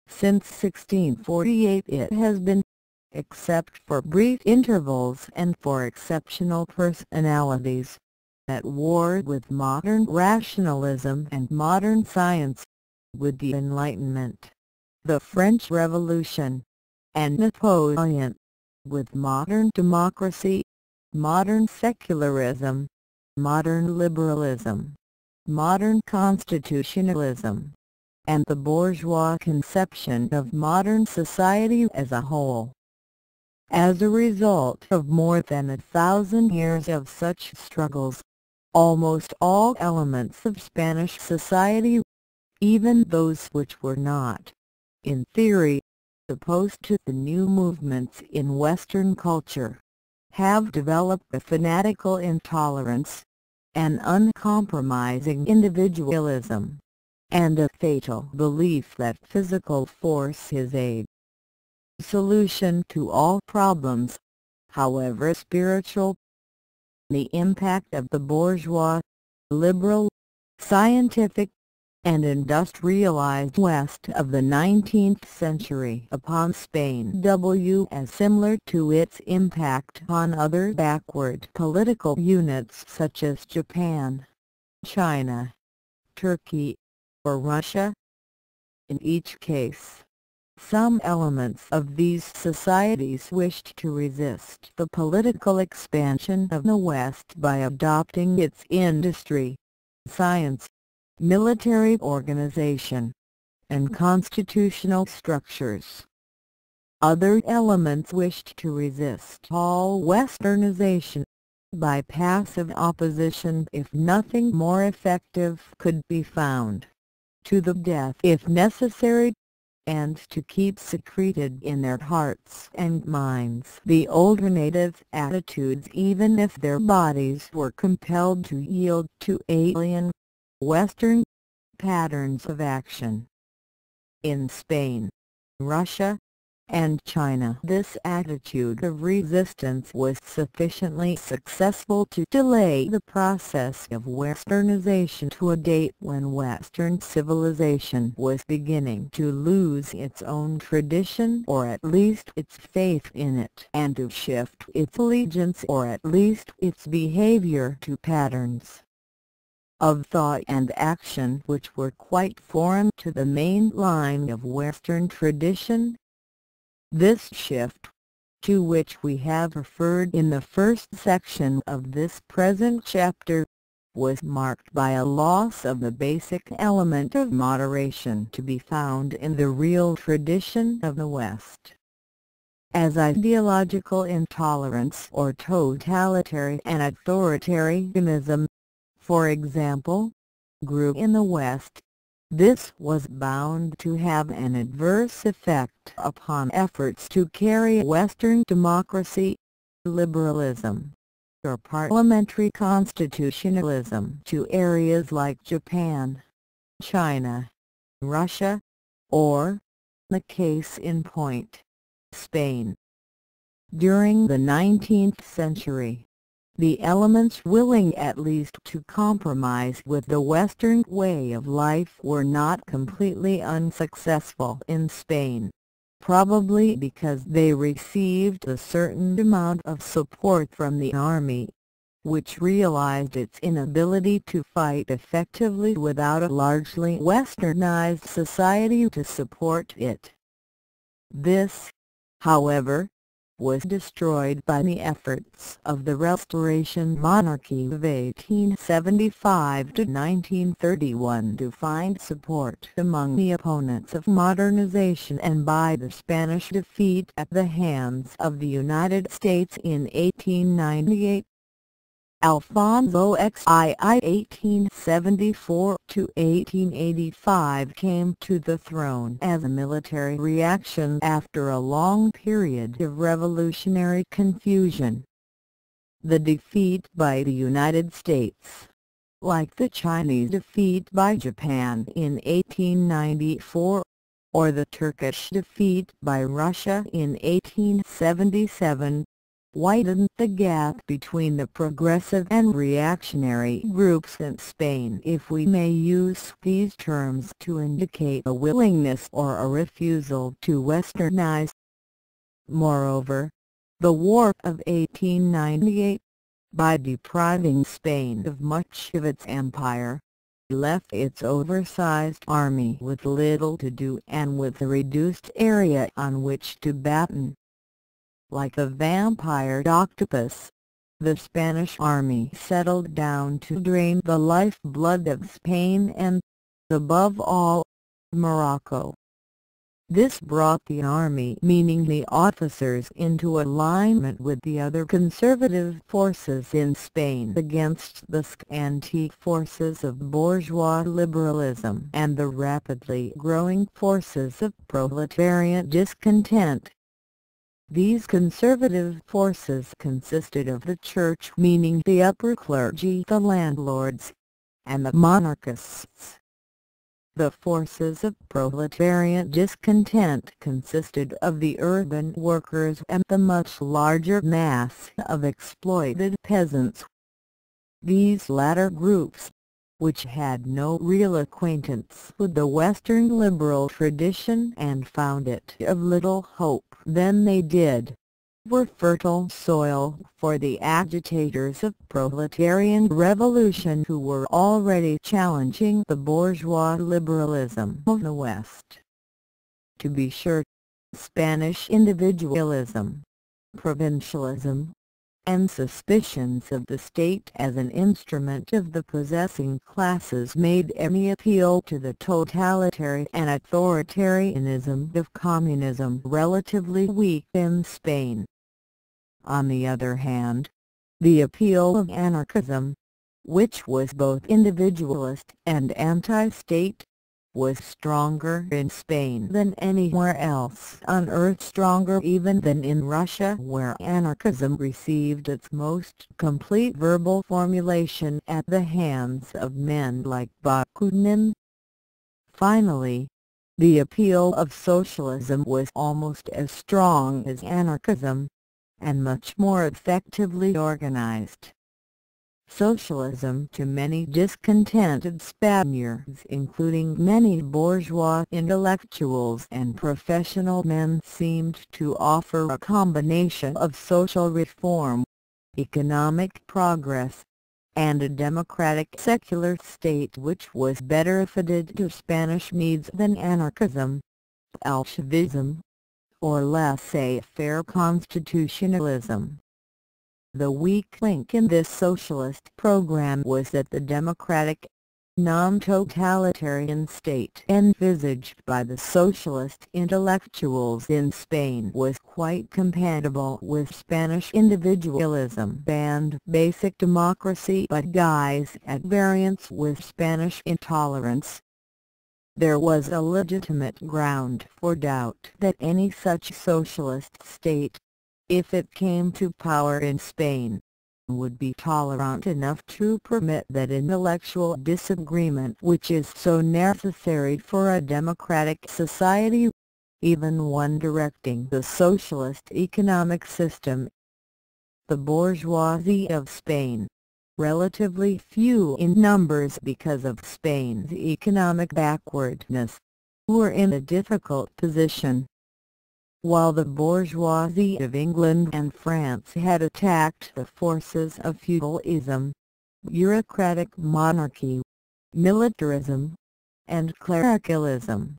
Since 1648 it has been, except for brief intervals and for exceptional personalities, at war with modern rationalism and modern science, with the Enlightenment, the French Revolution, and Napoleon, with modern democracy, modern secularism, modern liberalism, modern constitutionalism, and the bourgeois conception of modern society as a whole. As a result of more than 1,000 years of such struggles, almost all elements of Spanish society, even those which were not, in theory, opposed to the new movements in Western culture, have developed a fanatical intolerance, an uncompromising individualism, and a fatal belief that physical force is a solution to all problems, however spiritual. The impact of the bourgeois, liberal, scientific, and industrialized West of the 19th century upon Spain was as similar to its impact on other backward political units such as Japan, China, Turkey, or Russia. In each case, some elements of these societies wished to resist the political expansion of the West by adopting its industry, science, military organization, and constitutional structures. Other elements wished to resist all westernization by passive opposition if nothing more effective could be found, to the death if necessary, and to keep secreted in their hearts and minds the alternative attitudes even if their bodies were compelled to yield to alien, Western, patterns of action. In Spain, Russia, and China, this attitude of resistance was sufficiently successful to delay the process of westernization to a date when Western civilization was beginning to lose its own tradition or at least its faith in it, and to shift its allegiance or at least its behavior to patterns of thought and action which were quite foreign to the main line of Western tradition. This shift, to which we have referred in the first section of this present chapter, was marked by a loss of the basic element of moderation to be found in the real tradition of the West. As ideological intolerance or totalitarian authoritarianism, for example, grew in the West, this was bound to have an adverse effect upon efforts to carry Western democracy, liberalism, or parliamentary constitutionalism to areas like Japan, China, Russia, or, the case in point, Spain. During the 19th century, the elements willing at least to compromise with the Western way of life were not completely unsuccessful in Spain, probably because they received a certain amount of support from the army, which realized its inability to fight effectively without a largely westernized society to support it. This, however, was destroyed by the efforts of the Restoration monarchy of 1875 to 1931 to find support among the opponents of modernization and by the Spanish defeat at the hands of the United States in 1898. Alfonso XII (1874–1885) came to the throne as a military reaction after a long period of revolutionary confusion. The defeat by the United States, like the Chinese defeat by Japan in 1894, or the Turkish defeat by Russia in 1877, widened the gap between the progressive and reactionary groups in Spain, if we may use these terms to indicate a willingness or a refusal to westernize. Moreover, the War of 1898, by depriving Spain of much of its empire, left its oversized army with little to do and with a reduced area on which to batten. Like a vampire octopus, the Spanish army settled down to drain the lifeblood of Spain and, above all, Morocco. This brought the army, meaning the officers, into alignment with the other conservative forces in Spain against the anti forces of bourgeois liberalism and the rapidly growing forces of proletarian discontent. These conservative forces consisted of the church, meaning the upper clergy, the landlords, and the monarchists. The forces of proletarian discontent consisted of the urban workers and the much larger mass of exploited peasants. These latter groups, which had no real acquaintance with the Western liberal tradition and found it of little hope than they did, were fertile soil for the agitators of proletarian revolution who were already challenging the bourgeois liberalism of the West. To be sure, Spanish individualism, provincialism, and suspicions of the state as an instrument of the possessing classes made any appeal to the totalitarian and authoritarianism of communism relatively weak in Spain. On the other hand, the appeal of anarchism, which was both individualist and anti-state, was stronger in Spain than anywhere else on earth, stronger even than in Russia, where anarchism received its most complete verbal formulation at the hands of men like Bakunin. Finally, the appeal of socialism was almost as strong as anarchism, and much more effectively organized. Socialism to many discontented Spaniards, including many bourgeois intellectuals and professional men, seemed to offer a combination of social reform, economic progress, and a democratic secular state which was better fitted to Spanish needs than anarchism, Bolshevism, or laissez-faire constitutionalism. The weak link in this socialist program was that the democratic, non-totalitarian state envisaged by the socialist intellectuals in Spain was quite compatible with Spanish individualism and basic democracy, but guys at variance with Spanish intolerance. There was a legitimate ground for doubt that any such socialist state, if it came to power in Spain, would be tolerant enough to permit that intellectual disagreement which is so necessary for a democratic society, even one directing the socialist economic system. The bourgeoisie of Spain, relatively few in numbers because of Spain's economic backwardness, were in a difficult position. While the bourgeoisie of England and France had attacked the forces of feudalism, bureaucratic monarchy, militarism, and clericalism,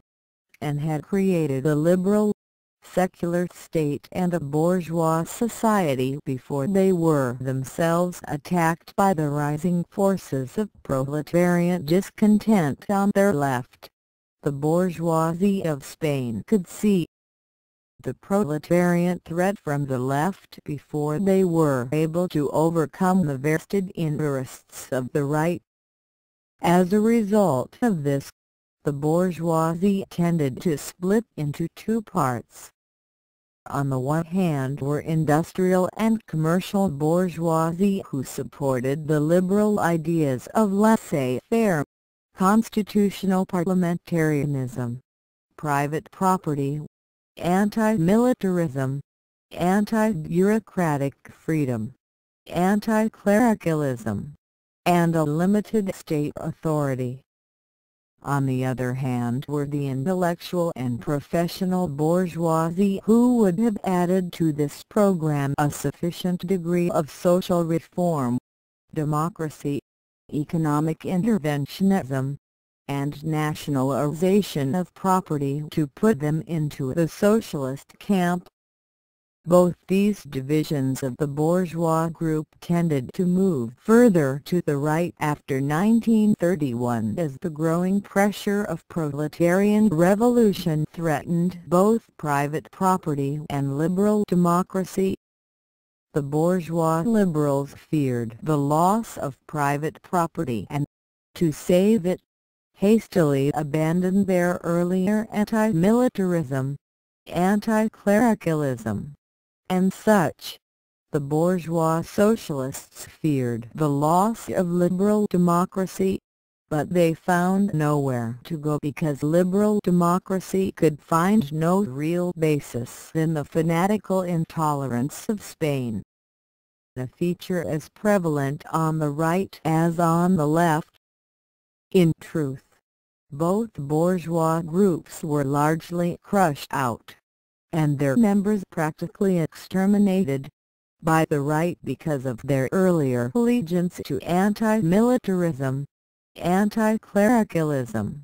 and had created a liberal, secular state and a bourgeois society before they were themselves attacked by the rising forces of proletarian discontent on their left, the bourgeoisie of Spain could see the proletarian threat from the left before they were able to overcome the vested interests of the right. As a result of this, the bourgeoisie tended to split into two parts. On the one hand were industrial and commercial bourgeoisie who supported the liberal ideas of laissez-faire, constitutional parliamentarism, private property, anti-militarism, anti-bureaucratic freedom, anti-clericalism, and a limited state authority. On the other hand were the intellectual and professional bourgeoisie who would have added to this program a sufficient degree of social reform, democracy, economic interventionism, and nationalization of property to put them into the socialist camp. Both these divisions of the bourgeois group tended to move further to the right after 1931 as the growing pressure of proletarian revolution threatened both private property and liberal democracy. The bourgeois liberals feared the loss of private property and, to save it, hastily abandoned their earlier anti-militarism, anti-clericalism, and such. The bourgeois socialists feared the loss of liberal democracy, but they found nowhere to go because liberal democracy could find no real basis in the fanatical intolerance of Spain. A feature as prevalent on the right as on the left. In truth, both bourgeois groups were largely crushed out. and their members practically exterminated by the right because of their earlier allegiance to anti-militarism, anti-clericalism,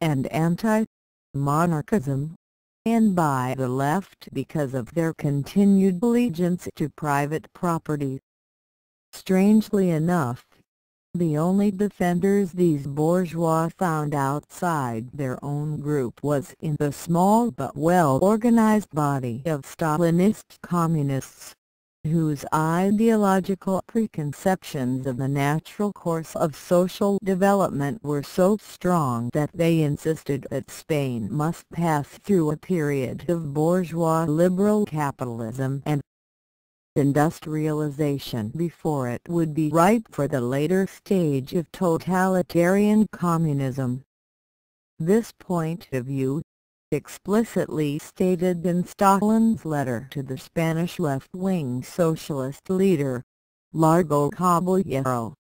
and anti-monarchism, and by the left because of their continued allegiance to private property. Strangely enough, the only defenders these bourgeois found outside their own group was in the small but well-organized body of Stalinist communists, whose ideological preconceptions of the natural course of social development were so strong that they insisted that Spain must pass through a period of bourgeois liberal capitalism and industrialization before it would be ripe for the later stage of totalitarian communism. This point of view, explicitly stated in Stalin's letter to the Spanish left-wing socialist leader, Largo Caballero,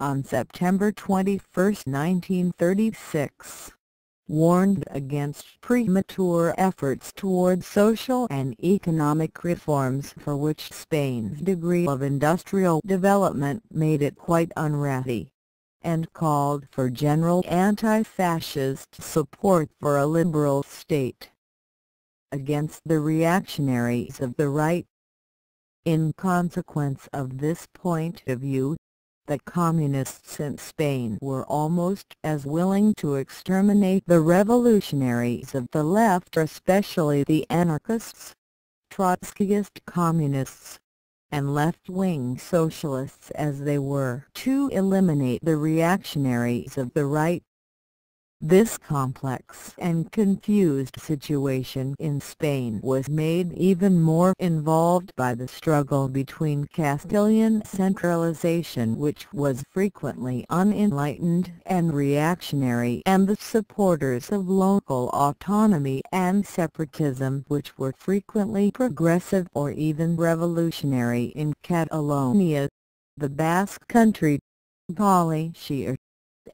on September 21, 1936, warned against premature efforts toward social and economic reforms for which Spain's degree of industrial development made it quite unready, and called for general anti-fascist support for a liberal state against the reactionaries of the right. In consequence of this point of view, the communists in Spain were almost as willing to exterminate the revolutionaries of the left, especially the anarchists, Trotskyist communists, and left-wing socialists, as they were to eliminate the reactionaries of the right. This complex and confused situation in Spain was made even more involved by the struggle between Castilian centralization, which was frequently unenlightened and reactionary, and the supporters of local autonomy and separatism, which were frequently progressive or even revolutionary in Catalonia, the Basque Country, Galicia,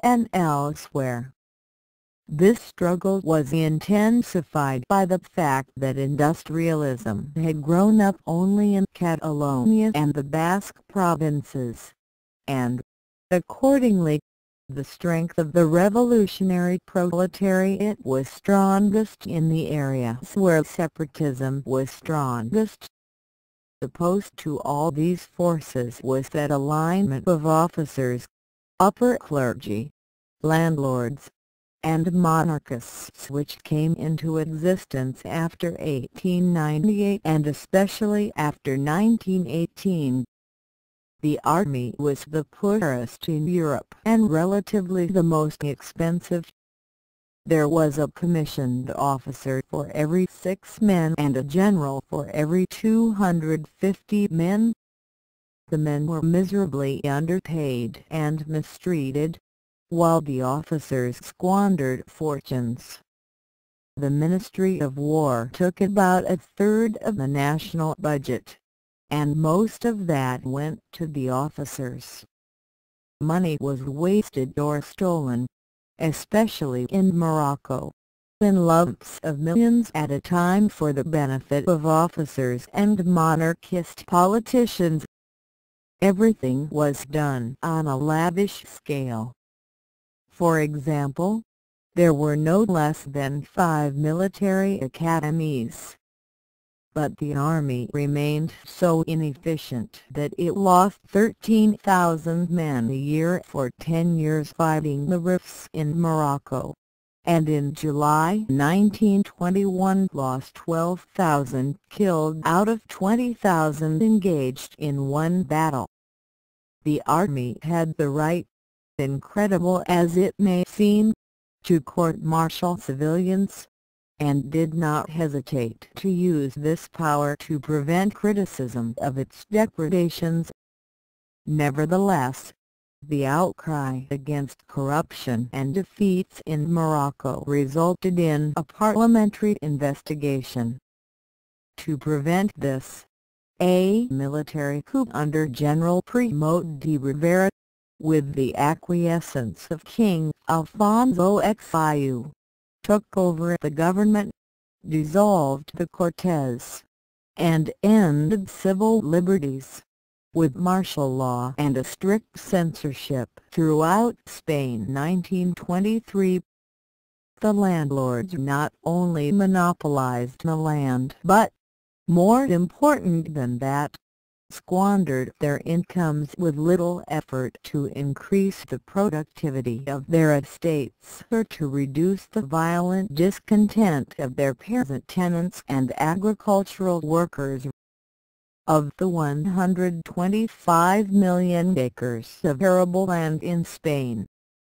and elsewhere. This struggle was intensified by the fact that industrialism had grown up only in Catalonia and the Basque provinces, and, accordingly, the strength of the revolutionary proletariat was strongest in the areas where separatism was strongest. Opposed to all these forces was that alignment of officers, upper clergy, landlords, and monarchists which came into existence after 1898 and especially after 1918. The army was the poorest in Europe and relatively the most expensive. There was a commissioned officer for every 6 men and a general for every 250 men. The men were miserably underpaid and mistreated, while the officers squandered fortunes. The Ministry of War took about a third of the national budget, and most of that went to the officers. Money was wasted or stolen, especially in Morocco, in lumps of millions at a time for the benefit of officers and monarchist politicians. Everything was done on a lavish scale. For example, there were no less than 5 military academies. But the army remained so inefficient that it lost 13,000 men a year for 10 years fighting the rifts in Morocco, and in July 1921 lost 12,000 killed out of 20,000 engaged in one battle. The army had the right, incredible as it may seem, to court-martial civilians, and did not hesitate to use this power to prevent criticism of its depredations. Nevertheless, the outcry against corruption and defeats in Morocco resulted in a parliamentary investigation. To prevent this, a military coup under General Primo de Rivera, with the acquiescence of King Alfonso Xiu, took over the government, dissolved the Cortes, and ended civil liberties, with martial law and a strict censorship throughout Spain. 1923. The landlords not only monopolized the land but, more important than that, squandered their incomes with little effort to increase the productivity of their estates or to reduce the violent discontent of their peasant tenants and agricultural workers. Of the 125 million acres of arable land in Spain,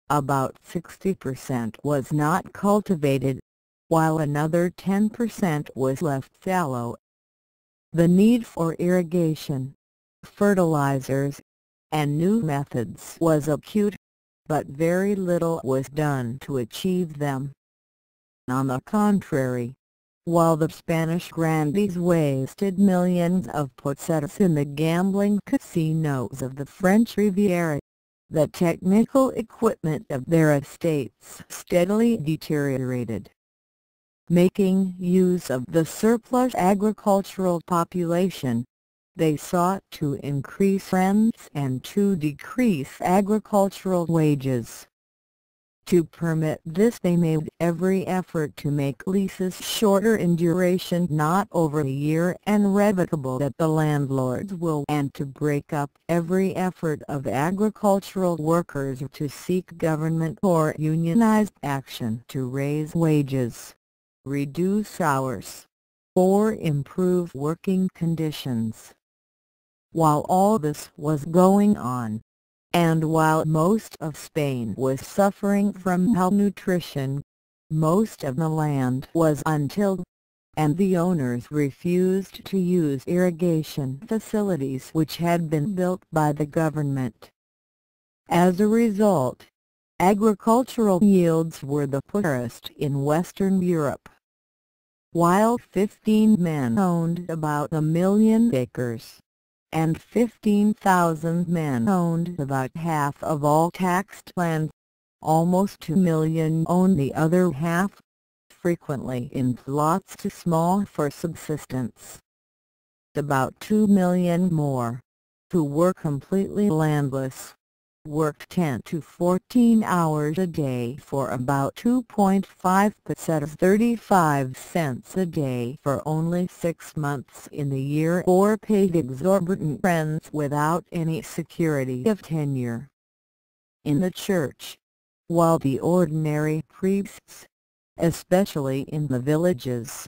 about 60% was not cultivated, while another 10% was left fallow. The need for irrigation, fertilizers, and new methods was acute, but very little was done to achieve them. On the contrary, while the Spanish grandees wasted millions of pesetas in the gambling casinos of the French Riviera, the technical equipment of their estates steadily deteriorated. Making use of the surplus agricultural population, they sought to increase rents and to decrease agricultural wages. To permit this, they made every effort to make leases shorter in duration, not over a year, and revocable at the landlord's will, and to break up every effort of agricultural workers to seek government or unionized action to raise wages, reduce hours, or improve working conditions. While all this was going on, and while most of Spain was suffering from malnutrition, most of the land was untilled, and the owners refused to use irrigation facilities which had been built by the government. As a result, agricultural yields were the poorest in Western Europe. While 15 men owned about 1 million acres, and 15,000 men owned about half of all taxed land, almost 2 million owned the other half, frequently in plots too small for subsistence. About 2 million more, who were completely landless, worked 10 to 14 hours a day for about 2.5 pesetas, 35 cents a day, for only 6 months in the year, or paid exorbitant rents without any security of tenure. In the church, while the ordinary priests, especially in the villages,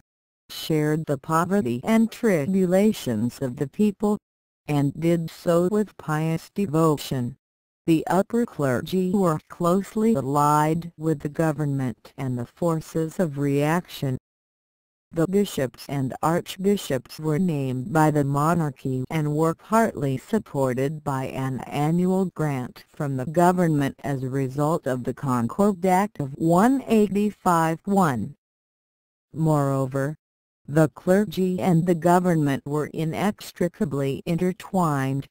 shared the poverty and tribulations of the people, and did so with pious devotion, the upper clergy were closely allied with the government and the forces of reaction. The bishops and archbishops were named by the monarchy and were partly supported by an annual grant from the government as a result of the Concord Act of 185-1. Moreover, the clergy and the government were inextricably intertwined,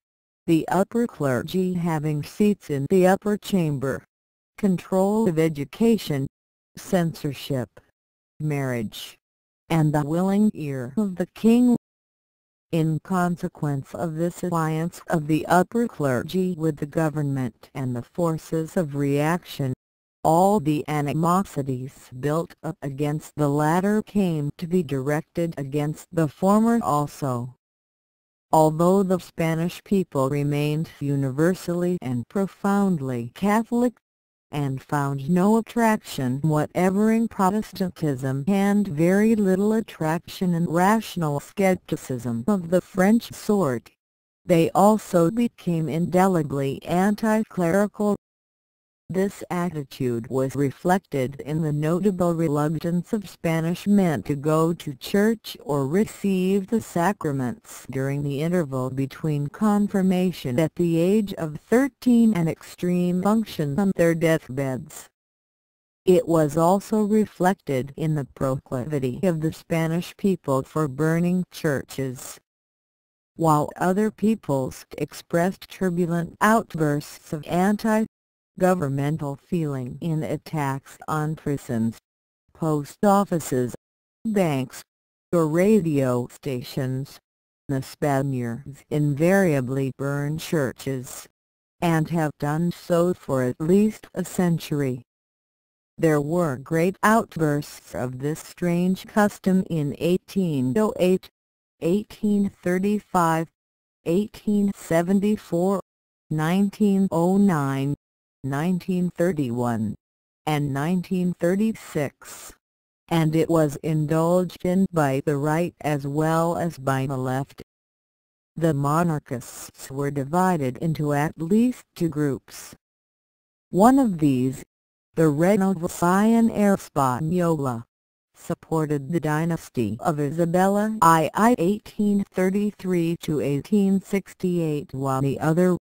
the upper clergy having seats in the upper chamber, control of education, censorship, marriage, and the willing ear of the king. In consequence of this alliance of the upper clergy with the government and the forces of reaction, all the animosities built up against the latter came to be directed against the former also. Although the Spanish people remained universally and profoundly Catholic, and found no attraction whatever in Protestantism and very little attraction in rational skepticism of the French sort, they also became indelibly anti-clerical. This attitude was reflected in the notable reluctance of Spanish men to go to church or receive the sacraments during the interval between confirmation at the age of 13 and extreme unction on their deathbeds. It was also reflected in the proclivity of the Spanish people for burning churches. While other peoples expressed turbulent outbursts of anti-governmental feeling in attacks on prisons, post offices, banks, or radio stations. The Spaniards invariably burn churches, and have done so for at least a century. There were great outbursts of this strange custom in 1808, 1835, 1874, 1909, 1931, and 1936, and it was indulged in by the right as well as by the left. The monarchists were divided into at least two groups. One of these, the Renovación Española, supported the dynasty of Isabella II 1833 to 1868, while the other,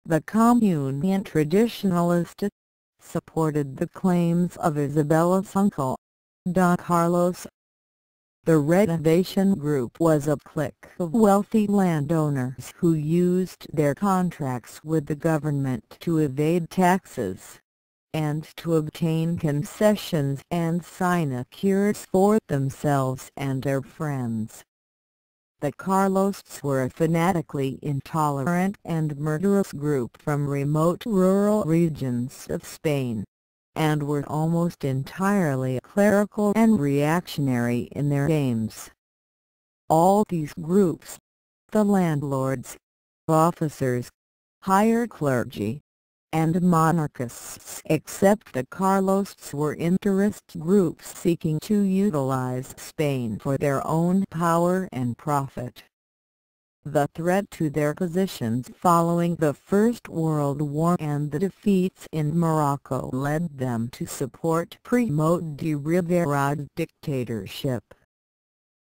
the Communion Traditionalista, supported the claims of Isabella's uncle, Don Carlos. The Renovation Group was a clique of wealthy landowners who used their contracts with the government to evade taxes, and to obtain concessions and sinecures for themselves and their friends. The Carlosts were a fanatically intolerant and murderous group from remote rural regions of Spain, and were almost entirely clerical and reactionary in their aims. All these groups, the landlords, officers, higher clergy, and monarchists except the Carlosts, were interest groups seeking to utilize Spain for their own power and profit. The threat to their positions following the First World War and the defeats in Morocco led them to support Primo de Rivera's dictatorship.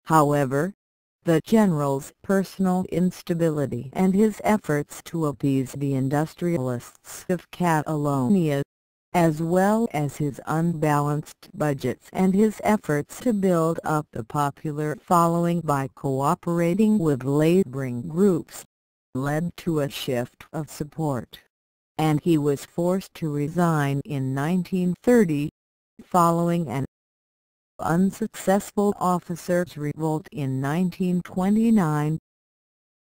However, the general's personal instability and his efforts to appease the industrialists of Catalonia, as well as his unbalanced budgets and his efforts to build up the popular following by cooperating with laboring groups, led to a shift of support, and he was forced to resign in 1930, following an unsuccessful officers' revolt in 1929.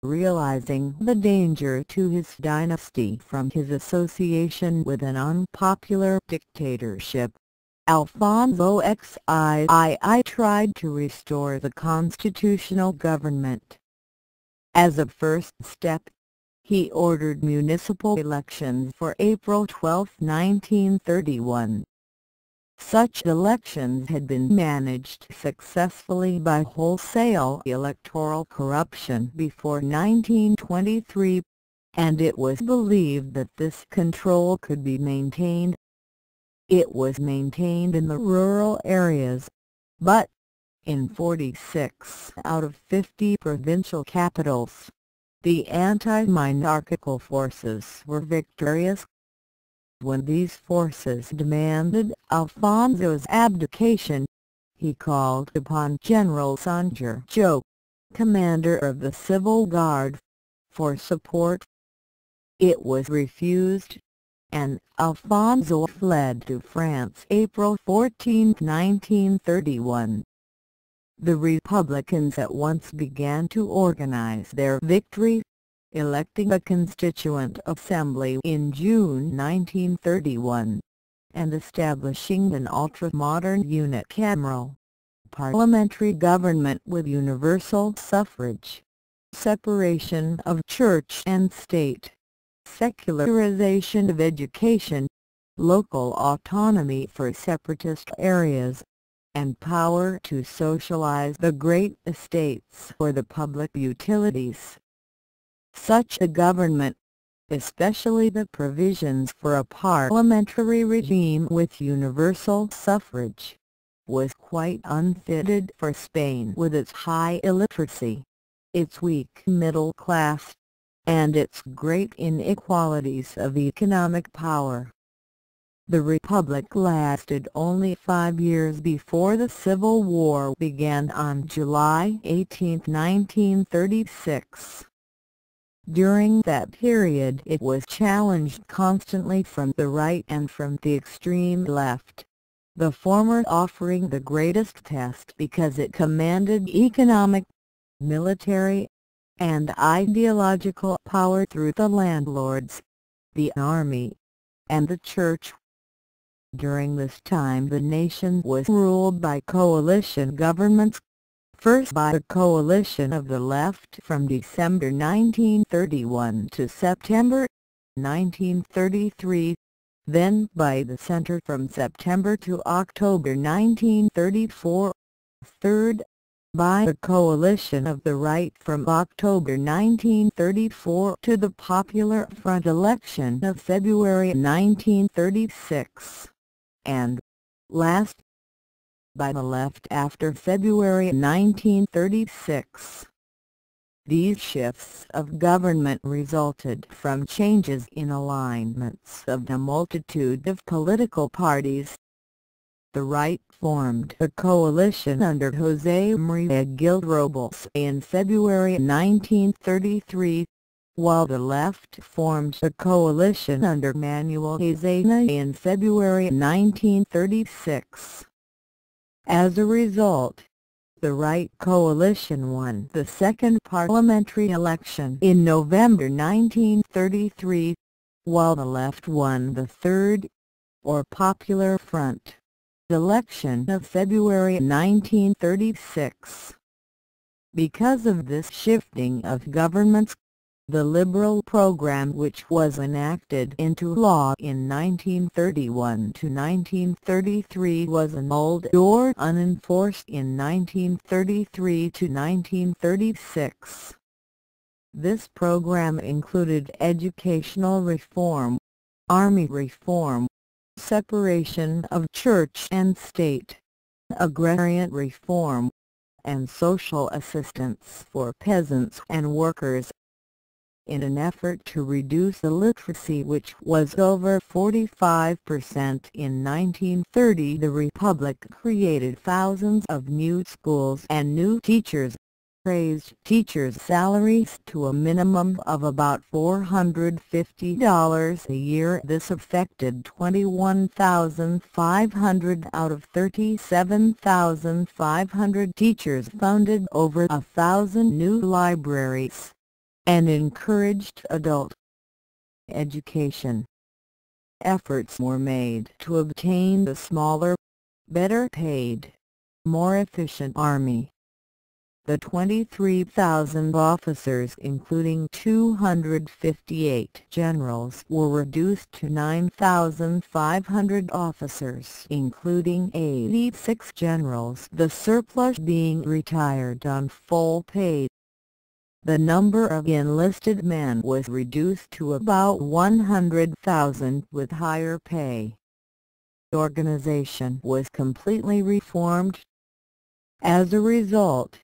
Realizing the danger to his dynasty from his association with an unpopular dictatorship, Alfonso XIII tried to restore the constitutional government. As a first step, he ordered municipal elections for April 12, 1931. Such elections had been managed successfully by wholesale electoral corruption before 1923, and it was believed that this control could be maintained. It was maintained in the rural areas, but, in 46 out of 50 provincial capitals, the anti-monarchical forces were victorious. When these forces demanded Alfonso's abdication, he called upon General Sanjurjo, commander of the Civil Guard, for support. It was refused, and Alfonso fled to France April 14, 1931. The Republicans at once began to organize their victory, electing a constituent assembly in June 1931, and establishing an ultra-modern unicameral parliamentary government with universal suffrage, separation of church and state, secularization of education, local autonomy for separatist areas, and power to socialize the great estates for the public utilities. Such a government, especially the provisions for a parliamentary regime with universal suffrage, was quite unfitted for Spain with its high illiteracy, its weak middle class, and its great inequalities of economic power. The Republic lasted only 5 years before the Civil War began on July 18, 1936. During that period it was challenged constantly from the right and from the extreme left. the former offering the greatest test because it commanded economic, military, and ideological power through the landlords, the army, and the church. During this time the nation was ruled by coalition governments, first by a coalition of the left from December 1931 to September 1933, then by the center from September to October 1934, third, by a coalition of the right from October 1934 to the Popular Front election of February 1936, and, last, by the left after February 1936. These shifts of government resulted from changes in alignments of a multitude of political parties. The right formed a coalition under José María Gil Robles in February 1933, while the left formed a coalition under Manuel Azaña in February 1936. As a result, the right coalition won the second parliamentary election in November 1933, while the left won the third, or Popular Front, election of February 1936. Because of this shifting of governments, the liberal program which was enacted into law in 1931 to 1933 was annulled or unenforced in 1933 to 1936. This program included educational reform, army reform, separation of church and state, agrarian reform, and social assistance for peasants and workers. In an effort to reduce illiteracy, which was over 45% in 1930, the Republic created thousands of new schools and new teachers, raised teachers' salaries to a minimum of about $450 a year. This affected 21,500 out of 37,500 teachers, funded over 1,000 new libraries, and encouraged adult education. Efforts were made to obtain a smaller, better paid, more efficient army. The 23,000 officers, including 258 generals, were reduced to 9,500 officers, including 86 generals, the surplus being retired on full pay. The number of enlisted men was reduced to about 100,000 with higher pay. The organization was completely reformed. As a result,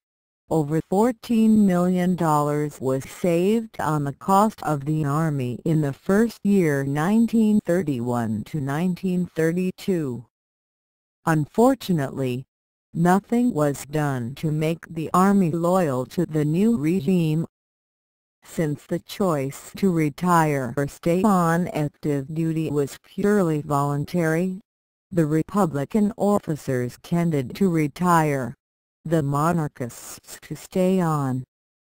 over $14 million was saved on the cost of the Army in the first year, 1931 to 1932. Unfortunately, nothing was done to make the Army loyal to the new regime. Since the choice to retire or stay on active duty was purely voluntary, the Republican officers tended to retire, the monarchists to stay on,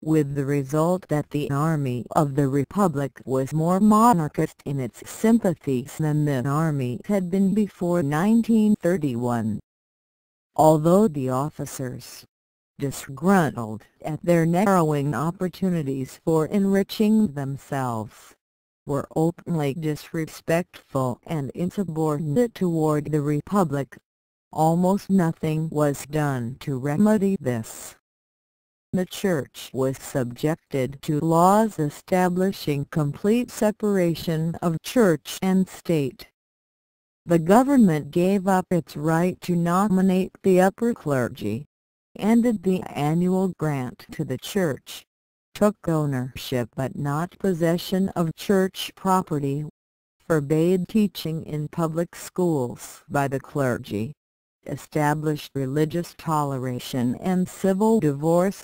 with the result that the Army of the Republic was more monarchist in its sympathies than the Army had been before 1931. Although the officers, disgruntled at their narrowing opportunities for enriching themselves, were openly disrespectful and insubordinate toward the Republic, almost nothing was done to remedy this. The Church was subjected to laws establishing complete separation of church and state. The government gave up its right to nominate the upper clergy, ended the annual grant to the Church, took ownership but not possession of church property, forbade teaching in public schools by the clergy, established religious toleration and civil divorce,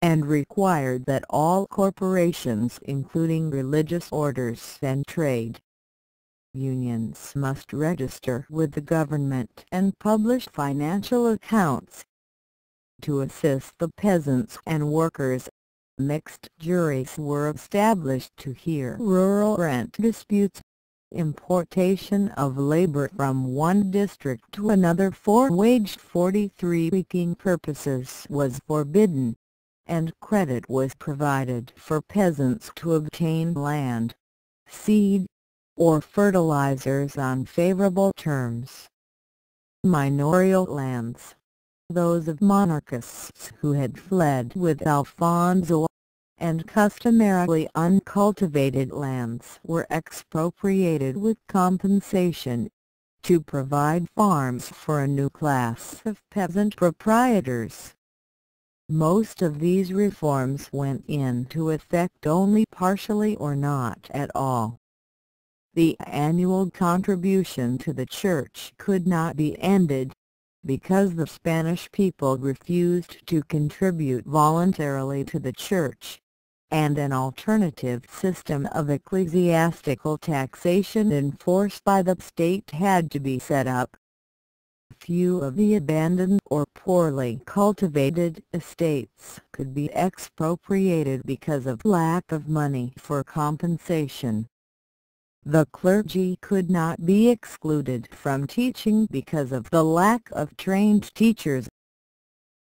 and required that all corporations, including religious orders and trade, Unions must register with the government and publish financial accounts. To assist the peasants and workers, mixed juries were established to hear rural rent disputes. Importation of labor from one district to another for wage 43-weeking purposes was forbidden, and credit was provided for peasants to obtain land, seed, or fertilizers on favorable terms. Manorial lands, those of monarchists who had fled with Alfonso, and customarily uncultivated lands were expropriated with compensation, to provide farms for a new class of peasant proprietors. Most of these reforms went into effect only partially or not at all. The annual contribution to the church could not be ended, because the Spanish people refused to contribute voluntarily to the church, and an alternative system of ecclesiastical taxation enforced by the state had to be set up. Few of the abandoned or poorly cultivated estates could be expropriated because of lack of money for compensation. The clergy could not be excluded from teaching because of the lack of trained teachers.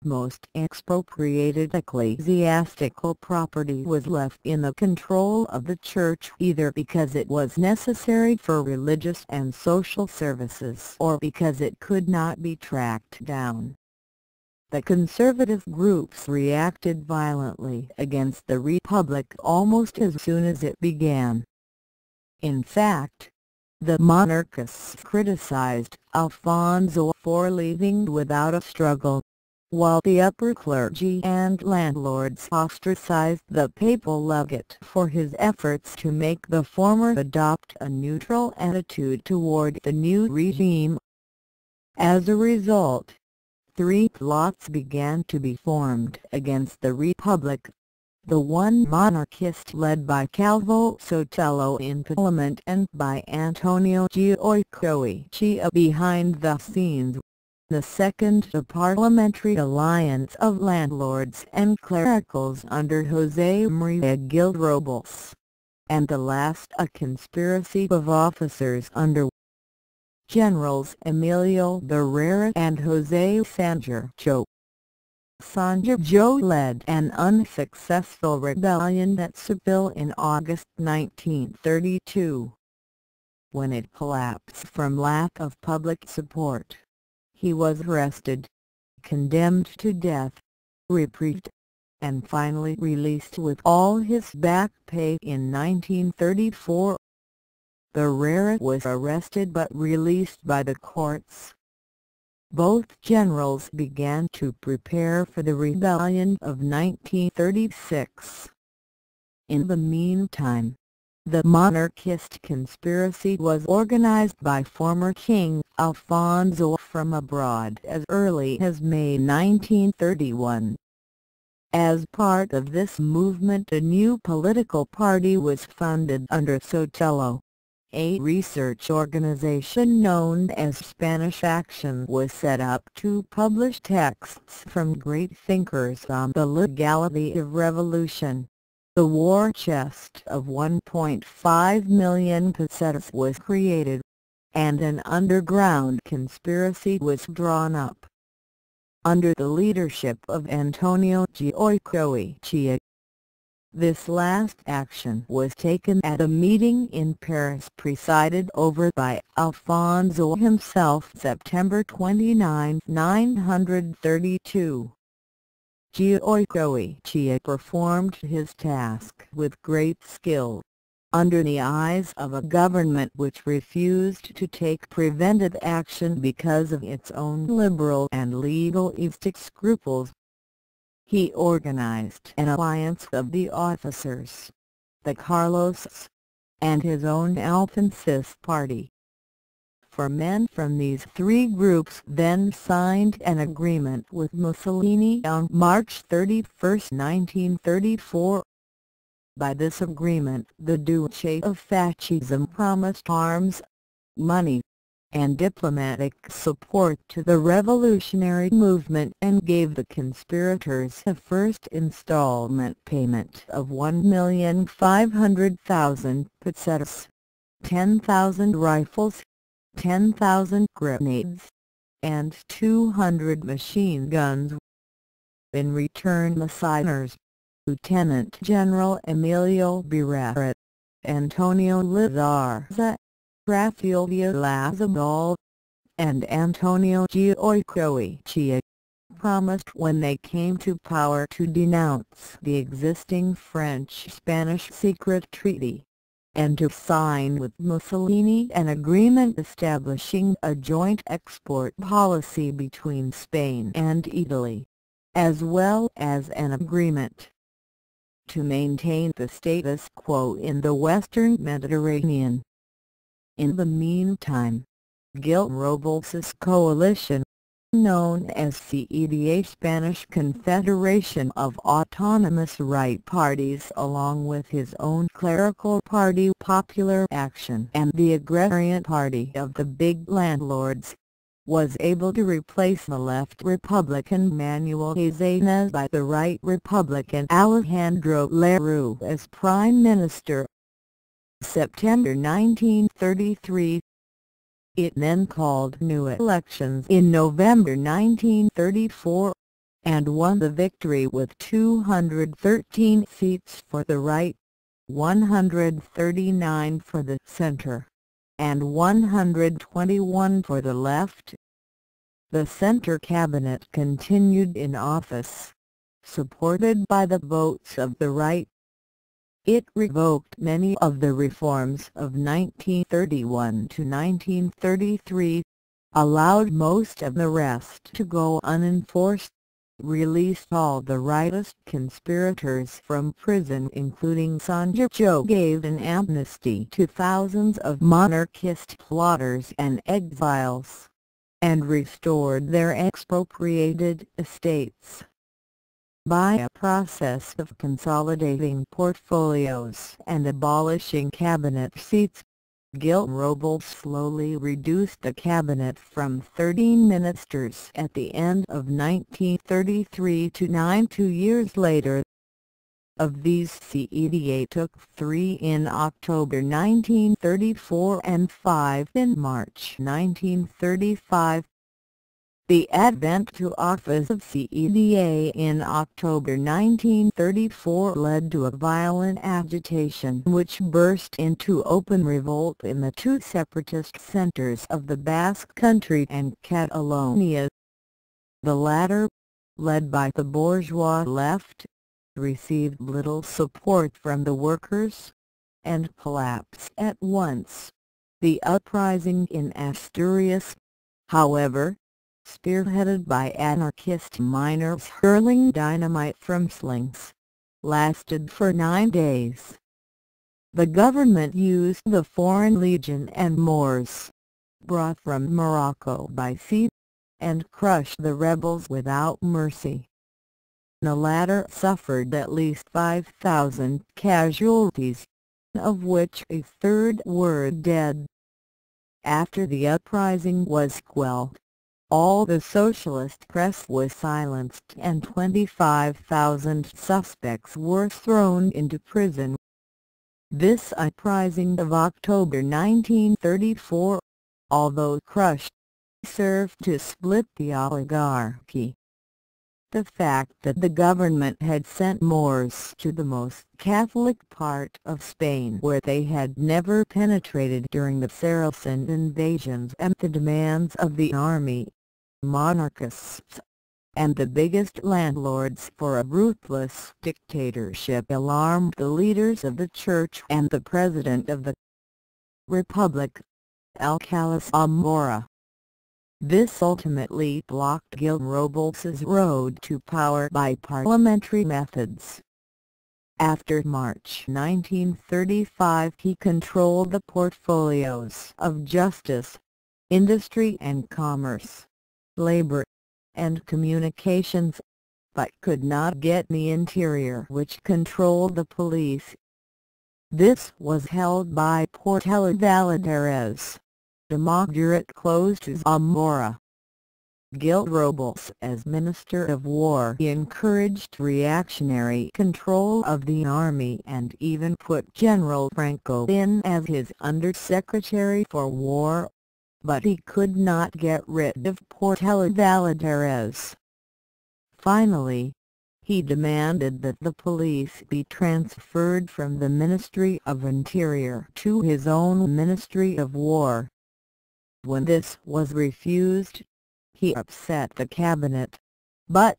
Most expropriated ecclesiastical property was left in the control of the church either because it was necessary for religious and social services or because it could not be tracked down. The conservative groups reacted violently against the Republic almost as soon as it began. In fact, the monarchists criticized Alfonso for leaving without a struggle, while the upper clergy and landlords ostracized the papal legate for his efforts to make the former adopt a neutral attitude toward the new regime. As a result, three plots began to be formed against the Republic. The one monarchist led by Calvo Sotelo in Parliament and by Antonio Goicoechea behind the scenes. The second a parliamentary alliance of landlords and clericals under José María Gil Robles, and the last a conspiracy of officers under Generals Emilio Barrera and José Sanjurjo. Sanjurjo led an unsuccessful rebellion at Seville in August 1932. When it collapsed from lack of public support, he was arrested, condemned to death, reprieved, and finally released with all his back pay in 1934. Barrera was arrested but released by the courts. Both generals began to prepare for the rebellion of 1936. In the meantime, the monarchist conspiracy was organized by former King Alfonso from abroad as early as May 1931. As part of this movement, a new political party was founded under Sotelo. A research organization known as Spanish Action was set up to publish texts from great thinkers on the legality of revolution. The war chest of 1.5 million pesetas was created, and an underground conspiracy was drawn up. Under the leadership of Antonio Goicoechea. This last action was taken at a meeting in Paris presided over by Alfonso himself September 29, 932. Goicoechea performed his task with great skill, under the eyes of a government which refused to take preventive action because of its own liberal and legalistic scruples. He organized an alliance of the officers, the Carlosts, and his own Alpensis party. 4 men from these three groups then signed an agreement with Mussolini on March 31, 1934. By this agreement the Duce of Fascism promised arms, money, and diplomatic support to the revolutionary movement, and gave the conspirators a first installment payment of 1,500,000 pesetas, 10,000 rifles, 10,000 grenades, and 200 machine guns. In return, the signers, Lieutenant General Emilio Birret, Antonio Lizarza, Rafael Villasabal, and Antonio Goicoechea, promised when they came to power to denounce the existing French-Spanish secret treaty, and to sign with Mussolini an agreement establishing a joint export policy between Spain and Italy, as well as an agreement to maintain the status quo in the Western Mediterranean. In the meantime, Gil Robles' coalition, known as CEDA, Spanish Confederation of Autonomous Right Parties, along with his own clerical party Popular Action and the Agrarian Party of the Big Landlords, was able to replace the left Republican Manuel Azaña by the right Republican Alejandro Lerroux as Prime Minister. September 1933. It then called new elections in November 1934, and won the victory with 213 seats for the right, 139 for the center, and 121 for the left. The center cabinet continued in office, supported by the votes of the right. It revoked many of the reforms of 1931 to 1933, allowed most of the rest to go unenforced, released all the rightist conspirators from prison including Sancho, gave an amnesty to thousands of monarchist plotters and exiles, and restored their expropriated estates. By a process of consolidating portfolios and abolishing cabinet seats, Gil Robles slowly reduced the cabinet from 13 ministers at the end of 1933 to 9 2 years later. Of these, CEDA took 3 in October 1934 and 5 in March 1935. The advent to office of CEDA in October 1934 led to a violent agitation which burst into open revolt in the two separatist centers of the Basque Country and Catalonia. The latter, led by the bourgeois left, received little support from the workers, and collapsed at once. The uprising in Asturias, however, spearheaded by anarchist miners hurling dynamite from slings, lasted for 9 days. The government used the Foreign Legion and Moors, brought from Morocco by sea, and crushed the rebels without mercy. The latter suffered at least 5,000 casualties, of which a third were dead. After the uprising was quelled, all the socialist press was silenced and 25,000 suspects were thrown into prison. This uprising of October 1934, although crushed, served to split the oligarchy. The fact that the government had sent Moors to the most Catholic part of Spain where they had never penetrated during the Saracen invasions, and the demands of the army, monarchists, and the biggest landlords for a ruthless dictatorship alarmed the leaders of the church and the president of the republic, Alcalá Zamora. This ultimately blocked Gil Robles' road to power by parliamentary methods. After March 1935 he controlled the portfolios of justice, industry and commerce, labor, and communications, but could not get the interior, which controlled the police. This was held by Portela Valladares. the moderate close to Zamora. Gil Robles as Minister of War encouraged reactionary control of the army and even put General Franco in as his Undersecretary for War, but he could not get rid of Portela Valadares. Finally, he demanded that the police be transferred from the Ministry of Interior to his own Ministry of War. When this was refused, he upset the cabinet, but,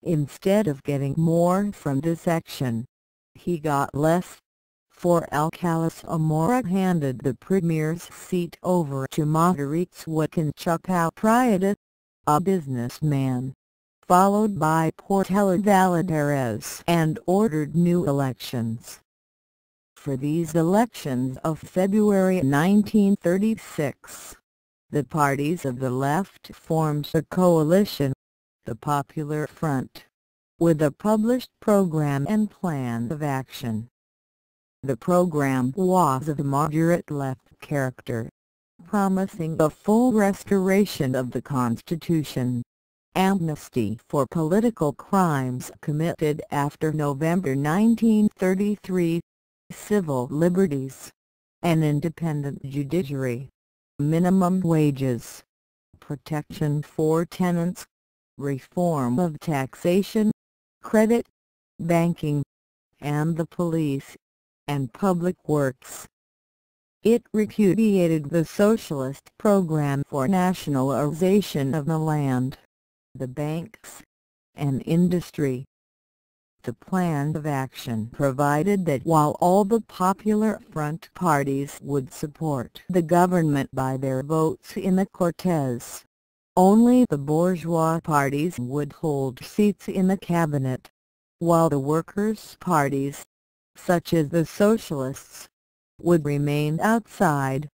instead of getting more from this action, he got less, for Alcalá Zamora handed the premier's seat over to Moderates Huacanchupao Prieto, a businessman, followed by Portela Valadares, and ordered new elections. For these elections of February 1936, the parties of the left formed a coalition, the Popular Front, with a published program and plan of action. The program was of a moderate left character, promising a full restoration of the Constitution, amnesty for political crimes committed after November 1933, civil liberties, an independent judiciary, minimum wages, protection for tenants, reform of taxation, credit, banking, and the police, and public works. It repudiated the socialist program for nationalization of the land, the banks, and industry. The plan of action provided that while all the Popular Front parties would support the government by their votes in the Cortes, only the bourgeois parties would hold seats in the cabinet, while the workers' parties, such as the Socialists, would remain outside.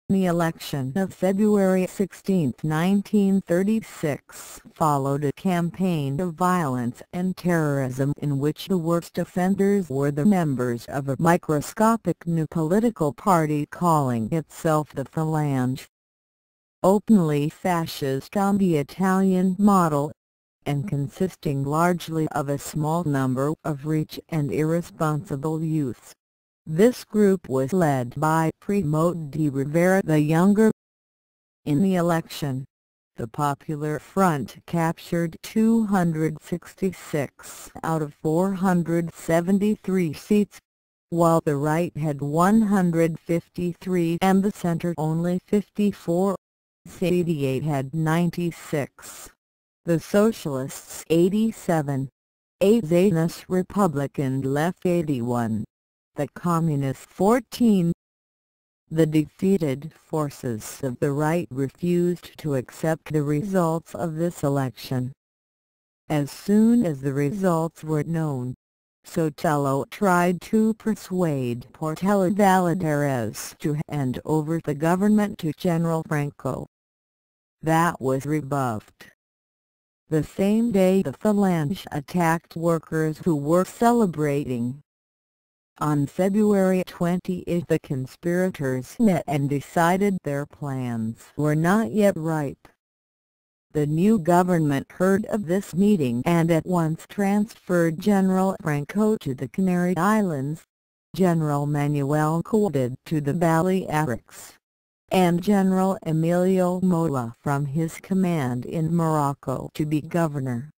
The election of February 16, 1936 followed a campaign of violence and terrorism in which the worst offenders were the members of a microscopic new political party calling itself the Phalange, openly fascist on the Italian model, and consisting largely of a small number of rich and irresponsible youths. This group was led by Primo de Rivera the Younger. In the election, the Popular Front captured 266 out of 473 seats, while the right had 153 and the center only 54. C88 had 96. The Socialists 87. Azanas Republican left 81. The Communists 14. The defeated forces of the right refused to accept the results of this election. As soon as the results were known, Sotelo tried to persuade Portela Valadares to hand over the government to General Franco. That was rebuffed. The same day the Phalange attacked workers who were celebrating. On February 20th the conspirators met and decided their plans were not yet ripe. The new government heard of this meeting and at once transferred General Franco to the Canary Islands, General Manuel Coated to the Balearics, and General Emilio Mola from his command in Morocco to be governor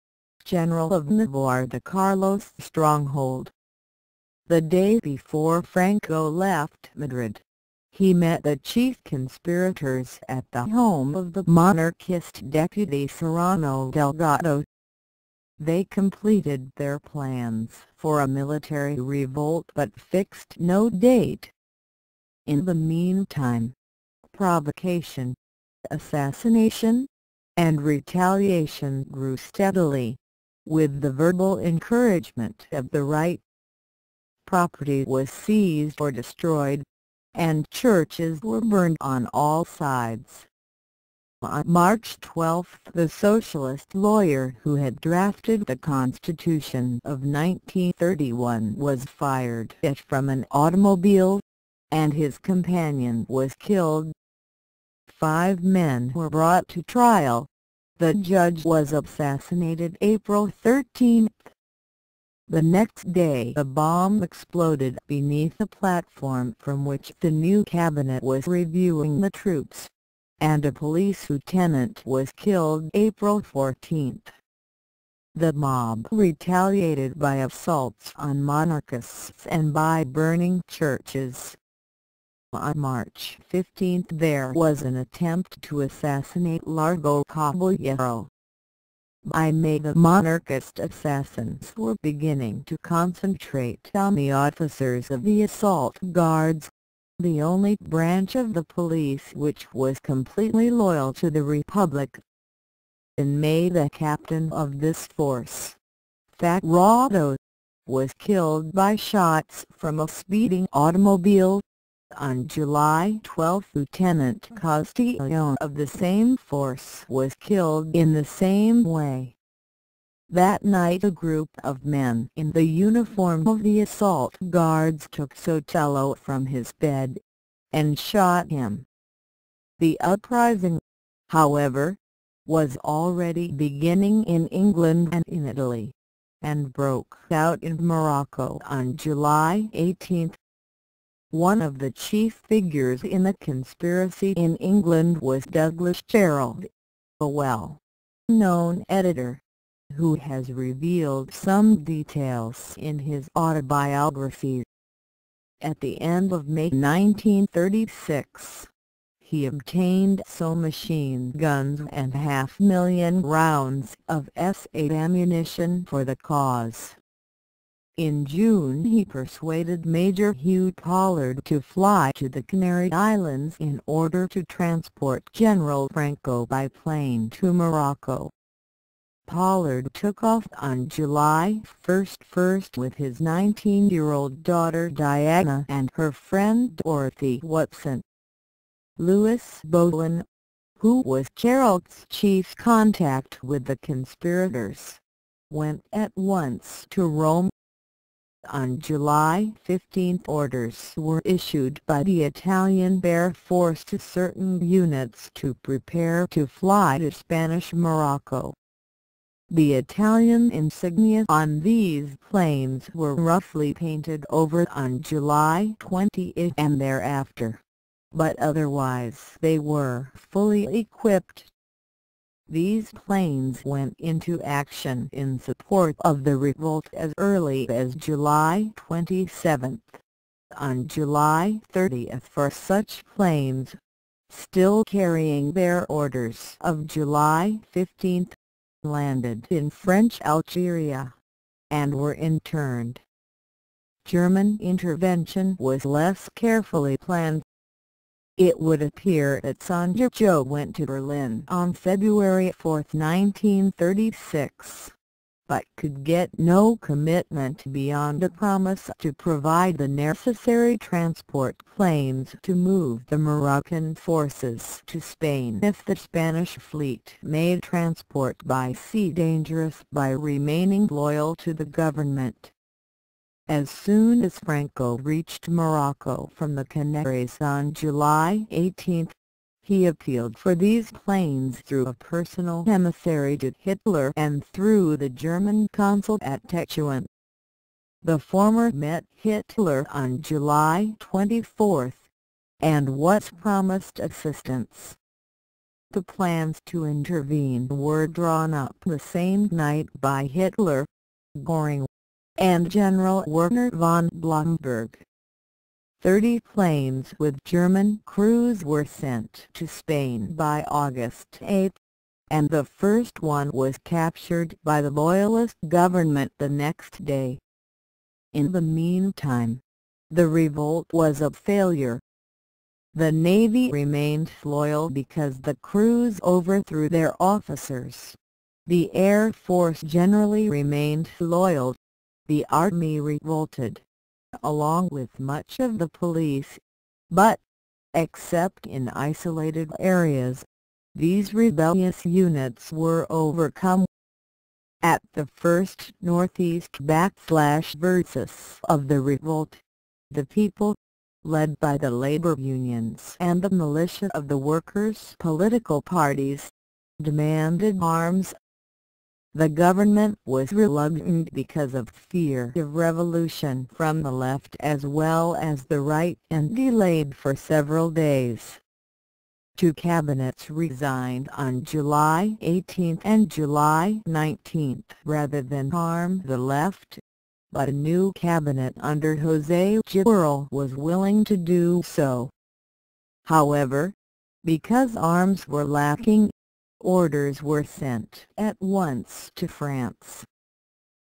general of Navarre, the Carlos stronghold. The day before Franco left Madrid, he met the chief conspirators at the home of the monarchist deputy Serrano Delgado. They completed their plans for a military revolt but fixed no date. In the meantime, provocation, assassination, and retaliation grew steadily, with the verbal encouragement of the right. Property was seized or destroyed, and churches were burned on all sides. On March 12 the socialist lawyer who had drafted the Constitution of 1931 was fired from an automobile, and his companion was killed. 5 men were brought to trial. The judge was assassinated April 13th. The next day a bomb exploded beneath the platform from which the new cabinet was reviewing the troops, and a police lieutenant was killed April 14th. The mob retaliated by assaults on monarchists and by burning churches. On March 15 there was an attempt to assassinate Largo Caballero. By May the monarchist assassins were beginning to concentrate on the officers of the assault guards, the only branch of the police which was completely loyal to the Republic. In May the captain of this force, Fagurado, was killed by shots from a speeding automobile. On July 12 Lieutenant Castillo of the same force was killed in the same way. That night a group of men in the uniform of the assault guards took Sotelo from his bed and shot him. The uprising, however, was already beginning in England and in Italy, and broke out in Morocco on July 18. One of the chief figures in the conspiracy in England was Douglas Jerrold, a well-known editor, who has revealed some details in his autobiography. At the end of May 1936, he obtained some machine guns and 500,000 rounds of S8 ammunition for the cause. In June he persuaded Major Hugh Pollard to fly to the Canary Islands in order to transport General Franco by plane to Morocco. Pollard took off on July 1 with his 19-year-old daughter Diana and her friend Dorothy Watson. Louis Bowen, who was Carroll's chief contact with the conspirators, went at once to Rome. On July 15 orders were issued by the Italian Air Force to certain units to prepare to fly to Spanish Morocco. The Italian insignia on these planes were roughly painted over on July 20 and thereafter, but otherwise they were fully equipped. These planes went into action in support of the revolt as early as July 27. On July 30 for such planes, still carrying their orders of July 15, landed in French Algeria, and were interned. German intervention was less carefully planned. It would appear that Sanjurjo went to Berlin on February 4, 1936, but could get no commitment beyond a promise to provide the necessary transport planes to move the Moroccan forces to Spain if the Spanish fleet made transport by sea dangerous by remaining loyal to the government. As soon as Franco reached Morocco from the Canaries on July 18, he appealed for these planes through a personal emissary to Hitler and through the German consul at Tetuan. The former met Hitler on July 24, and was promised assistance. The plans to intervene were drawn up the same night by Hitler, Göring, and General Werner von Blomberg. 30 planes with German crews were sent to Spain by August 8, and the first one was captured by the Loyalist government the next day. In the meantime, the revolt was a failure. The Navy remained loyal because the crews overthrew their officers. The Air Force generally remained loyal. The Army revolted, along with much of the police, but, except in isolated areas, these rebellious units were overcome. At the first northeast /versus of the revolt, the people, led by the labor unions and the militia of the workers' political parties, demanded arms. The government was reluctant because of fear of revolution from the left as well as the right, and delayed for several days. Two cabinets resigned on July 18 and July 19 rather than harm the left, but a new cabinet under José Carroll was willing to do so. However, because arms were lacking, orders were sent at once to France.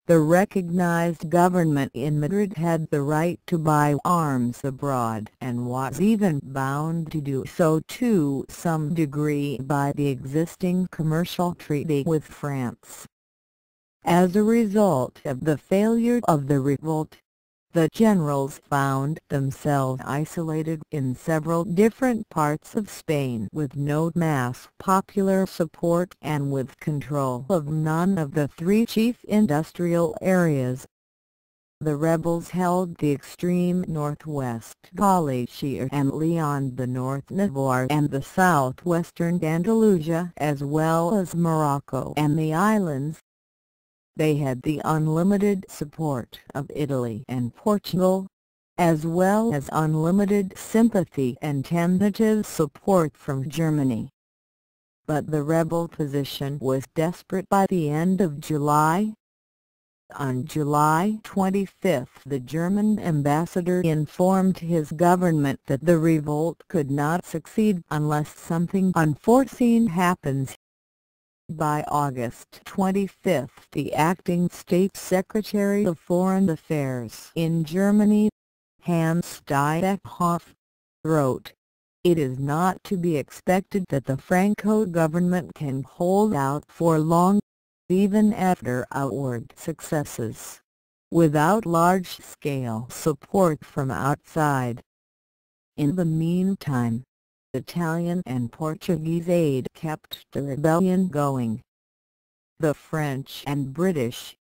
The recognized government in Madrid had the right to buy arms abroad and was even bound to do so to some degree by the existing commercial treaty with France. As a result of the failure of the revolt, the generals found themselves isolated in several different parts of Spain with no mass popular support and with control of none of the three chief industrial areas. The rebels held the extreme northwest Galicia and Leon, the North Navarre and the southwestern Andalusia, as well as Morocco and the islands. They had the unlimited support of Italy and Portugal, as well as unlimited sympathy and tentative support from Germany. But the rebel position was desperate by the end of July. On July 25, the German ambassador informed his government that the revolt could not succeed unless something unforeseen happens. By August 25, the acting State Secretary of Foreign Affairs in Germany, Hans Stieckhoff, wrote, "It is not to be expected that the Franco government can hold out for long, even after outward successes, without large-scale support from outside." In the meantime, Italian and Portuguese aid kept the rebellion going. The French and British,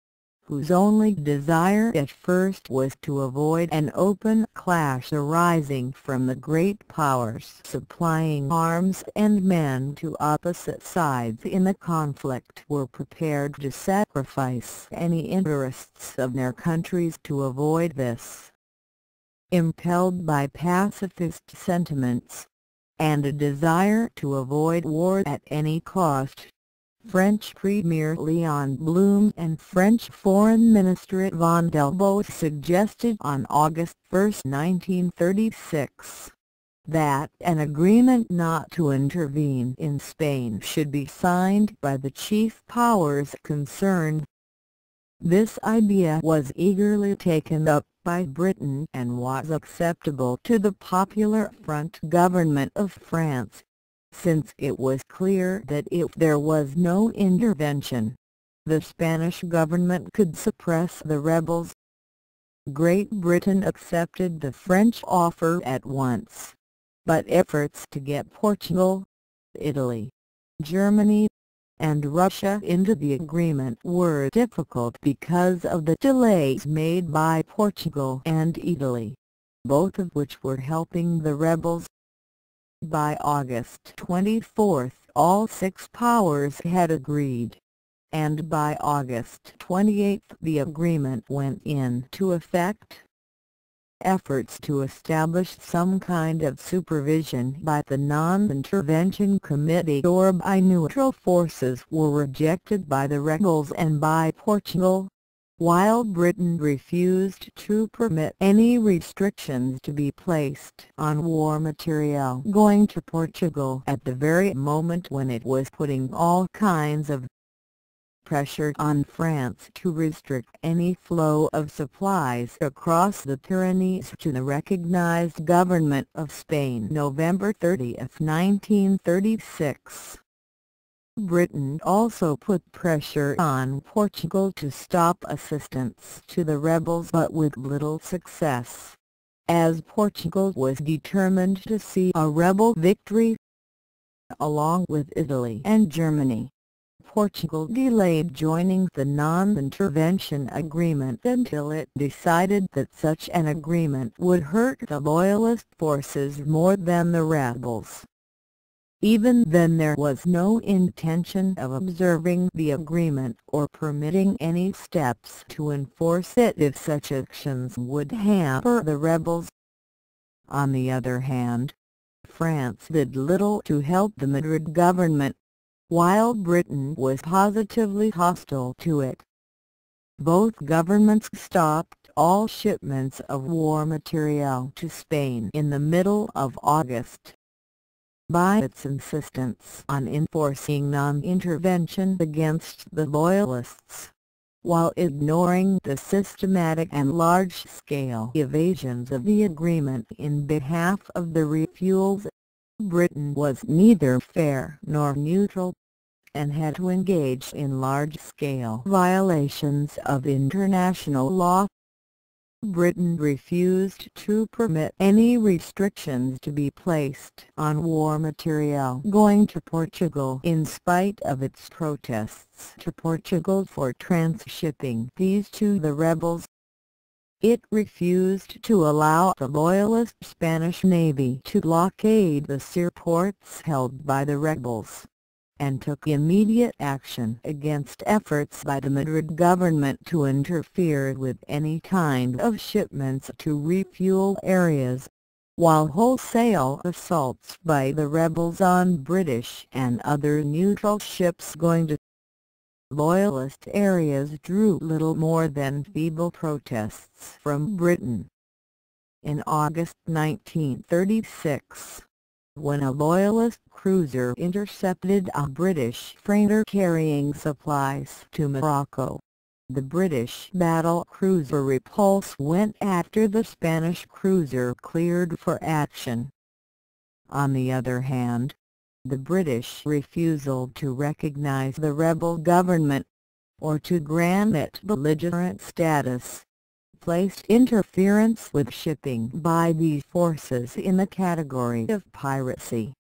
whose only desire at first was to avoid an open clash arising from the great powers supplying arms and men to opposite sides in the conflict, were prepared to sacrifice any interests of their countries to avoid this. Impelled by pacifist sentiments, and a desire to avoid war at any cost, French Premier Léon Blum and French Foreign Minister von Delbos suggested on August 1, 1936, that an agreement not to intervene in Spain should be signed by the chief powers concerned. This idea was eagerly taken up by Britain and was acceptable to the Popular Front government of France, since it was clear that if there was no intervention, the Spanish government could suppress the rebels. Great Britain accepted the French offer at once, but efforts to get Portugal, Italy, Germany, and Russia into the agreement were difficult because of the delays made by Portugal and Italy, both of which were helping the rebels. By August 24, all six powers had agreed, and by August 28 the agreement went into effect. Efforts to establish some kind of supervision by the Non-Intervention Committee or by neutral forces were rejected by the rebels and by Portugal, while Britain refused to permit any restrictions to be placed on war material going to Portugal at the very moment when it was putting all kinds of pressure on France to restrict any flow of supplies across the Pyrenees to the recognized government of Spain. November 30, 1936. Britain also put pressure on Portugal to stop assistance to the rebels, but with little success, as Portugal was determined to see a rebel victory. Along with Italy and Germany, Portugal delayed joining the non-intervention agreement until it decided that such an agreement would hurt the Loyalist forces more than the rebels. Even then there was no intention of observing the agreement or permitting any steps to enforce it if such actions would hamper the rebels. On the other hand, France did little to help the Madrid government, while Britain was positively hostile to it. Both governments stopped all shipments of war material to Spain in the middle of August. By its insistence on enforcing non-intervention against the Loyalists, while ignoring the systematic and large-scale evasions of the agreement in behalf of the refuels, Britain was neither fair nor neutral, and had to engage in large-scale violations of international law. Britain refused to permit any restrictions to be placed on war material going to Portugal in spite of its protests to Portugal for transshipping these to the rebels. It refused to allow the Loyalist Spanish Navy to blockade the seaports held by the rebels, and took immediate action against efforts by the Madrid government to interfere with any kind of shipments to refuel areas, while wholesale assaults by the rebels on British and other neutral ships going to Loyalist areas drew little more than feeble protests from Britain. In August 1936, when a Loyalist cruiser intercepted a British freighter carrying supplies to Morocco, the British battle cruiser Repulse went after the Spanish cruiser cleared for action. On the other hand, the British refusal to recognize the rebel government, or to grant it belligerent status, placed interference with shipping by these forces in the category of piracy.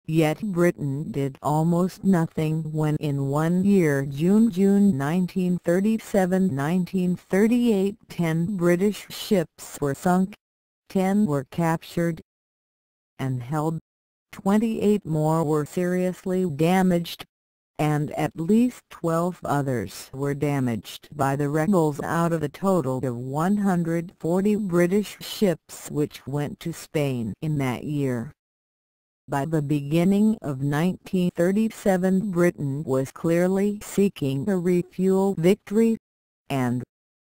Yet Britain did almost nothing when in 1 year June 1937-1938 10 British ships were sunk, 10 were captured and held, 28 more were seriously damaged, and at least 12 others were damaged by the rebels out of a total of 140 British ships which went to Spain in that year. By the beginning of 1937 Britain was clearly seeking a refuel victory, and,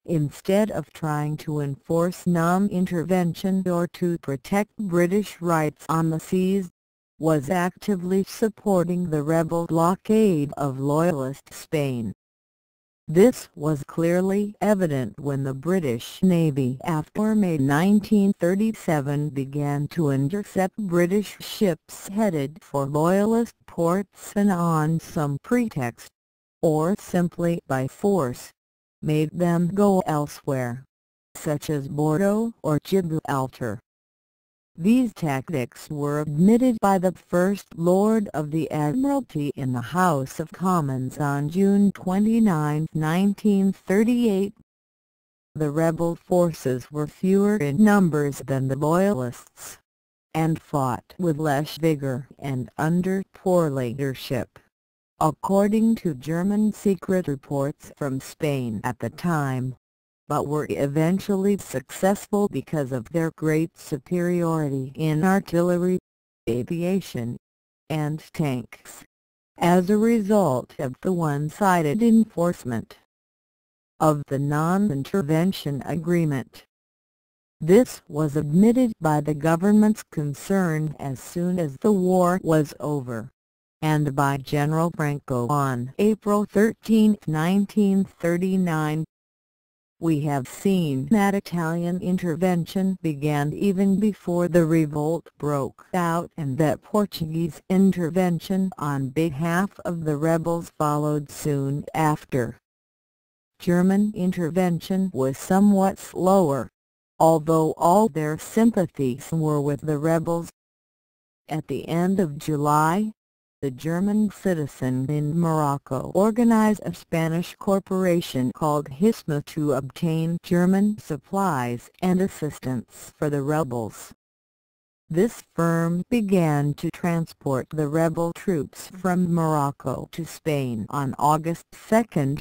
instead of trying to enforce non-intervention or to protect British rights on the seas, was actively supporting the rebel blockade of Loyalist Spain. This was clearly evident when the British Navy after May 1937 began to intercept British ships headed for Loyalist ports and on some pretext, or simply by force, made them go elsewhere, such as Bordeaux or Gibraltar. These tactics were admitted by the First Lord of the Admiralty in the House of Commons on June 29, 1938. The rebel forces were fewer in numbers than the Loyalists, and fought with less vigor and under poor leadership, according to German secret reports from Spain at the time, but were eventually successful because of their great superiority in artillery, aviation, and tanks, as a result of the one-sided enforcement of the non-intervention agreement. This was admitted by the governments concerned as soon as the war was over, and by General Franco on April 13, 1939. We have seen that Italian intervention began even before the revolt broke out and that Portuguese intervention on behalf of the rebels followed soon after. German intervention was somewhat slower, although all their sympathies were with the rebels. At the end of July, the German citizen in Morocco organized a Spanish corporation called HISMA to obtain German supplies and assistance for the rebels. This firm began to transport the rebel troops from Morocco to Spain on August 2.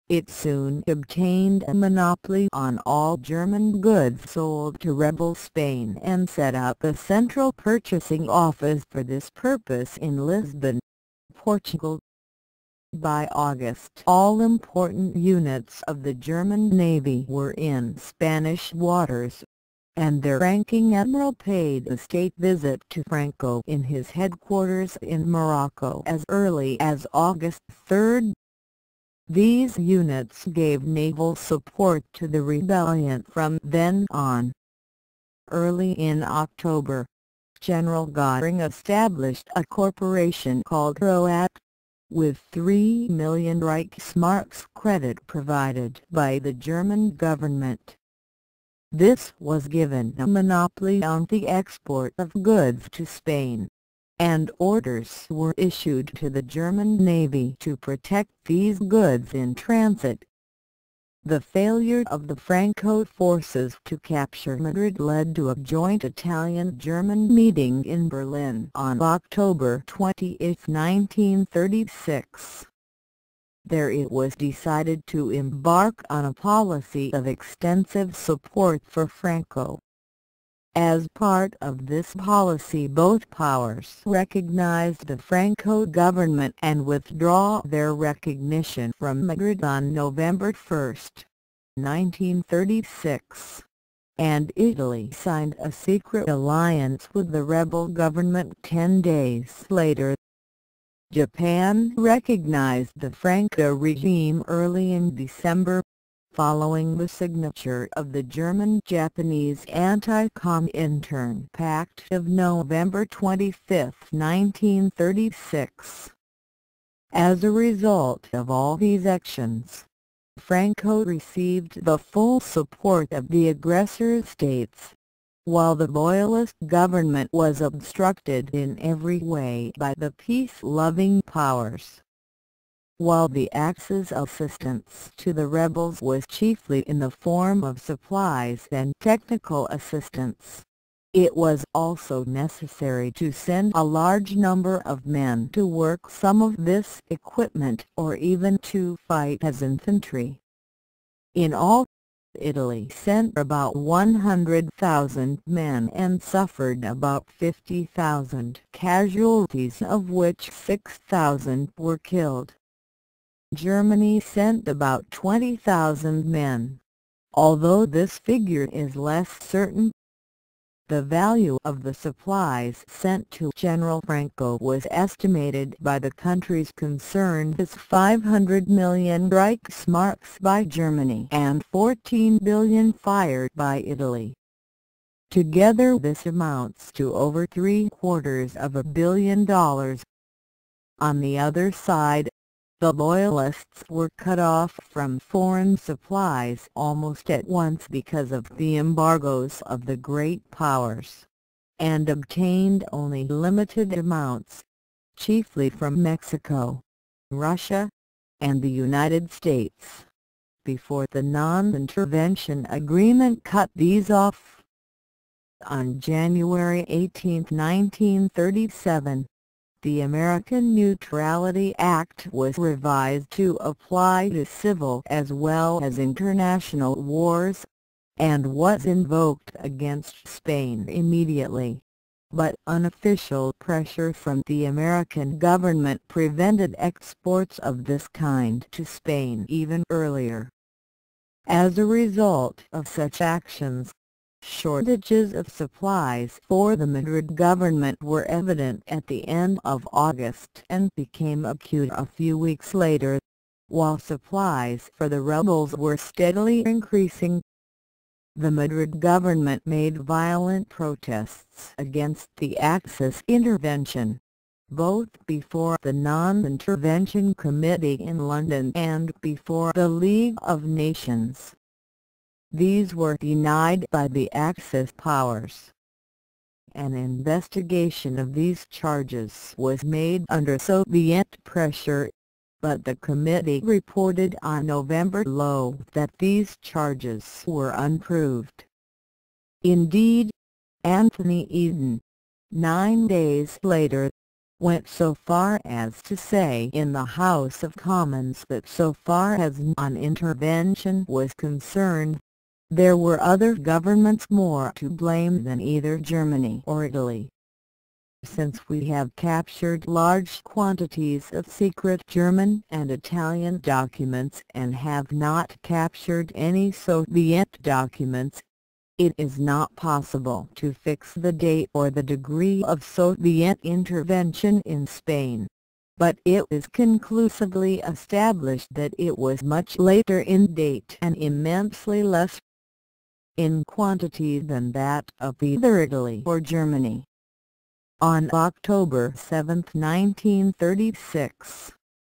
It soon obtained a monopoly on all German goods sold to rebel Spain and set up a central purchasing office for this purpose in Lisbon, Portugal. By August, all important units of the German Navy were in Spanish waters, and their ranking admiral paid a state visit to Franco in his headquarters in Morocco as early as August 3. These units gave naval support to the rebellion from then on. Early in October, General Göring established a corporation called ROAT, with 3 million Reichsmarks credit provided by the German government. This was given a monopoly on the export of goods to Spain, and orders were issued to the German Navy to protect these goods in transit. The failure of the Franco forces to capture Madrid led to a joint Italian-German meeting in Berlin on October 20, 1936. There it was decided to embark on a policy of extensive support for Franco. As part of this policy, both powers recognized the Franco government and withdraw their recognition from Madrid on November 1, 1936, and Italy signed a secret alliance with the rebel government 10 days later. Japan recognized the Franco regime early in December, following the signature of the German-Japanese Anti-Comintern Pact of November 25, 1936. As a result of all these actions, Franco received the full support of the aggressor states, while the loyalist government was obstructed in every way by the peace-loving powers. While the Axis assistance to the rebels was chiefly in the form of supplies and technical assistance, it was also necessary to send a large number of men to work some of this equipment or even to fight as infantry. In all, Italy sent about 100,000 men and suffered about 50,000 casualties, of which 6,000 were killed. Germany sent about 20,000 men, although this figure is less certain. The value of the supplies sent to General Franco was estimated by the countries concerned as 500 million Reichsmarks by Germany and 14 billion fired by Italy. Together this amounts to over $750 million. On the other side, the Loyalists were cut off from foreign supplies almost at once because of the embargoes of the great powers, and obtained only limited amounts, chiefly from Mexico, Russia, and the United States, before the non-intervention agreement cut these off. On January 18, 1937, the American Neutrality Act was revised to apply to civil as well as international wars, and was invoked against Spain immediately, but unofficial pressure from the American government prevented exports of this kind to Spain even earlier. As a result of such actions, shortages of supplies for the Madrid government were evident at the end of August and became acute a few weeks later, while supplies for the rebels were steadily increasing. The Madrid government made violent protests against the Axis intervention, both before the Non-Intervention Committee in London and before the League of Nations. These were denied by the Axis powers. An investigation of these charges was made under Soviet pressure, but the committee reported on November low that these charges were unproved. Indeed, Anthony Eden, 9 days later, went so far as to say in the House of Commons that so far as non-intervention was concerned, there were other governments more to blame than either Germany or Italy. Since we have captured large quantities of secret German and Italian documents and have not captured any Soviet documents, it is not possible to fix the date or the degree of Soviet intervention in Spain, but it is conclusively established that it was much later in date and immensely less in quantity than that of either Italy or Germany. On October 7, 1936,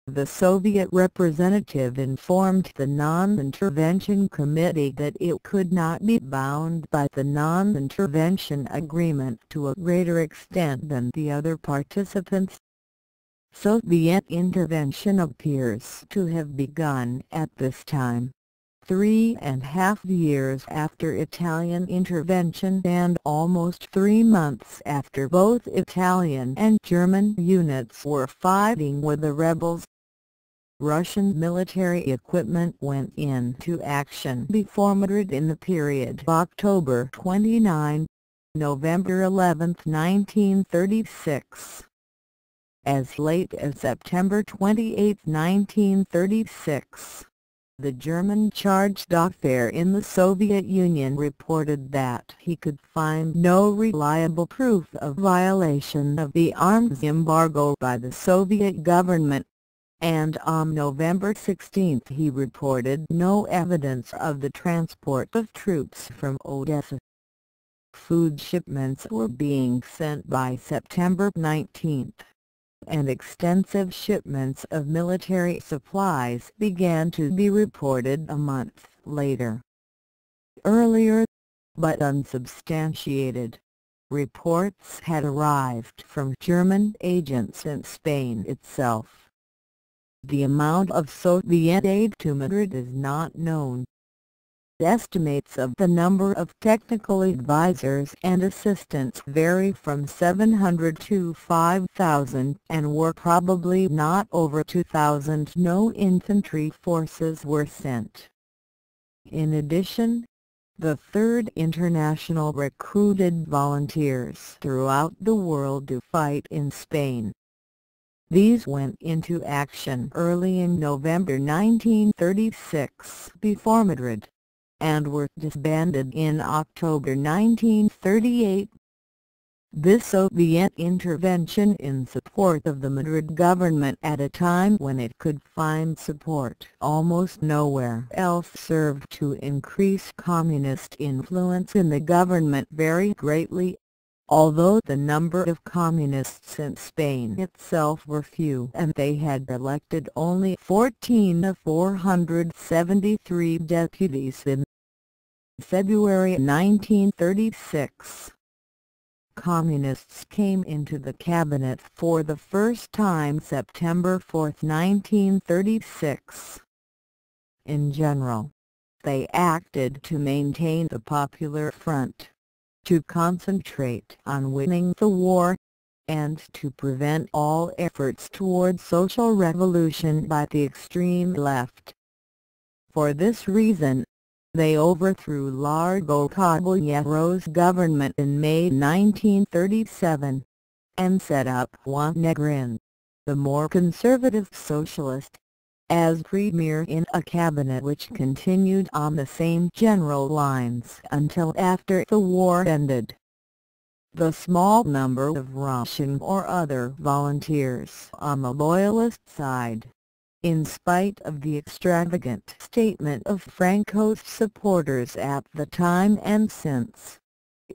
the Soviet representative informed the Non-Intervention Committee that it could not be bound by the non-intervention agreement to a greater extent than the other participants. Soviet intervention appears to have begun at this time, 3.5 years after Italian intervention and almost 3 months after both Italian and German units were fighting with the rebels. Russian military equipment went into action before Madrid in the period October 29, November 11, 1936. As late as September 28, 1936, the German charge d'affaires in the Soviet Union reported that he could find no reliable proof of violation of the arms embargo by the Soviet government, and on November 16 he reported no evidence of the transport of troops from Odessa. Food shipments were being sent by September 19, and extensive shipments of military supplies began to be reported a month later. Earlier, but unsubstantiated, reports had arrived from German agents in Spain itself. The amount of Soviet aid to Madrid is not known. Estimates of the number of technical advisors and assistants vary from 700 to 5,000 and were probably not over 2,000. No infantry forces were sent. In addition, the Third International recruited volunteers throughout the world to fight in Spain. These went into action early in November 1936 before Madrid, and were disbanded in October 1938. This Soviet intervention in support of the Madrid government at a time when it could find support almost nowhere else served to increase communist influence in the government very greatly. Although the number of communists in Spain itself were few and they had elected only 14 of 473 deputies in February 1936. Communists came into the cabinet for the first time September 4, 1936. In general, they acted to maintain the Popular Front, to concentrate on winning the war, and to prevent all efforts toward social revolution by the extreme left. For this reason, they overthrew Largo Caballero's government in May 1937, and set up Juan Negrin, the more conservative socialist, as premier in a cabinet which continued on the same general lines until after the war ended. The small number of Russian or other volunteers on the loyalist side, in spite of the extravagant statement of Franco's supporters at the time and since,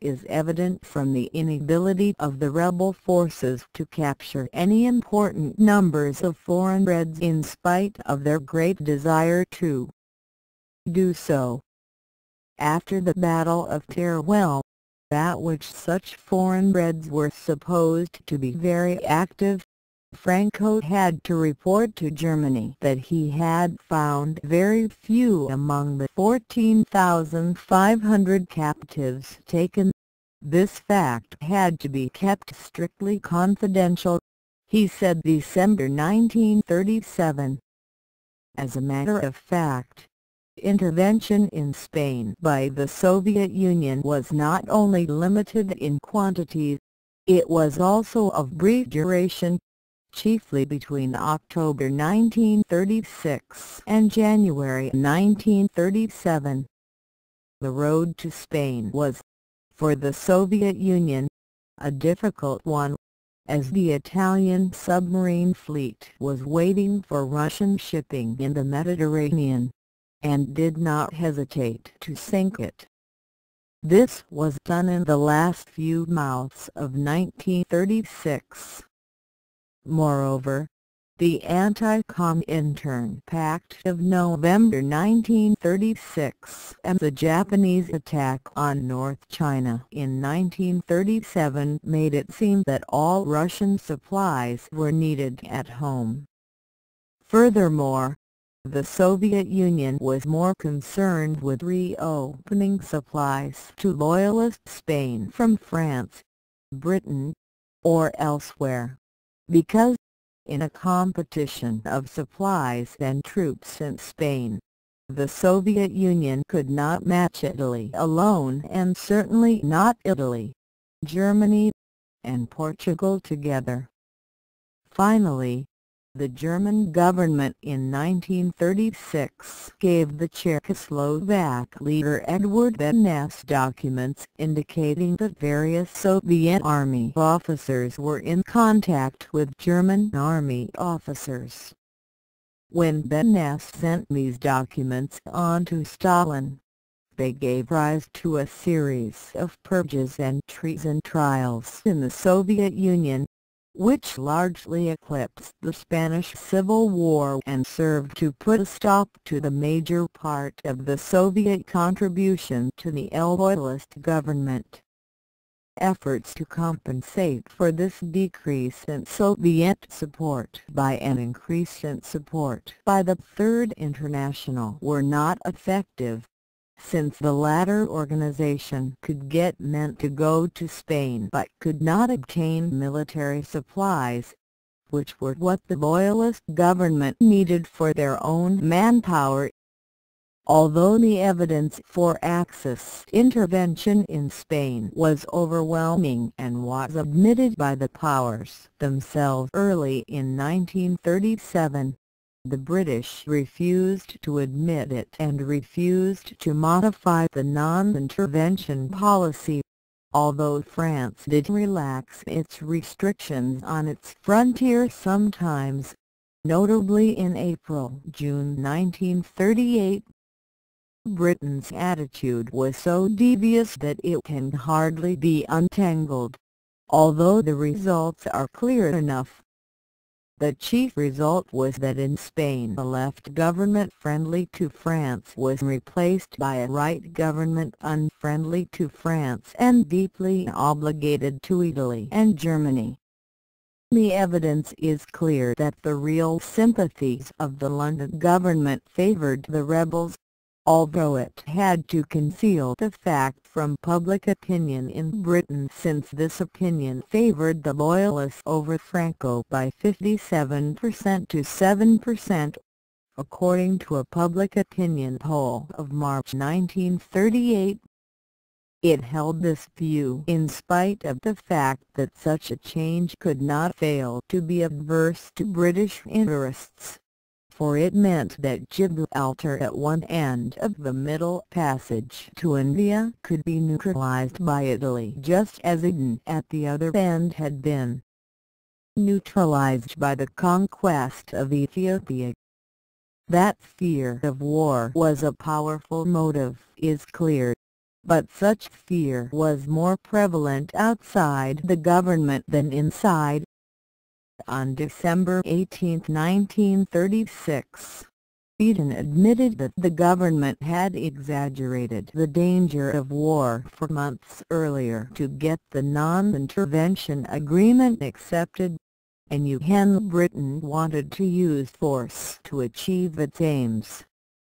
is evident from the inability of the rebel forces to capture any important numbers of foreign Reds in spite of their great desire to do so. After the Battle of Teruel, at which such foreign Reds were supposed to be very active, Franco had to report to Germany that he had found very few among the 14,500 captives taken. This fact had to be kept strictly confidential, he said December 1937. As a matter of fact, intervention in Spain by the Soviet Union was not only limited in quantity, it was also of brief duration, chiefly between October 1936 and January 1937. The road to Spain was, for the Soviet Union, a difficult one, as the Italian submarine fleet was waiting for Russian shipping in the Mediterranean, and did not hesitate to sink it. This was done in the last few months of 1936. Moreover, the Anti-Comintern Pact of November 1936 and the Japanese attack on North China in 1937 made it seem that all Russian supplies were needed at home. Furthermore, the Soviet Union was more concerned with reopening supplies to Loyalist Spain from France, Britain, or elsewhere, because, in a competition of supplies and troops in Spain, the Soviet Union could not match Italy alone, and certainly not Italy, Germany, and Portugal together. Finally, the German government in 1936 gave the Czechoslovak leader Edward Beneš documents indicating that various Soviet army officers were in contact with German army officers. When Beneš sent these documents on to Stalin, they gave rise to a series of purges and treason trials in the Soviet Union, which largely eclipsed the Spanish Civil War and served to put a stop to the major part of the Soviet contribution to the Loyalist government. Efforts to compensate for this decrease in Soviet support by an increase in support by the Third International were not effective, since the latter organization could get men to go to Spain but could not obtain military supplies, which were what the Loyalist government needed for their own manpower. Although the evidence for Axis intervention in Spain was overwhelming and was admitted by the powers themselves early in 1937, the British refused to admit it and refused to modify the non-intervention policy, although France did relax its restrictions on its frontier sometimes, notably in April-June 1938. Britain's attitude was so devious that it can hardly be untangled, although the results are clear enough. The chief result was that in Spain a left government friendly to France was replaced by a right government unfriendly to France and deeply obligated to Italy and Germany. The evidence is clear that the real sympathies of the London government favoured the rebels, although it had to conceal the fact from public opinion in Britain, since this opinion favoured the Loyalists over Franco by 57% to 7%, according to a public opinion poll of March 1938. It held this view in spite of the fact that such a change could not fail to be adverse to British interests, for it meant that Gibraltar at one end of the Middle Passage to India could be neutralized by Italy, just as Aden at the other end had been neutralized by the conquest of Ethiopia. That fear of war was a powerful motive is clear, but such fear was more prevalent outside the government than inside. On December 18, 1936, Eden admitted that the government had exaggerated the danger of war for months earlier to get the non-intervention agreement accepted, and Britain wanted to use force to achieve its aims,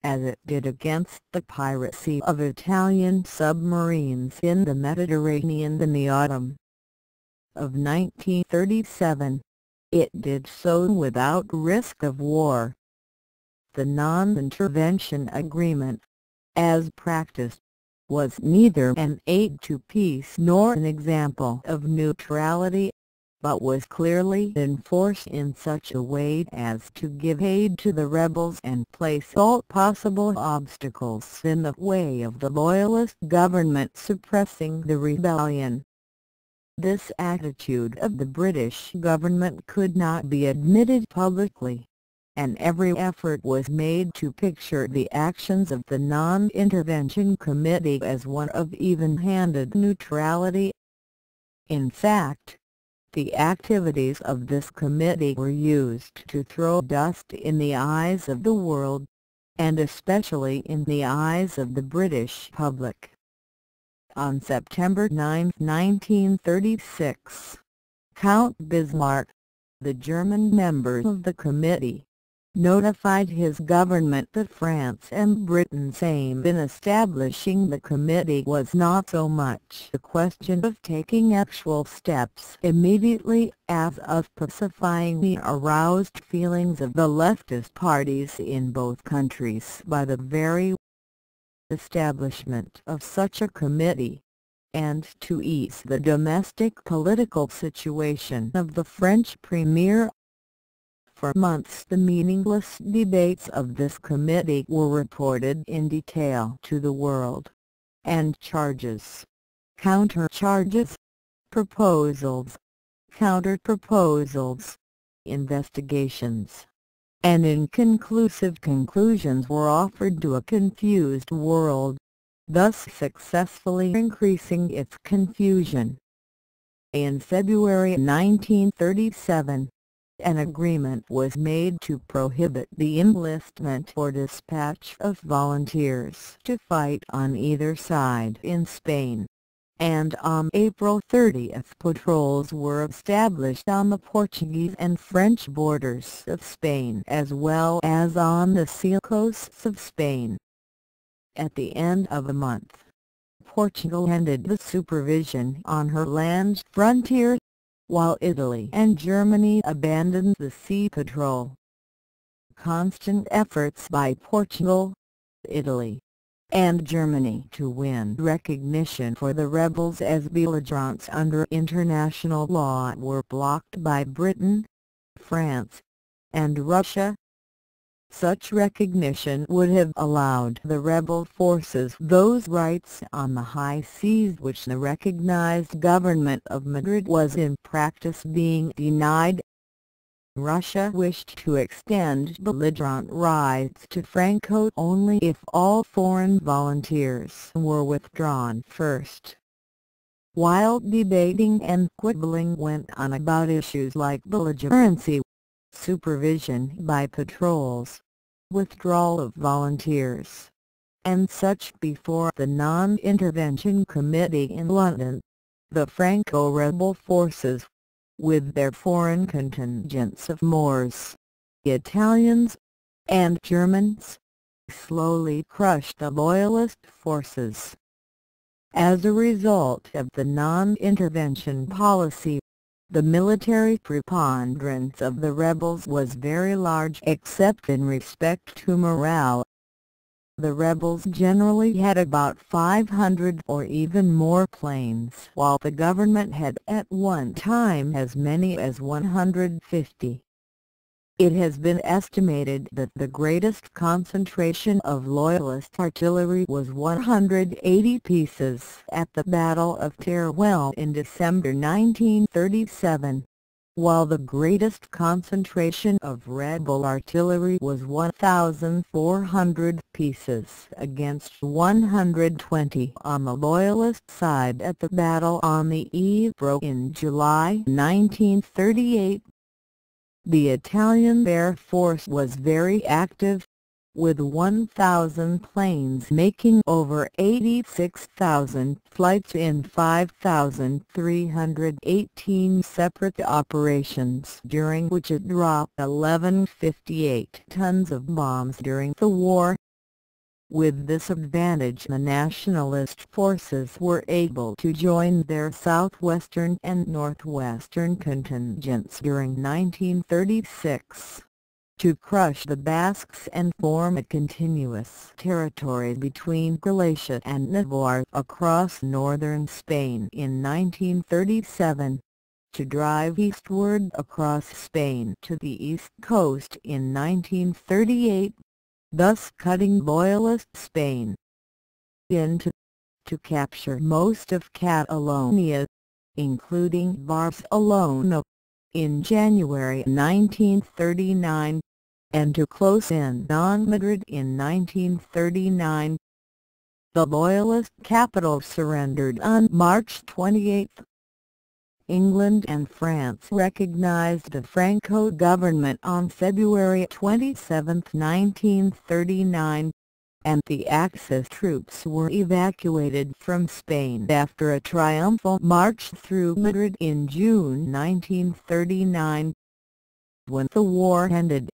as it did against the piracy of Italian submarines in the Mediterranean in the autumn of 1937. It did so without risk of war. The non-intervention agreement, as practiced, was neither an aid to peace nor an example of neutrality, but was clearly enforced in such a way as to give aid to the rebels and place all possible obstacles in the way of the Loyalist government suppressing the rebellion. This attitude of the British government could not be admitted publicly, and every effort was made to picture the actions of the Non-Intervention Committee as one of even-handed neutrality. In fact, the activities of this committee were used to throw dust in the eyes of the world, and especially in the eyes of the British public. On September 9, 1936, Count Bismarck, the German member of the committee, notified his government that France and Britain's aim in establishing the committee was not so much a question of taking actual steps immediately as of pacifying the aroused feelings of the leftist parties in both countries by the very establishment of such a committee, and to ease the domestic political situation of the French Premier. For months the meaningless debates of this committee were reported in detail to the world, and charges, counter-charges, proposals, counter-proposals, investigations, and inconclusive conclusions were offered to a confused world, thus successfully increasing its confusion. In February 1937, an agreement was made to prohibit the enlistment or dispatch of volunteers to fight on either side in Spain, and on April 30 patrols were established on the Portuguese and French borders of Spain as well as on the sea coasts of Spain. At the end of a month, Portugal ended the supervision on her land frontier, while Italy and Germany abandoned the sea patrol. Constant efforts by Portugal, Italy, and Germany to win recognition for the rebels as belligerents under international law were blocked by Britain, France, and Russia. Such recognition would have allowed the rebel forces those rights on the high seas which the recognized government of Madrid was in practice being denied. Russia wished to extend belligerent rights to Franco only if all foreign volunteers were withdrawn first. While debating and quibbling went on about issues like belligerency, supervision by patrols, withdrawal of volunteers, and such before the Non-Intervention Committee in London, the Franco rebel forces, with their foreign contingents of Moors, Italians, and Germans, slowly crushed the Loyalist forces. As a result of the non-intervention policy, the military preponderance of the rebels was very large except in respect to morale. The rebels generally had about 500 or even more planes, while the government had at one time as many as 150. It has been estimated that the greatest concentration of Loyalist artillery was 180 pieces at the Battle of Teruel in December 1937, while the greatest concentration of rebel artillery was 1,400 pieces against 120 on the Loyalist side at the Battle on the Ebro in July 1938. The Italian Air Force was very active, with 1,000 planes making over 86,000 flights in 5,318 separate operations, during which it dropped 1158 tons of bombs during the war. With this advantage, the nationalist forces were able to join their southwestern and northwestern contingents during 1936, to crush the Basques and form a continuous territory between Galicia and Navarre across northern Spain in 1937, to drive eastward across Spain to the east coast in 1938, thus cutting Loyalist Spain into, to capture most of Catalonia, including Barcelona, in January 1939, and to close in on Madrid in 1939. The Loyalist capital surrendered on March 28. England and France recognized the Franco government on February 27, 1939, and the Axis troops were evacuated from Spain after a triumphal march through Madrid in June 1939. When the war ended,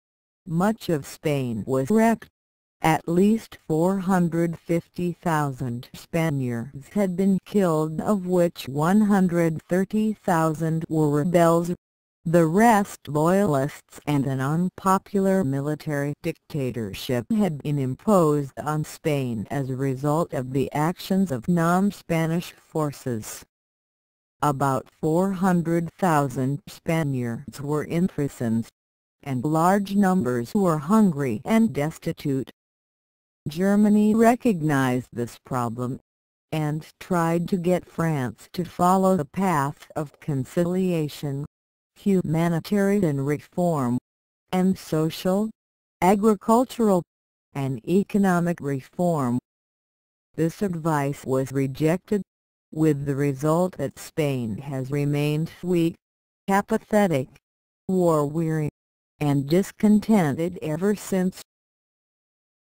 much of Spain was wrecked. At least 450,000 Spaniards had been killed, of which 130,000 were rebels, the rest loyalists, and an unpopular military dictatorship had been imposed on Spain as a result of the actions of non-Spanish forces. About 400,000 Spaniards were imprisoned, and large numbers were hungry and destitute. Germany recognized this problem, and tried to get France to follow the path of conciliation, humanitarian reform, and social, agricultural, and economic reform. This advice was rejected, with the result that Spain has remained weak, apathetic, war-weary, and discontented ever since.